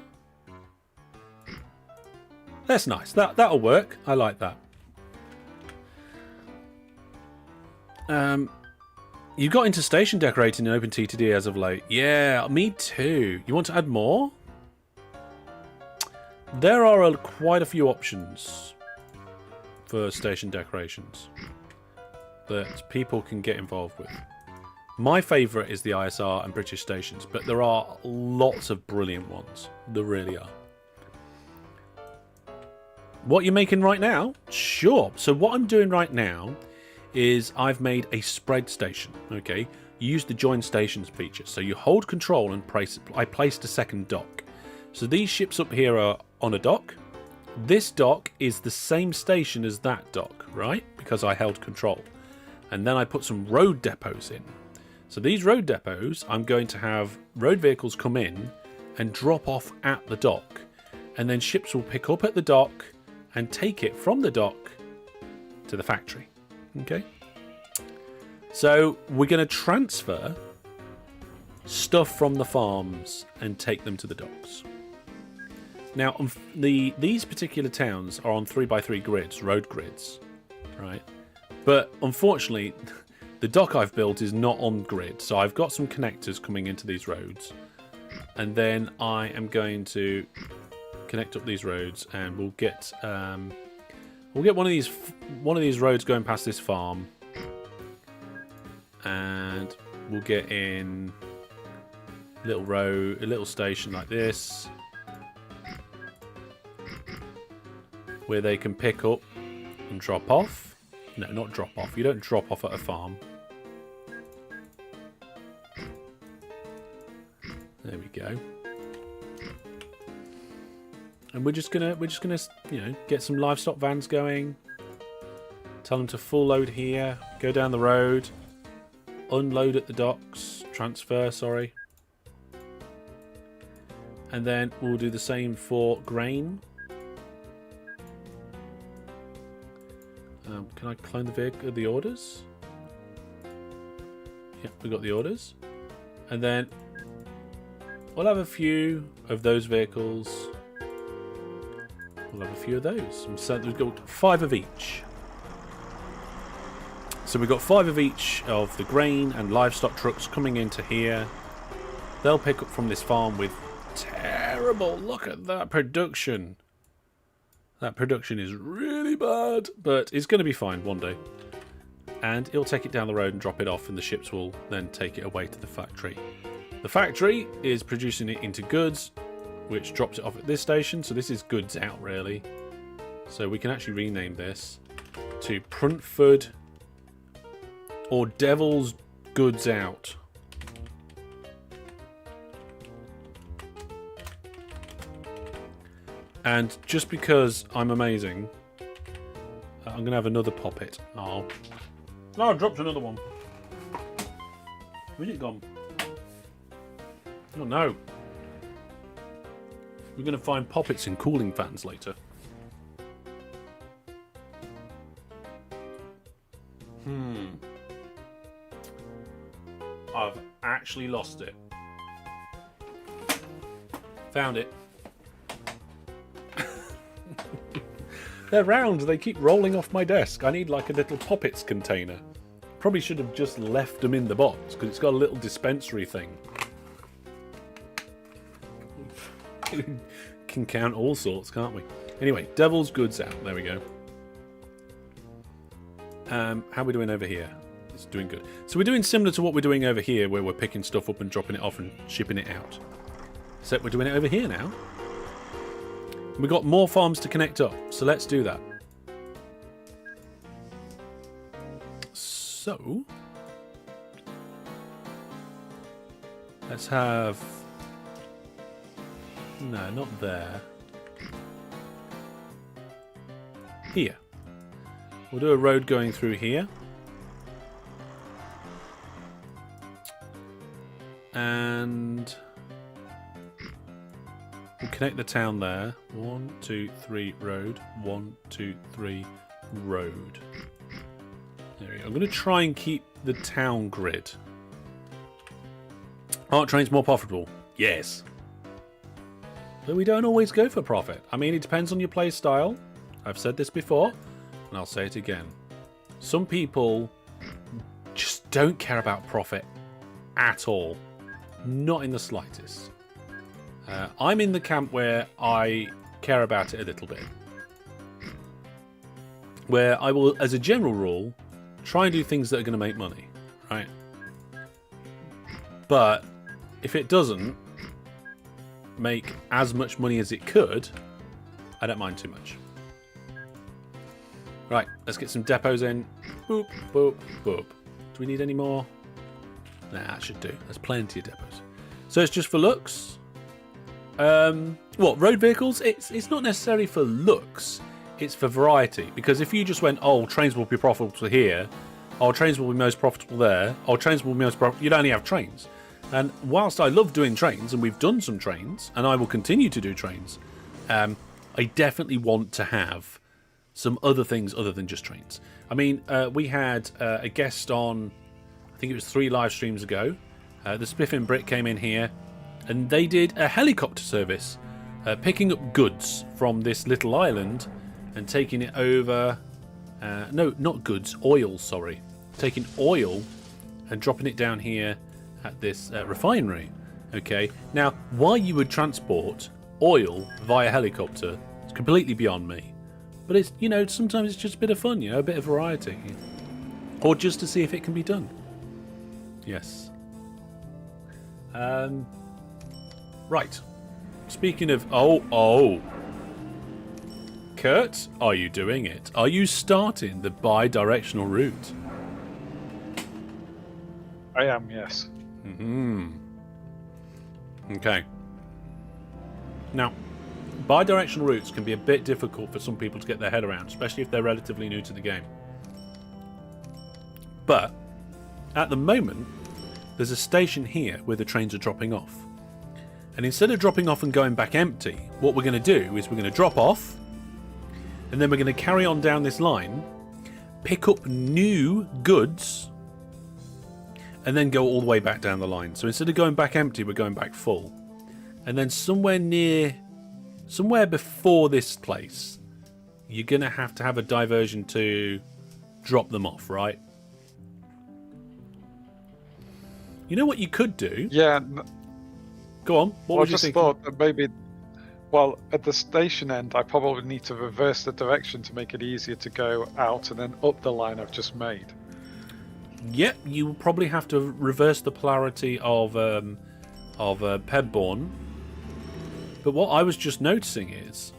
Speaker 1: That's nice. That'll work. I like that. You got into station decorating in OpenTTD as of late. Yeah, me too. You want to add more? There are quite a few options for station decorations that people can get involved with. My favourite is the ISR and British stations, but there are lots of brilliant ones. There really are. What you're making right now? Sure. So what I'm doing right now is I've made a spread station. Okay, you use the join stations feature. So you hold control and I placed a second dock. So these ships up here are on a dock. This dock is the same station as that dock, right? Because I held control. And then I put some road depots in. So these road depots, I'm going to have road vehicles come in and drop off at the dock. And then ships will pick up at the dock and take it from the dock to the factory. Okay? So we're going to transfer stuff from the farms and take them to the docks. Now, these particular towns are on 3x3 grids, road grids, right? But unfortunately, the dock I've built is not on grid, so I've got some connectors coming into these roads, and then I am going to connect up these roads, and we'll get one of these roads going past this farm, and we'll get in a little station like this, where they can pick up and drop off. No, not drop off. You don't drop off at a farm. There we go. And we're just gonna get some livestock vans going. Tell them to full load here. Go down the road. Unload at the docks. Transfer, sorry. And then we'll do the same for grain. Can I clone the orders? Yeah, we got the orders. And then we'll have a few of those vehicles. We'll have a few of those. So we've got 5 of each. So we've got 5 of each of the grain and livestock trucks coming into here. They'll pick up from this farm with terrible. Look at that production. That production is really bad, but it's going to be fine one day. And it'll take it down the road and drop it off, and the ships will then take it away to the factory. The factory is producing it into goods, which drops it off at this station. So this is goods out, really. So we can actually rename this to Pruntford or Devil's Goods Out. And just because I'm amazing, I'm going to have another poppet. Oh. No, I dropped another one. Where's it gone? Oh no. We're going to find poppets in cooling fans later. I've actually lost it. Found it. They're round. They keep rolling off my desk. I need like a little poppets container. Probably should have just left them in the box because it's got a little dispensary thing. Can count all sorts, can't we? Anyway, Devil's Goods out. There we go. How are we doing over here? It's doing good. So we're doing similar to what we're doing over here, where we're picking stuff up and dropping it off and shipping it out. Except we're doing it over here now. We've got more farms to connect up, so let's do that. So let's have... No, not there. Here. We'll do a road going through here. And we'll connect the town there. 1, 2, 3 road. 1, 2, 3 road. There we go. I'm going to try and keep the town grid. Aren't trains more profitable? Yes. But we don't always go for profit. I mean, it depends on your play style. I've said this before, and I'll say it again. Some people just don't care about profit at all. Not in the slightest. I'm in the camp where I care about it a little bit. Where I will, as a general rule, try and do things that are going to make money. Right? But if it doesn't make as much money as it could, I don't mind too much. Right, let's get some depots in. Boop, boop, boop. Do we need any more? Nah, that should do. There's plenty of depots. So it's just for looks. What, road vehicles? It's not necessarily for looks. It's for variety. Because if you just went, oh, trains will be profitable here. Oh, trains will be most profitable there. Oh, trains will be most profitable. You'd only have trains. And whilst I love doing trains, and we've done some trains, and I will continue to do trains, I definitely want to have some other things other than just trains. I mean, we had a guest on, I think it was 3 live streams ago. The Spiffing Brick came in here, and they did a helicopter service, picking up goods from this little island and taking it over. No, not goods, oil, sorry. Taking oil and dropping it down here at this refinery. Okay, now why you would transport oil via helicopter is completely beyond me. But it's, you know, sometimes it's just a bit of fun, you know, a bit of variety. Or just to see if it can be done. Yes. Right. Speaking of... Oh. Kurt, are you doing it? Are you starting the bi-directional route?
Speaker 3: I am, yes.
Speaker 1: Okay. Now, bi-directional routes can be a bit difficult for some people to get their head around, especially if they're relatively new to the game. But, at the moment, there's a station here where the trains are dropping off. And instead of dropping off and going back empty, what we're going to do is we're going to drop off, and then we're going to carry on down this line, pick up new goods, and then go all the way back down the line. So instead of going back empty, we're going back full. And then somewhere before this place, you're going to have a diversion to drop them off, right? You know what you could do?
Speaker 3: Yeah.
Speaker 1: Go on. What
Speaker 3: I
Speaker 1: was you
Speaker 3: just
Speaker 1: thinking?
Speaker 3: thought that maybe, well, at the station end, I probably need to reverse the direction to make it easier to go out and then up the line I've just made.
Speaker 1: Yep, you will probably have to reverse the polarity of Pebborn. But what I was just noticing is,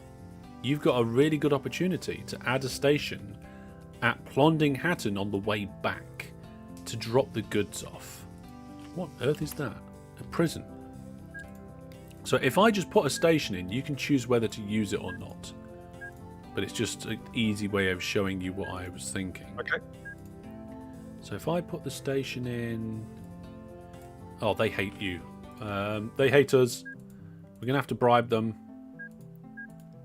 Speaker 1: you've got a really good opportunity to add a station at Plonding Hatton on the way back to drop the goods off. What on earth is that? A prison. So if I just put a station in, you can choose whether to use it or not. But it's just an easy way of showing you what I was thinking.
Speaker 3: Okay.
Speaker 1: So if I put the station in... Oh, they hate you. They hate us. We're going to have to bribe them.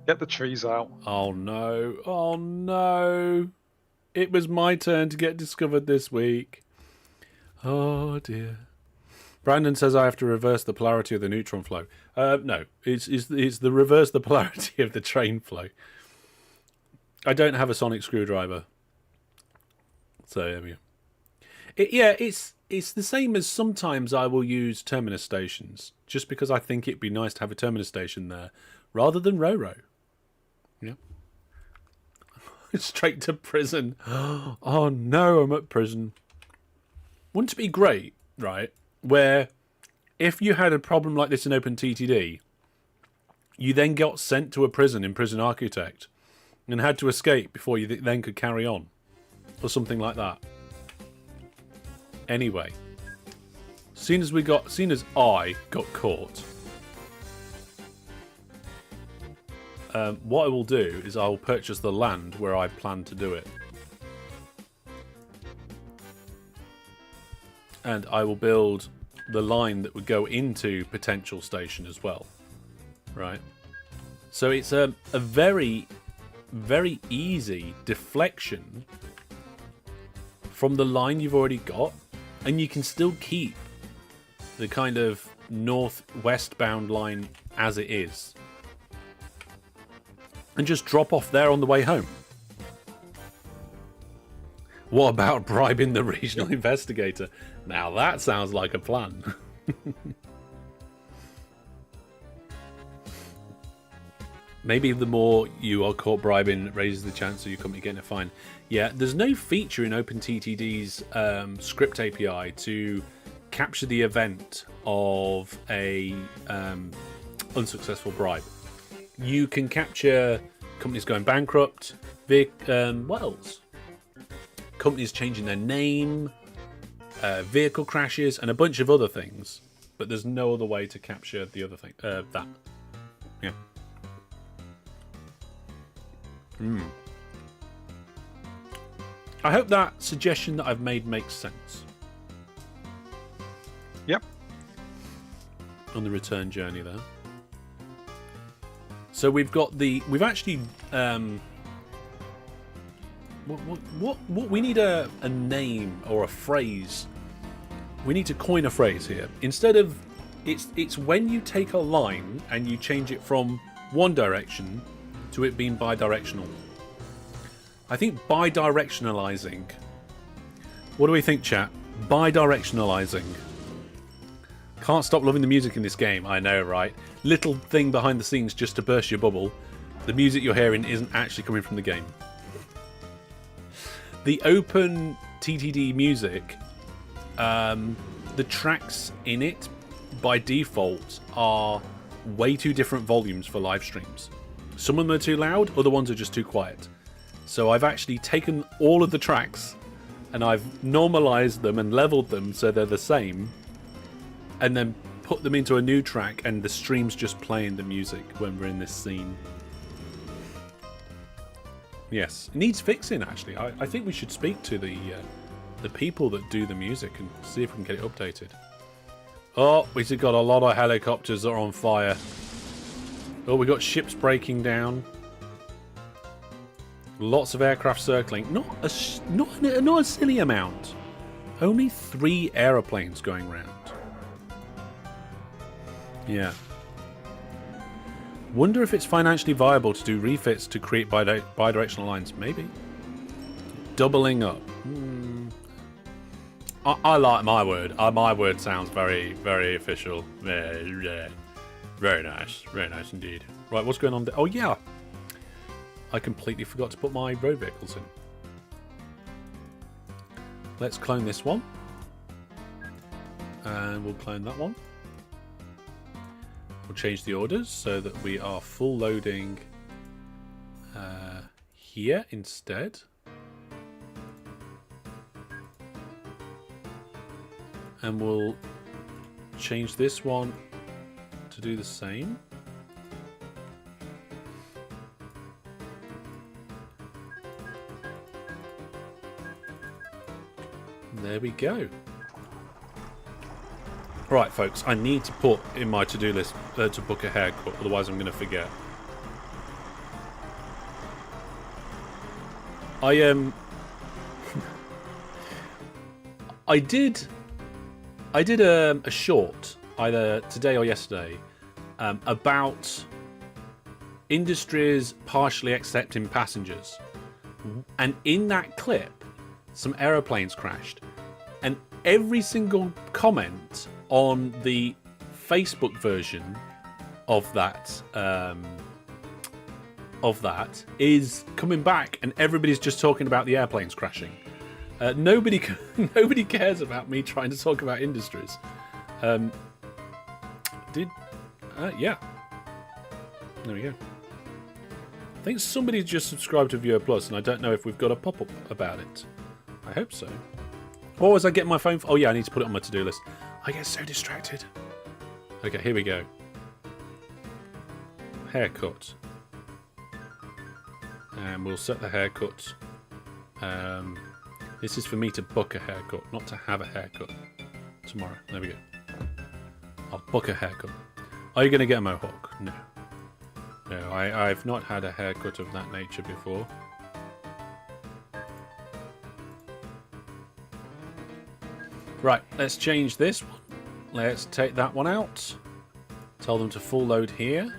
Speaker 3: Get the trees out.
Speaker 1: Oh no. Oh no. It was my turn to get discovered this week. Oh dear. Brandon says I have to reverse the polarity of the neutron flow. No, it's the reverse the polarity of the train flow. I don't have a sonic screwdriver. So there we go. It's the same as sometimes I will use terminus stations, just because I think it'd be nice to have a terminus station there, rather than Roro. Yeah. Straight to prison. Oh no, I'm at prison. Wouldn't it be great, right, where if you had a problem like this in OpenTTD, you then got sent to a prison in Prison Architect and had to escape before you then could carry on, or something like that. Anyway, soon as I got caught, what I will do is I will purchase the land where I plan to do it. And I will build the line that would go into potential station as well. Right? So it's a very, very easy deflection from the line you've already got, and you can still keep the kind of north-west bound line as it is. And just drop off there on the way home. What about bribing the regional investigator? Now that sounds like a plan. Maybe the more you are caught bribing raises the chance of your company getting a fine. Yeah, there's no feature in OpenTTD's script API to capture the event of a unsuccessful bribe. You can capture companies going bankrupt, what else? Companies changing their name, vehicle crashes, and a bunch of other things. But there's no other way to capture the other thing. That. Yeah. I hope that suggestion that I've made makes sense.
Speaker 3: Yep.
Speaker 1: On the return journey there. So we've actually what we need a name or a phrase. We need to coin a phrase here. Instead of it's when you take a line and you change it from one direction to it being bidirectional. I think bidirectionalizing. What do we think, chat? Bidirectionalizing. Can't stop loving the music in this game. I know, right? Little thing behind the scenes just to burst your bubble. The music you're hearing isn't actually coming from the game. The OpenTTD music, the tracks in it, by default, are way too different volumes for live streams. Some of them are too loud, other ones are just too quiet. So I've actually taken all of the tracks and I've normalized them and leveled them so they're the same, and then put them into a new track, and the stream's just playing the music when we're in this scene. Yes, it needs fixing actually. I think we should speak to the people that do the music and see if we can get it updated. Oh, we've got a lot of helicopters that are on fire. Oh, we got ships breaking down. Lots of aircraft circling. Not a silly amount. Only 3 aeroplanes going round. Yeah. Wonder if it's financially viable to do refits to create bidirectional lines. Maybe. Doubling up. I like my word. My word sounds very, very official. Very nice. Very nice indeed. Right, what's going on there? Oh, yeah. I completely forgot to put my road vehicles in. Let's clone this one. And we'll clone that one. We'll change the orders so that we are full loading here instead. And we'll change this one to do the same. There we go. Right, folks, I need to put in my to-do list to book a haircut, otherwise I'm going to forget. I did a short either today or yesterday about industries partially accepting passengers, and in that clip some aeroplanes crashed, and every single comment on the Facebook version of that is coming back, and everybody's just talking about the airplanes crashing. Nobody cares about me trying to talk about industries. Yeah, there we go. I think somebody just subscribed to Viewer Plus, and I don't know if we've got a pop-up about it. I hope so. What was I getting my phone for? Oh yeah, I need to put it on my to-do list. I get so distracted. Okay, here we go. Haircut. And we'll set the haircut. This is for me to book a haircut, not to have a haircut tomorrow. There we go. I'll book a haircut. Are you going to get a mohawk? No. No, I've not had a haircut of that nature before. Right, let's change this one. Let's take that one out. Tell them to full load here.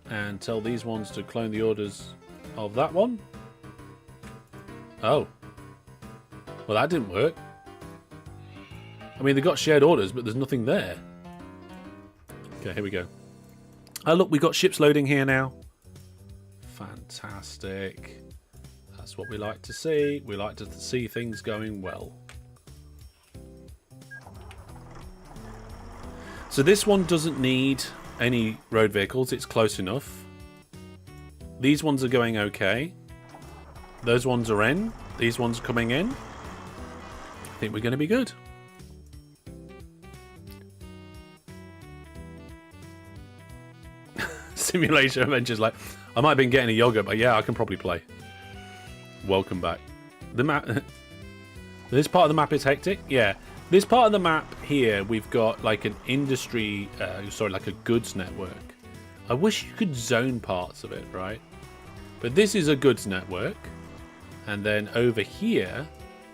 Speaker 1: And tell these ones to clone the orders of that one. Oh. Well, that didn't work. I mean, they got shared orders, but there's nothing there. Okay, here we go. Oh, look, we got ships loading here now. Fantastic. That's what we like to see. We like to see things going well. So this one doesn't need any road vehicles. It's close enough. These ones are going okay. Those ones are in. These ones are coming in. I think we're going to be good. Simulation Adventures, like, I might have been getting a yogurt, but yeah, I can probably play. Welcome back. The map. This part of the map is hectic. Yeah. This part of the map here, we've got like an industry, like a goods network. I wish you could zone parts of it, right? But this is a goods network. And then over here,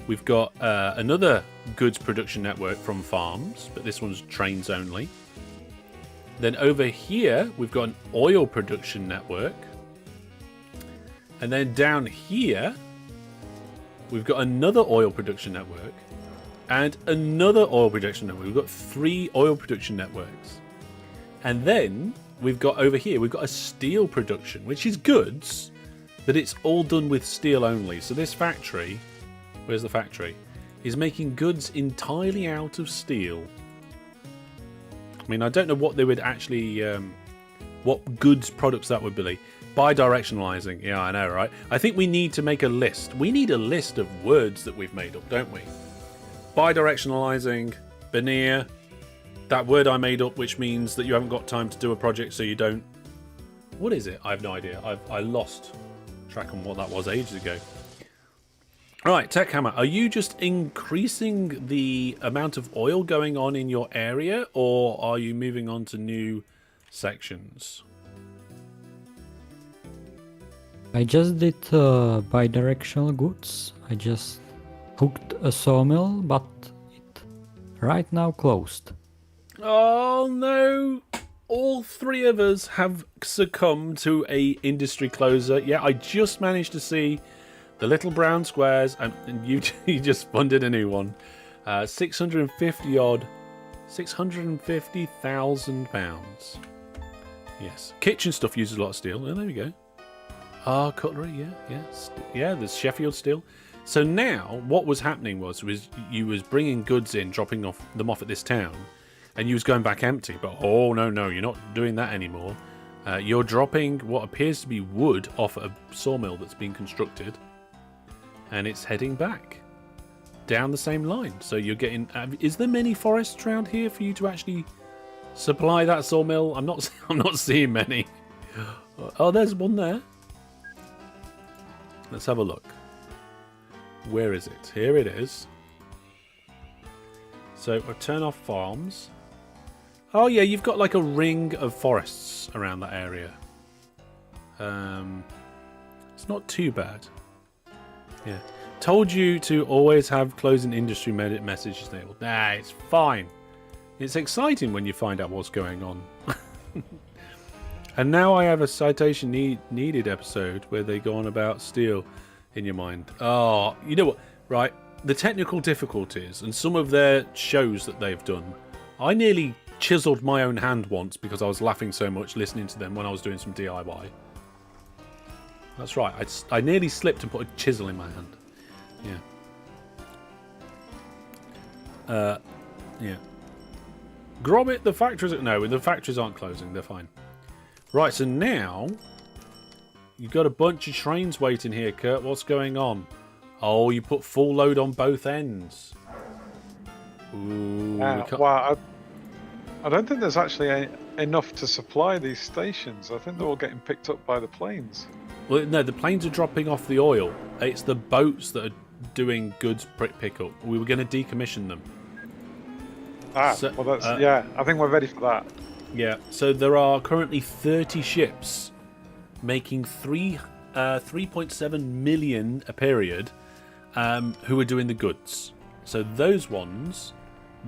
Speaker 1: we've got another goods production network from farms, but this one's trains only. Then over here, we've got an oil production network. And then down here, we've got another oil production network. And another oil production network. We've got 3 oil production networks. And then we've got over here, we've got a steel production, which is goods, but it's all done with steel only. So this factory, where's the factory, is making goods entirely out of steel. I mean, I don't know what they would actually, what goods products that would be. Bidirectionalizing, yeah, I know, right? I think we need to make a list. We need a list of words that we've made up, don't we? Bidirectionalizing, veneer, that word I made up, which means that you haven't got time to do a project, so you don't. What is it? I have no idea. I lost track on what that was ages ago. All right, Tech Hammer, are you just increasing the amount of oil going on in your area, or are you moving on to new sections?
Speaker 2: I just did bidirectional goods. I just hooked a sawmill, but it right now closed.
Speaker 1: Oh no! All 3 of us have succumbed to a industry closer. Yeah, I just managed to see the little brown squares, and you just funded a new one. 650,000 pounds. Yes, kitchen stuff uses a lot of steel. Oh, there we go. Ah, cutlery, yeah. There's Sheffield steel. So now, what was happening was you was bringing goods in, dropping them off at this town, and you was going back empty. But oh no, you're not doing that anymore. You're dropping what appears to be wood off a sawmill that's been constructed, and it's heading back down the same line. So you're getting. Is there many forests around here for you to actually Supply that sawmill. I'm not seeing many. Oh, there's one there. Let's have a look. Where is it? Here it is. So I turn off farms. Oh yeah, you've got like a ring of forests around that area. It's not too bad. Yeah. Told you to always have closing industry messages enabled. Nah, it's fine. It's exciting when you find out what's going on. And now I have a citation needed episode where they go on about steel in your mind. Oh, you know what? Right, the technical difficulties and some of their shows that they've done. I nearly chiseled my own hand once because I was laughing so much listening to them when I was doing some DIY. That's right. I nearly slipped and put a chisel in my hand. Yeah. Yeah. Gromit, the factories... No, the factories aren't closing. They're fine. Right, so now... You've got a bunch of trains waiting here, Kurt. What's going on? Oh, you put full load on both ends. Ooh.
Speaker 3: Well, I don't think there's actually enough to supply these stations. I think they're all getting picked up by the planes.
Speaker 1: Well, no, the planes are dropping off the oil. It's the boats that are doing goods pickup. We were going to decommission them.
Speaker 3: So, well, that's yeah. I think we're ready for that.
Speaker 1: Yeah. So there are currently 30 ships making 3.7 million a period, who are doing the goods. So those ones,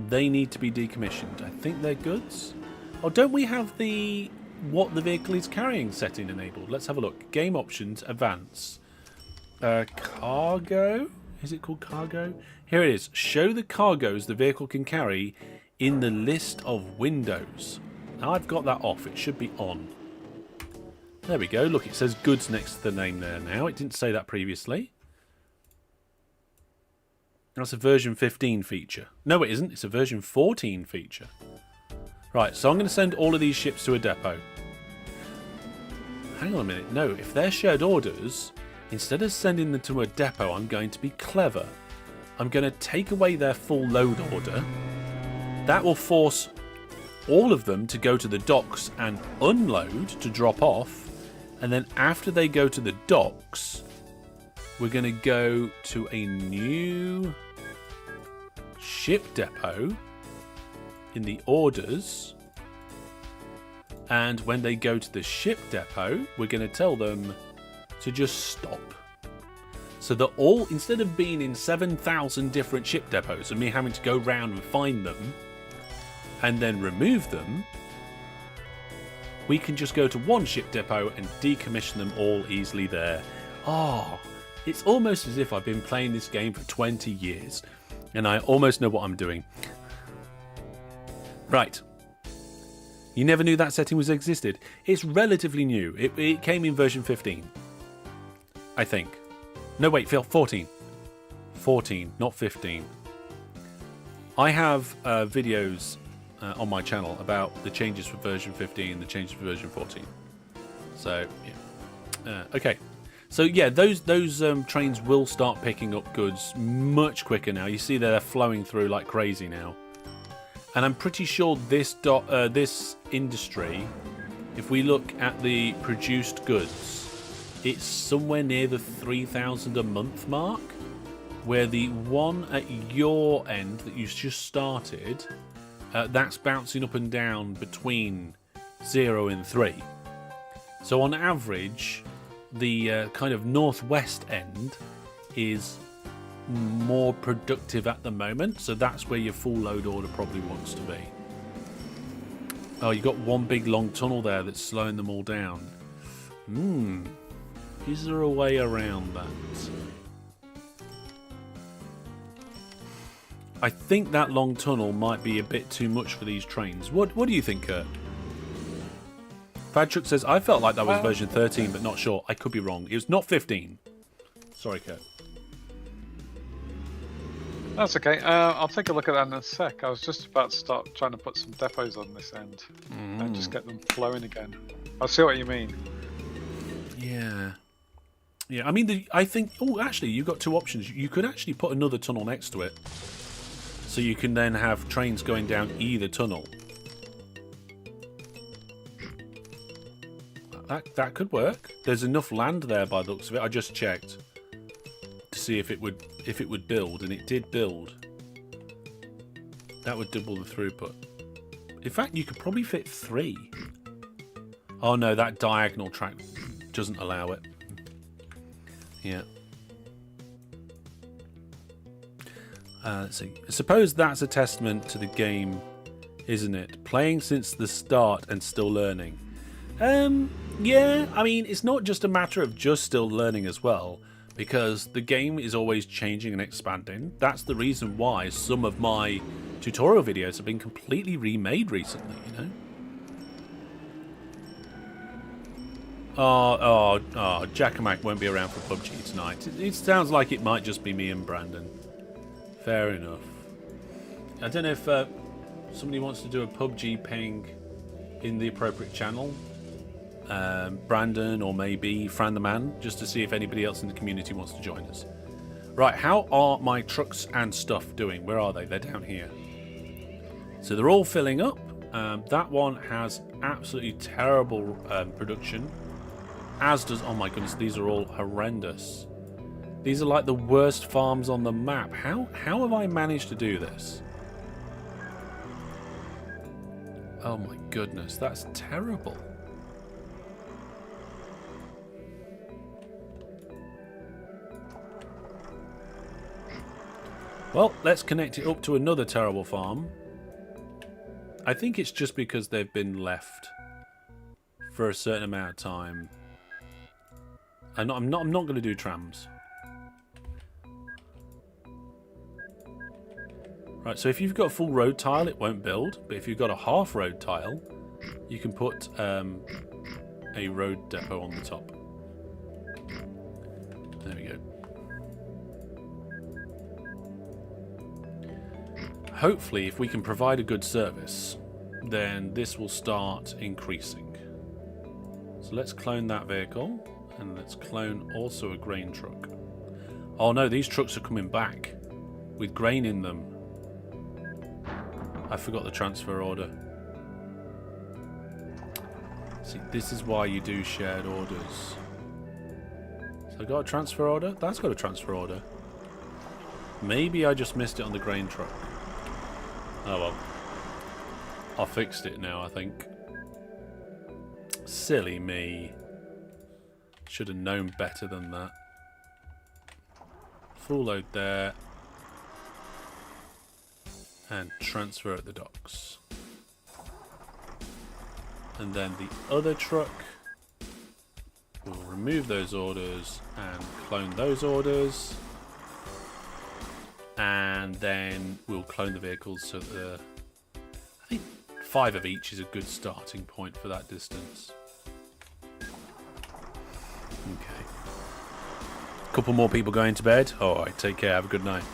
Speaker 1: they need to be decommissioned. I think they're goods. Oh, don't we have the what the vehicle is carrying setting enabled? Let's have a look. Game options, advance. Cargo? Is it called cargo? Here it is. Show the cargoes the vehicle can carry in the list of windows. Now I've got that off. It should be on. There we go. Look, it says goods next to the name there now. It didn't say that previously. That's a version 15 feature. No, it isn't. It's a version 14 feature. Right, so I'm going to send all of these ships to a depot. Hang on a minute. No, if they're shared orders, instead of sending them to a depot, I'm going to be clever. I'm going to take away their full load order. That will force all of them to go to the docks and unload to drop off. And then after they go to the docks, we're going to go to a new ship depot in the orders. And when they go to the ship depot, we're going to tell them to just stop. So that all, instead of being in 7,000 different ship depots and me having to go round and find them and then remove them, we can just go to one ship depot and decommission them all easily there. Oh, it's almost as if I've been playing this game for 20 years and I almost know what I'm doing. Right. You never knew that setting was existed. It's relatively new. It came in version 15. I think. No, wait, Phil, 14. 14, not 15. I have videos on my channel about the changes for version 15 and the changes for version 14. So, yeah. Okay. So, yeah, those trains will start picking up goods much quicker now. You see they're flowing through like crazy now. And I'm pretty sure this industry, if we look at the produced goods, it's somewhere near the 3,000 a month mark, where the one at your end that you just started, that's bouncing up and down between 0 and 3. So on average, the kind of northwest end is more productive at the moment, so that's where your full load order probably wants to be. Oh, you got one big long tunnel there that's slowing them all down. Is there a way around that? I think that long tunnel might be a bit too much for these trains. What do you think, Kurt? Fadchuk says, I felt like that was version 13, but not sure. I could be wrong. It was not 15. Sorry, Kurt.
Speaker 3: That's okay. I'll take a look at that in a sec. I was just about to start trying to put some depots on this end and just get them flowing again. I see what you mean.
Speaker 1: Yeah. Yeah, I mean, I think... Oh, actually, you've got two options. You could actually put another tunnel next to it. So you can then have trains going down either tunnel. That could work. There's enough land there by the looks of it. I just checked to see if it would build, and it did build. That would double the throughput. In fact, you could probably fit 3. Oh no, that diagonal track doesn't allow it. Yeah. Let's see. I suppose that's a testament to the game, isn't it? Playing since the start and still learning. Yeah, I mean, it's not just a matter of just still learning as well, because the game is always changing and expanding. That's the reason why some of my tutorial videos have been completely remade recently, you know? Oh, Jackamak won't be around for PUBG tonight. It sounds like it might just be me and Brandon. Fair enough. I don't know if somebody wants to do a PUBG ping in the appropriate channel. Brandon or maybe Fran the Man, just to see if anybody else in the community wants to join us. Right, how are my trucks and stuff doing? Where are they? They're down here. So they're all filling up. That one has absolutely terrible production. As does... Oh my goodness, these are all horrendous. These are like the worst farms on the map. How have I managed to do this? Oh my goodness, that's terrible. Well, let's connect it up to another terrible farm. I think it's just because they've been left for a certain amount of time. I'm not going to do trams. Right, so if you've got a full road tile, it won't build. But if you've got a half road tile, you can put a road depot on the top. There we go. Hopefully, if we can provide a good service, then this will start increasing. So let's clone that vehicle, and let's clone also a grain truck. Oh no, these trucks are coming back with grain in them. I forgot the transfer order. See, this is why you do shared orders. So I got a transfer order? That's got a transfer order. Maybe I just missed it on the grain truck. Oh well. I fixed it now, I think. Silly me. Should have known better than that. Full load there. And transfer at the docks. And then the other truck will remove those orders and clone those orders. And then we'll clone the vehicles so that I think 5 of each is a good starting point for that distance. Okay. Couple more people going to bed. Alright, take care, have a good night.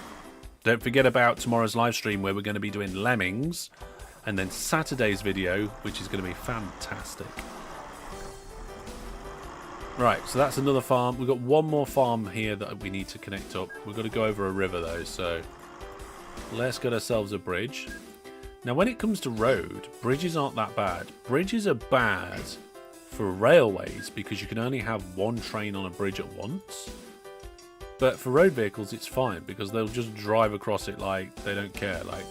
Speaker 1: Don't forget about tomorrow's live stream where we're going to be doing Lemmings, and then Saturday's video, which is going to be fantastic. Right, so that's another farm. We've got one more farm here that we need to connect up. We've got to go over a river though, so let's get ourselves a bridge. Now when it comes to road, bridges aren't that bad. Bridges are bad for railways because you can only have one train on a bridge at once. But for road vehicles, it's fine because they'll just drive across it like they don't care. Like,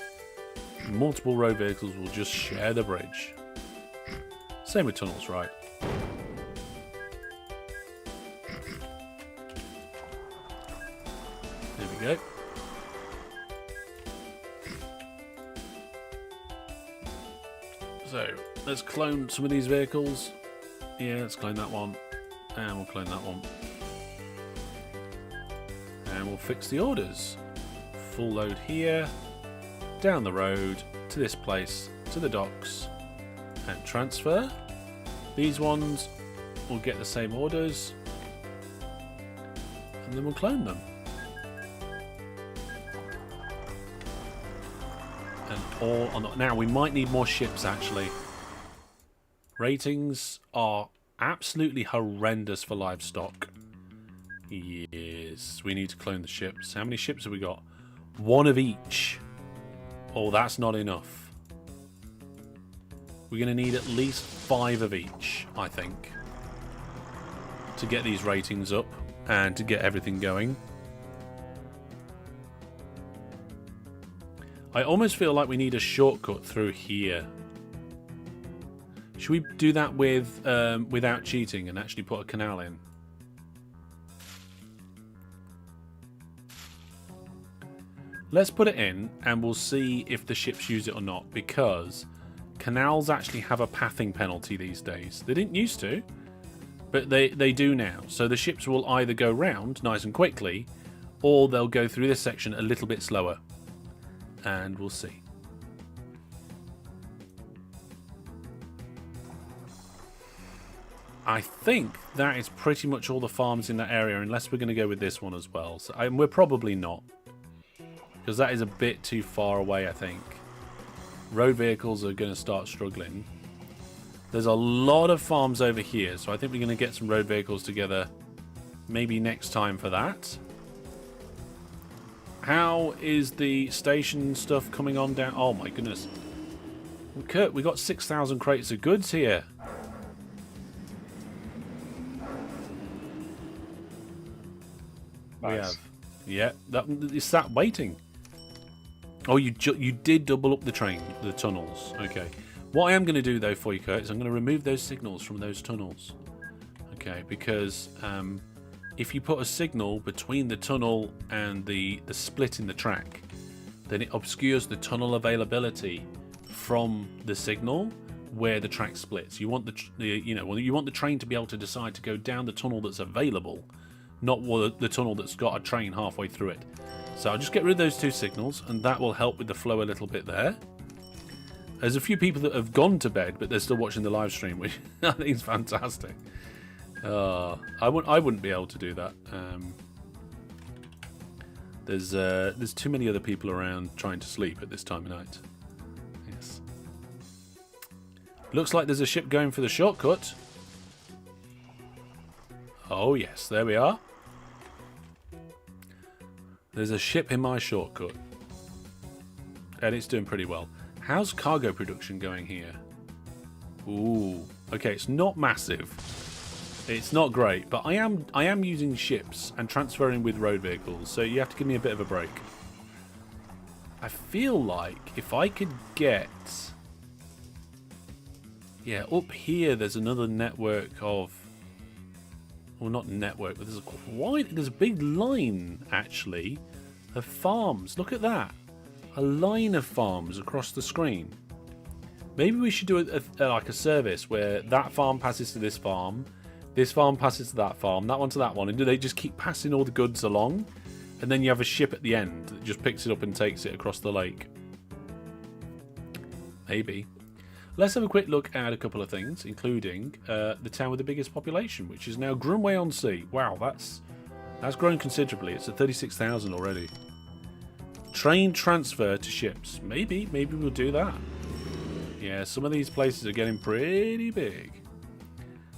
Speaker 1: multiple road vehicles will just share the bridge. Same with tunnels, right? There we go. So, let's clone some of these vehicles. Yeah, let's clone that one. And we'll clone that one. And we'll fix the orders. Full load here, down the road, to this place, to the docks, and transfer. These ones will get the same orders, and then we'll clone them. And all on the... Now, we might need more ships, actually. Ratings are absolutely horrendous for livestock. Yes, we need to clone the ships. How many ships have we got? 1 of each. Oh, that's not enough. We're going to need at least 5 of each, I think. to get these ratings up and to get everything going. I almost feel like we need a shortcut through here. Should we do that with without cheating and actually put a canal in? Let's put it in and we'll see if the ships use it or not, because canals actually have a pathing penalty these days. They didn't used to, but they do now. So the ships will either go round nice and quickly, or they'll go through this section a little bit slower. And we'll see. I think that is pretty much all the farms in that area, unless we're going to go with this one as well. So, and we're probably not, because that is a bit too far away, I think. Road vehicles are going to start struggling. There's a lot of farms over here, so I think we're going to get some road vehicles together maybe next time for that. How is the station stuff coming on down? Oh my goodness. Kurt, we got 6,000 crates of goods here.
Speaker 3: Nice.
Speaker 1: We have. Yeah, it's that waiting. Oh, you did double up the tunnels. Okay. What I am going to do though for you, Kurt, is I'm going to remove those signals from those tunnels. Okay, because if you put a signal between the tunnel and the split in the track, then it obscures the tunnel availability from the signal where the track splits. You want you want the train to be able to decide to go down the tunnel that's available, not the tunnel that's got a train halfway through it. So I'll just get rid of those two signals, and that will help with the flow a little bit there. There's a few people that have gone to bed, but they're still watching the live stream, which I think is fantastic. I wouldn't be able to do that. There's too many other people around trying to sleep at this time of night. Yes. Looks like there's a ship going for the shortcut. Oh yes, there we are. There's a ship in my shortcut. And it's doing pretty well. How's cargo production going here? Ooh. Okay, it's not massive. It's not great, but I am using ships and transferring with road vehicles, so you have to give me a bit of a break. I feel like if I could get... Yeah, up here there's another network of... Well, not network, but there's a big line, actually, of farms. Look at that. A line of farms across the screen. Maybe we should do like a service where that farm passes to this farm passes to that farm, that one to that one, and do they just keep passing all the goods along? And then you have a ship at the end that just picks it up and takes it across the lake. Maybe. Let's have a quick look at a couple of things, including the town with the biggest population, which is now Grunway-on-Sea. Wow, that's grown considerably. It's at 36,000 already. Train transfer to ships. Maybe we'll do that. Yeah, some of these places are getting pretty big.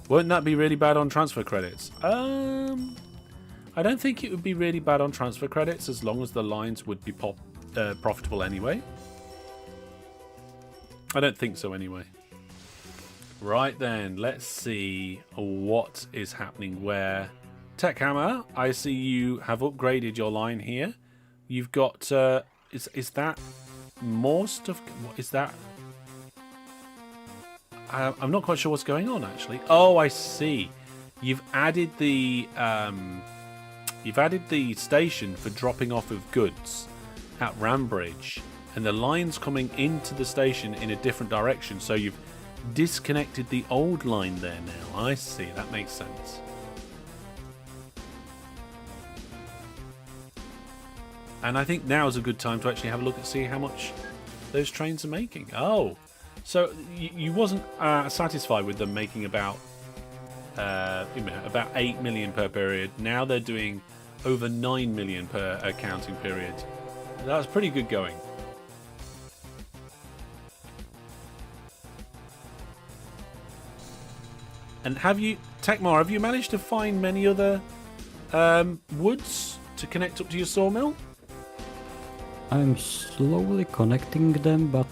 Speaker 1: Won't that be really bad on transfer credits? I don't think it would be really bad on transfer credits as long as the lines would be profitable anyway. I don't think so anyway. Right then, let's see what is happening where. Tech Hammer, I see you have upgraded your line here. You've got, is that more stuff? What is that? I'm not quite sure what's going on actually. Oh, I see. You've added the station for dropping off of goods at Rambridge, and the line's coming into the station in a different direction. So you've disconnected the old line there now. I see. That makes sense. And I think now is a good time to actually have a look and see how much those trains are making. Oh, so you wasn't satisfied with them making about 8 million per period. Now they're doing over 9 million per accounting period. That's pretty good going. And Techmar, have you managed to find many other woods to connect up to your sawmill?
Speaker 2: I'm slowly connecting them, but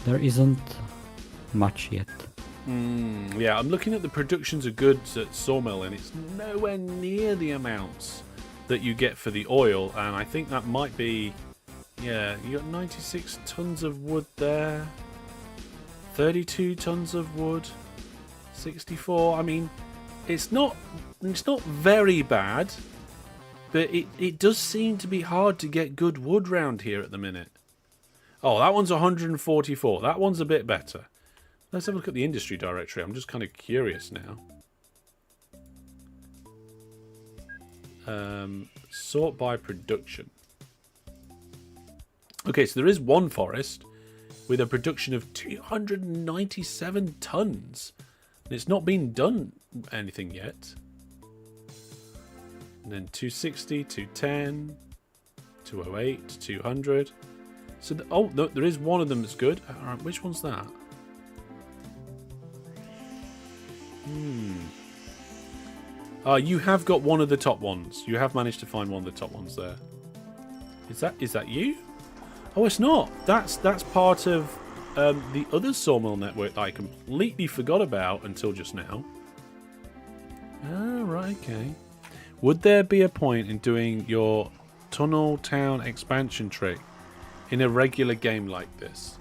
Speaker 2: there isn't much yet.
Speaker 1: Yeah, I'm looking at the productions of goods at Sawmill, and it's nowhere near the amounts that you get for the oil, and I think that might be... Yeah, you got 96 tons of wood there, 32 tons of wood, 64. I mean, it's not very bad, but it does seem to be hard to get good wood round here at the minute. Oh, that one's 144. That one's a bit better. Let's have a look at the industry directory. I'm just kind of curious now. Sort by production. Okay, so there is one forest with a production of 297 tons. And it's not been done anything yet. And then 260, 210, 208, 200. So, oh, no, there is one of them that's good. All right, which one's that? You have got one of the top ones. You have managed to find one of the top ones there. Is that you? Oh, it's not. That's part of the other sawmill network that I completely forgot about until just now. Ah, right, okay. Would there be a point in doing your tunnel town expansion trick in a regular game like this?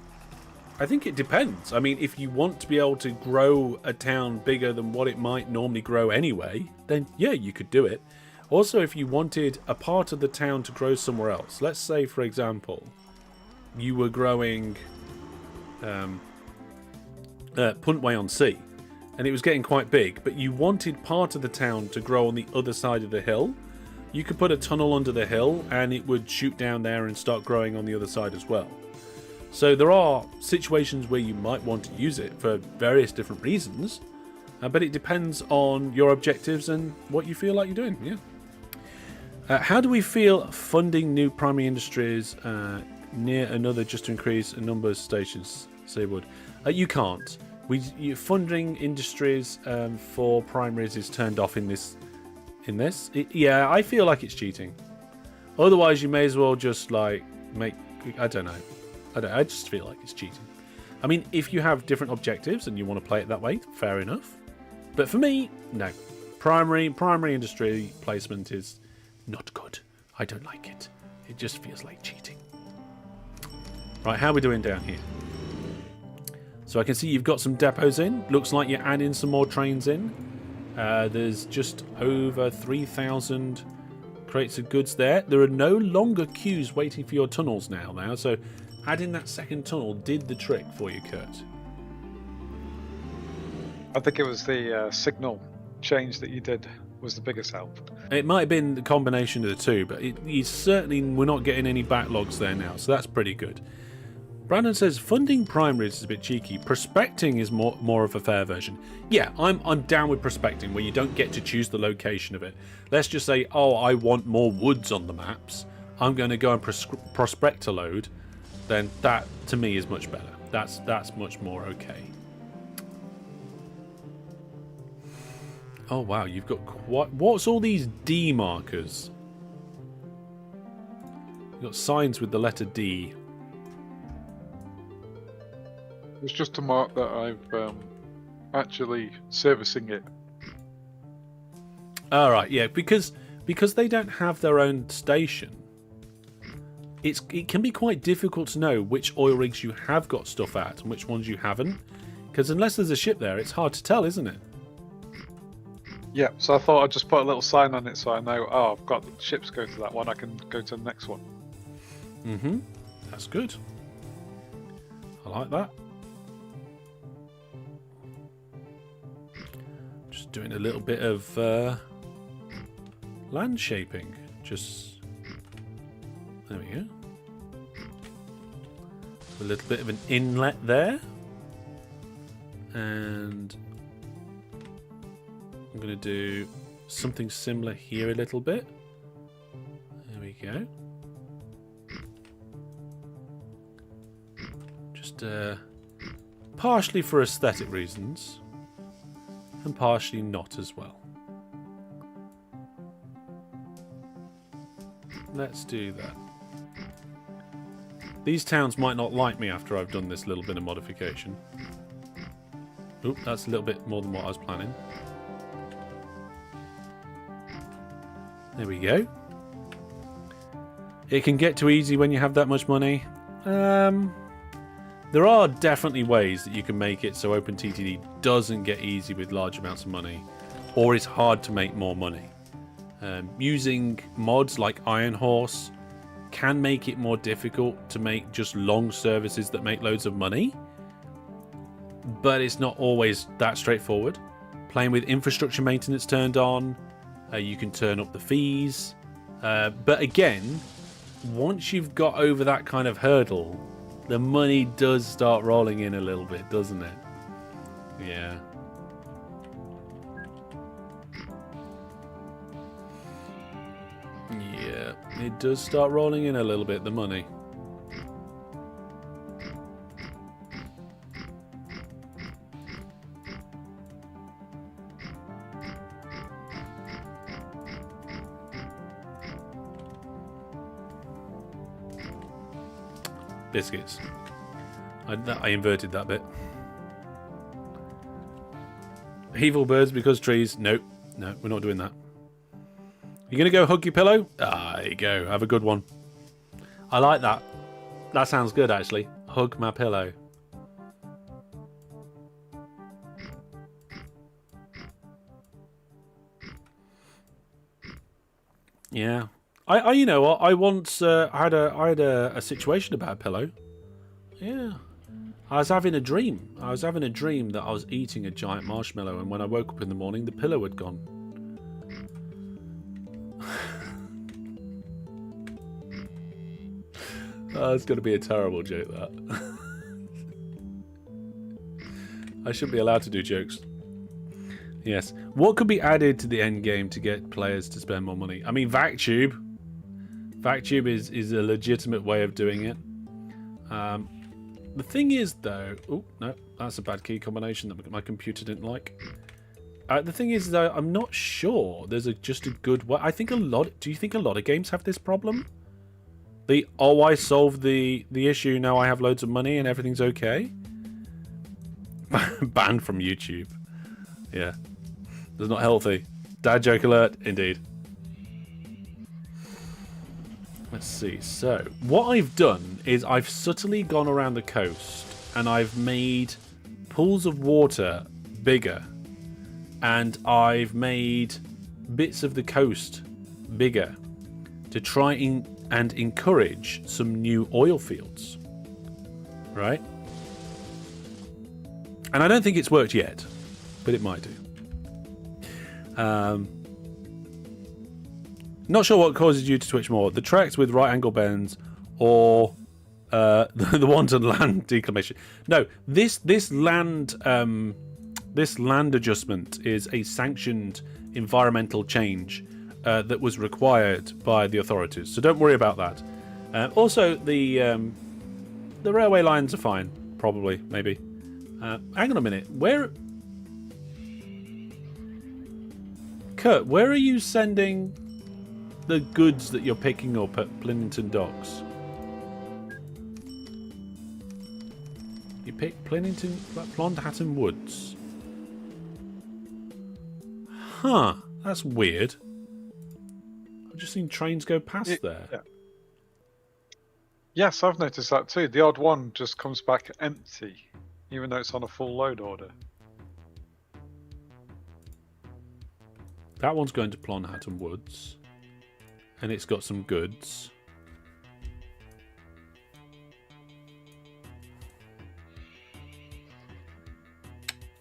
Speaker 1: I think it depends. I mean, if you want to be able to grow a town bigger than what it might normally grow anyway, then yeah, you could do it. Also, if you wanted a part of the town to grow somewhere else, let's say, for example, you were growing Puntway-on-Sea, and it was getting quite big, but you wanted part of the town to grow on the other side of the hill, you could put a tunnel under the hill, and it would shoot down there and start growing on the other side as well. So there are situations where you might want to use it for various different reasons, but it depends on your objectives and what you feel like you're doing. Yeah. How do we feel funding new primary industries near another just to increase a number of stations? Say would. You can't. Funding industries for primaries is turned off in this. Yeah, I feel like it's cheating. Otherwise, you may as well just like make. I don't know. I just feel like it's cheating. I mean, if you have different objectives and you want to play it that way, fair enough. But for me, no. Primary industry placement is not good. I don't like it. It just feels like cheating. Right, how are we doing down here? So I can see you've got some depots in. Looks like you're adding some more trains in. There's just over 3,000 crates of goods there. There are no longer queues waiting for your tunnels now. So adding that second tunnel did the trick for you, Kurt.
Speaker 3: I think it was the signal change that you did was the biggest help.
Speaker 1: It might have been the combination of the two, but we're not getting any backlogs there now, so that's pretty good. Brandon says funding primaries is a bit cheeky. Prospecting is more of a fair version. Yeah, I'm down with prospecting, where you don't get to choose the location of it. Let's just say, oh, I want more woods on the maps. I'm going to go and prospect a load. Then that to me is much better. That's much more okay. Oh wow, you've got quite. What's all these D markers? You've got signs with the letter D.
Speaker 3: It's just a mark that I've actually servicing it.
Speaker 1: All right, yeah, because they don't have their own station. It can be quite difficult to know which oil rigs you have got stuff at and which ones you haven't. Because unless there's a ship there, it's hard to tell, isn't it?
Speaker 3: Yeah, so I thought I'd just put a little sign on it so I know, oh, I've got ships go to that one, I can go to the next one.
Speaker 1: Mm-hmm. That's good. I like that. Just doing a little bit of land shaping. Just... There we go. A little bit of an inlet there. And I'm going to do something similar here a little bit. There we go. Just partially for aesthetic reasons and partially not as well. Let's do that. These towns might not like me after I've done this little bit of modification. Oop, that's a little bit more than what I was planning. There we go. It can get too easy when you have that much money. There are definitely ways that you can make it so OpenTTD doesn't get easy with large amounts of money, or it's hard to make more money. Using mods like Iron Horse can make it more difficult to make just long services that make loads of money, but it's not always that straightforward. Playing with infrastructure maintenance turned on, you can turn up the fees, but again, once you've got over that kind of hurdle, the money does start rolling in a little bit, doesn't it? Yeah. Yeah, it does start rolling in a little bit, the money. Biscuits. I inverted that bit. Evil birds because trees. Nope. No, we're not doing that. You gonna go hug your pillow? Ah, there you go. Have a good one. I like that. That sounds good, actually. Hug my pillow. Yeah. I you know what? I once I had a situation about a pillow. Yeah. I was having a dream. I was having a dream that I was eating a giant marshmallow, and when I woke up in the morning, the pillow had gone. Oh, it's going to be a terrible joke, that. I should be allowed to do jokes. Yes. What could be added to the end game to get players to spend more money? I mean, VacTube. VacTube is a legitimate way of doing it. The thing is, though... Oh, no. That's a bad key combination that my computer didn't like. The thing is, though, I'm not sure there's just a good way. I think a lot... Do you think a lot of games have this problem? Oh, I solved the issue, now I have loads of money and everything's okay? Banned from YouTube. Yeah. That's not healthy. Dad joke alert, indeed. Let's see. So, what I've done is I've subtly gone around the coast and I've made pools of water bigger. And I've made bits of the coast bigger to try and encourage some new oil fields. Right? And I don't think it's worked yet, but it might do. Not sure what causes you to twitch more, the tracks with right angle bends or the wanton land decommission. No, this land adjustment is a sanctioned environmental change that was required by the authorities. So don't worry about that. Also, the railway lines are fine, probably, maybe. Hang on a minute. Kurt, where are you sending the goods that you're picking up at Plymington Docks? You pick Plondhatton Woods. Huh, that's weird. I've just seen trains go past there.
Speaker 3: Yeah. Yes, I've noticed that too. The odd one just comes back empty, even though it's on a full load order.
Speaker 1: That one's going to Plondhatton Woods. And it's got some goods.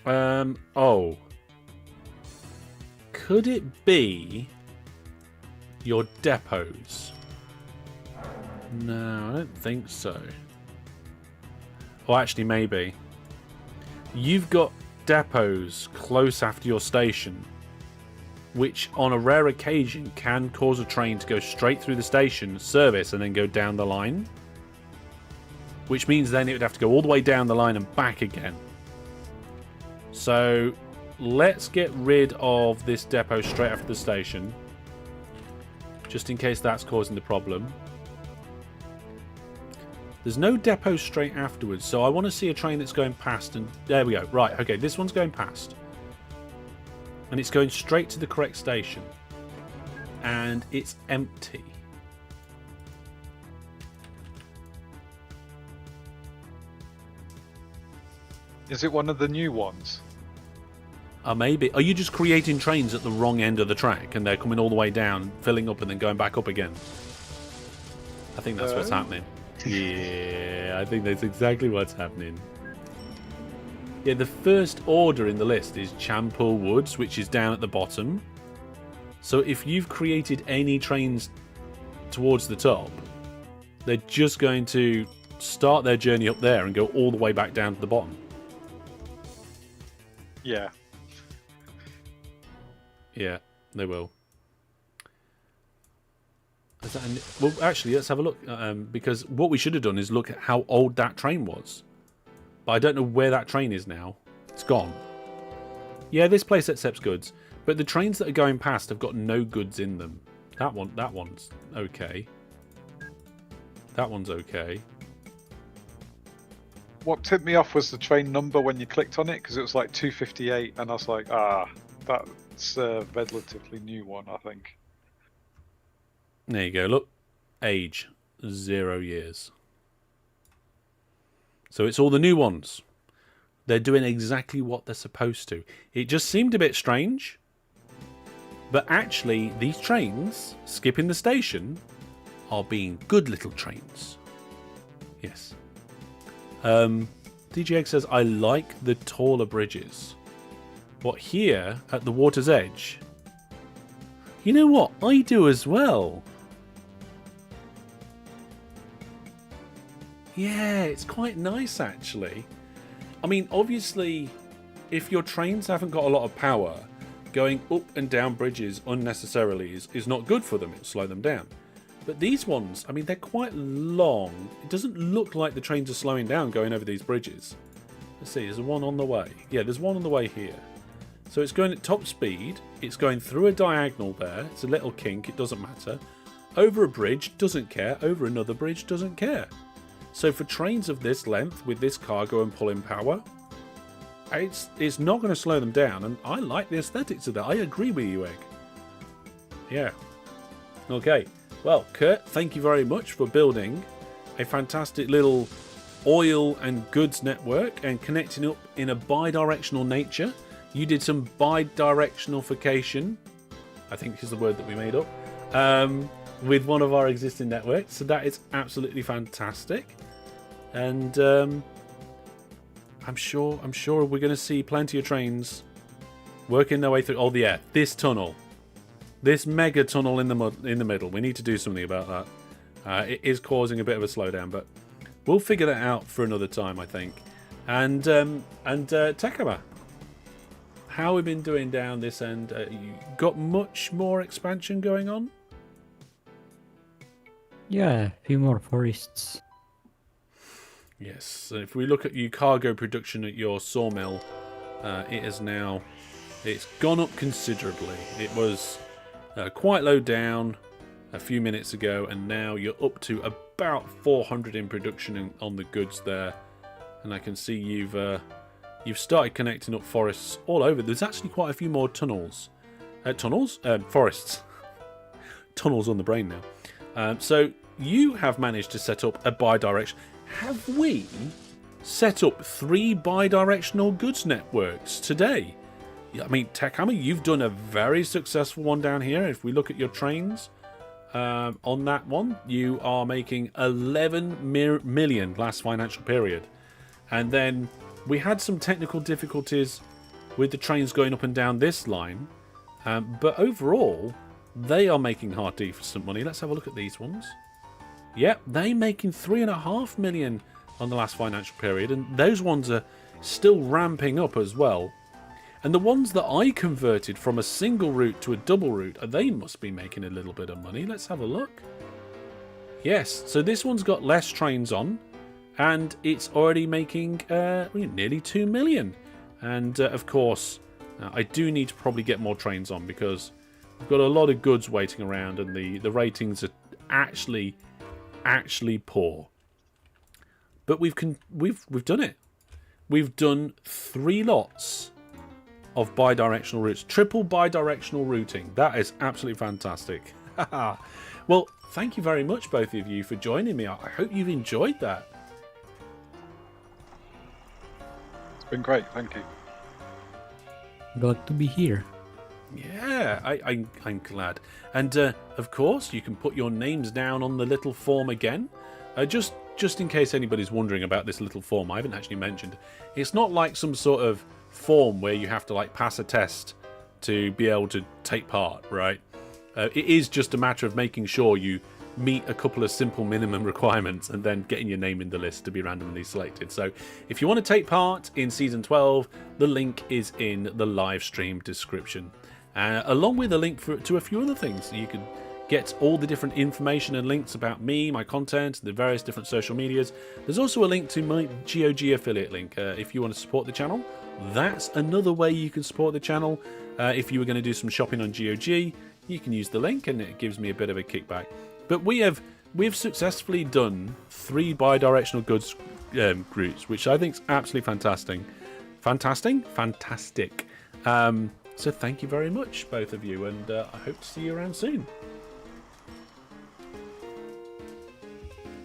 Speaker 1: Oh. Could it be your depots? No, I don't think so. Well, actually, maybe. You've got depots close after your station, which on a rare occasion can cause a train to go straight through the station, service, and then go down the line. Which means then it would have to go all the way down the line and back again. So let's get rid of this depot straight after the station, just in case that's causing the problem. There's no depot straight afterwards, so I want to see a train that's going past, and there we go. Right, okay, this one's going past. And it's going straight to the correct station. And it's empty.
Speaker 3: Is it one of the new ones?
Speaker 1: Maybe. Are you just creating trains at the wrong end of the track and they're coming all the way down, filling up and then going back up again? I think that's what's happening. Yeah, I think that's exactly what's happening. Yeah, the first order in the list is Champel Woods, which is down at the bottom. So if you've created any trains towards the top, they're just going to start their journey up there and go all the way back down to the bottom.
Speaker 3: Yeah.
Speaker 1: Yeah, they will. Is that well, actually, let's have a look. Because what we should have done is look at how old that train was. But I don't know where that train is now. It's gone. Yeah, this place accepts goods. But the trains that are going past have got no goods in them. That one's okay. That one's okay.
Speaker 3: What tipped me off was the train number when you clicked on it, because it was like 258, and I was like, that's a relatively new one, I think.
Speaker 1: There you go, look. Age, 0 years. So it's all the new ones. They're doing exactly what they're supposed to. It just seemed a bit strange. But actually, these trains, skipping the station, are being good little trains. Yes. DGX says, I like the taller bridges. But here, at the water's edge... You know what? I do as well. Yeah, it's quite nice, actually. I mean, obviously, if your trains haven't got a lot of power, going up and down bridges unnecessarily is not good for them. It'll slow them down. But these ones, I mean, they're quite long. It doesn't look like the trains are slowing down going over these bridges. Let's see, there's one on the way. Yeah, there's one on the way here. So it's going at top speed. It's going through a diagonal there. It's a little kink. It doesn't matter. Over a bridge, doesn't care. Over another bridge, doesn't care. So for trains of this length, with this cargo and pulling power, it's not going to slow them down. And I like the aesthetics of that. I agree with you, Egg. Yeah. Okay. Well, Kurt, thank you very much for building a fantastic little oil and goods network and connecting up in a bi-directional nature. You did some bi-directionalification, I think is the word that we made up, with one of our existing networks. So that is absolutely fantastic. And I'm sure we're going to see plenty of trains working their way through. Oh, yeah, this tunnel. This mega tunnel in the middle. We need to do something about that. It is causing a bit of a slowdown, but we'll figure that out for another time, I think. And Tekama, how have we been doing down this end? You got much more expansion going on?
Speaker 2: Yeah, a few more forests.
Speaker 1: Yes. So if we look at your cargo production at your sawmill, it's gone up considerably. It was quite low down a few minutes ago, and now you're up to about 400 in production on the goods there. And I can see you've started connecting up forests all over. There's actually quite a few more tunnels. Forests. Tunnels on the brain now. So you have managed to set up a bi-direction. Have we set up 3 bi-directional goods networks today? I mean, Tekama, you've done a very successful one down here. If we look at your trains on that one, you are making 11 million last financial period. And then we had some technical difficulties with the trains going up and down this line. But overall, they are making hard decent money. Let's have a look at these ones. Yep, they're making 3.5 million on the last financial period. And those ones are still ramping up as well. And the ones that I converted from a single route to a double route, they must be making a little bit of money. Let's have a look. Yes, so this one's got less trains on, and it's already making nearly 2 million. And of course, I do need to probably get more trains on because we've got a lot of goods waiting around, and the ratings are actually poor. but we've done it. We've done 3 lots of bidirectional routes, triple bidirectional routing. That is absolutely fantastic. Well, thank you very much, both of you, for joining me. I hope you've enjoyed that.
Speaker 3: It's been great, thank you.
Speaker 2: Glad to be here.
Speaker 1: Yeah, I'm glad. And of course, you can put your names down on the little form again. Just in case anybody's wondering about this little form, I haven't actually mentioned. It's not like some sort of form where you have to like pass a test to be able to take part, right? It is just a matter of making sure you meet a couple of simple minimum requirements and then getting your name in the list to be randomly selected. So if you want to take part in Season 12, the link is in the live stream description. Along with a link to a few other things. You can get all the different information and links about me, my content, the various different social medias. There's also a link to my GOG affiliate link if you want to support the channel. That's another way you can support the channel. If you were going to do some shopping on GOG, you can use the link and it gives me a bit of a kickback. But we've successfully done 3 bidirectional goods routes, which I think is absolutely fantastic. Fantastic. So thank you very much, both of you, and I hope to see you around soon.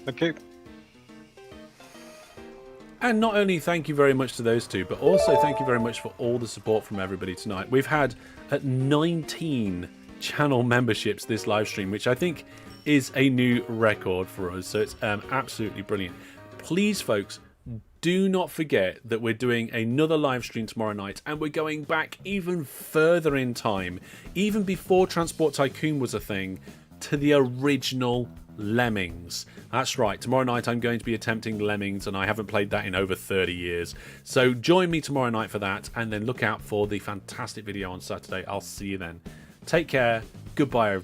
Speaker 3: Thank you.
Speaker 1: And not only thank you very much to those two, but also thank you very much for all the support from everybody tonight. We've had 19 channel memberships this live stream, which I think is a new record for us. So it's absolutely brilliant. Please, folks, do not forget that we're doing another live stream tomorrow night, and we're going back even further in time, even before Transport Tycoon was a thing, to the original Lemmings. That's right, tomorrow night I'm going to be attempting Lemmings, and I haven't played that in over 30 years. So join me tomorrow night for that, and then look out for the fantastic video on Saturday. I'll see you then. Take care. Goodbye, everybody.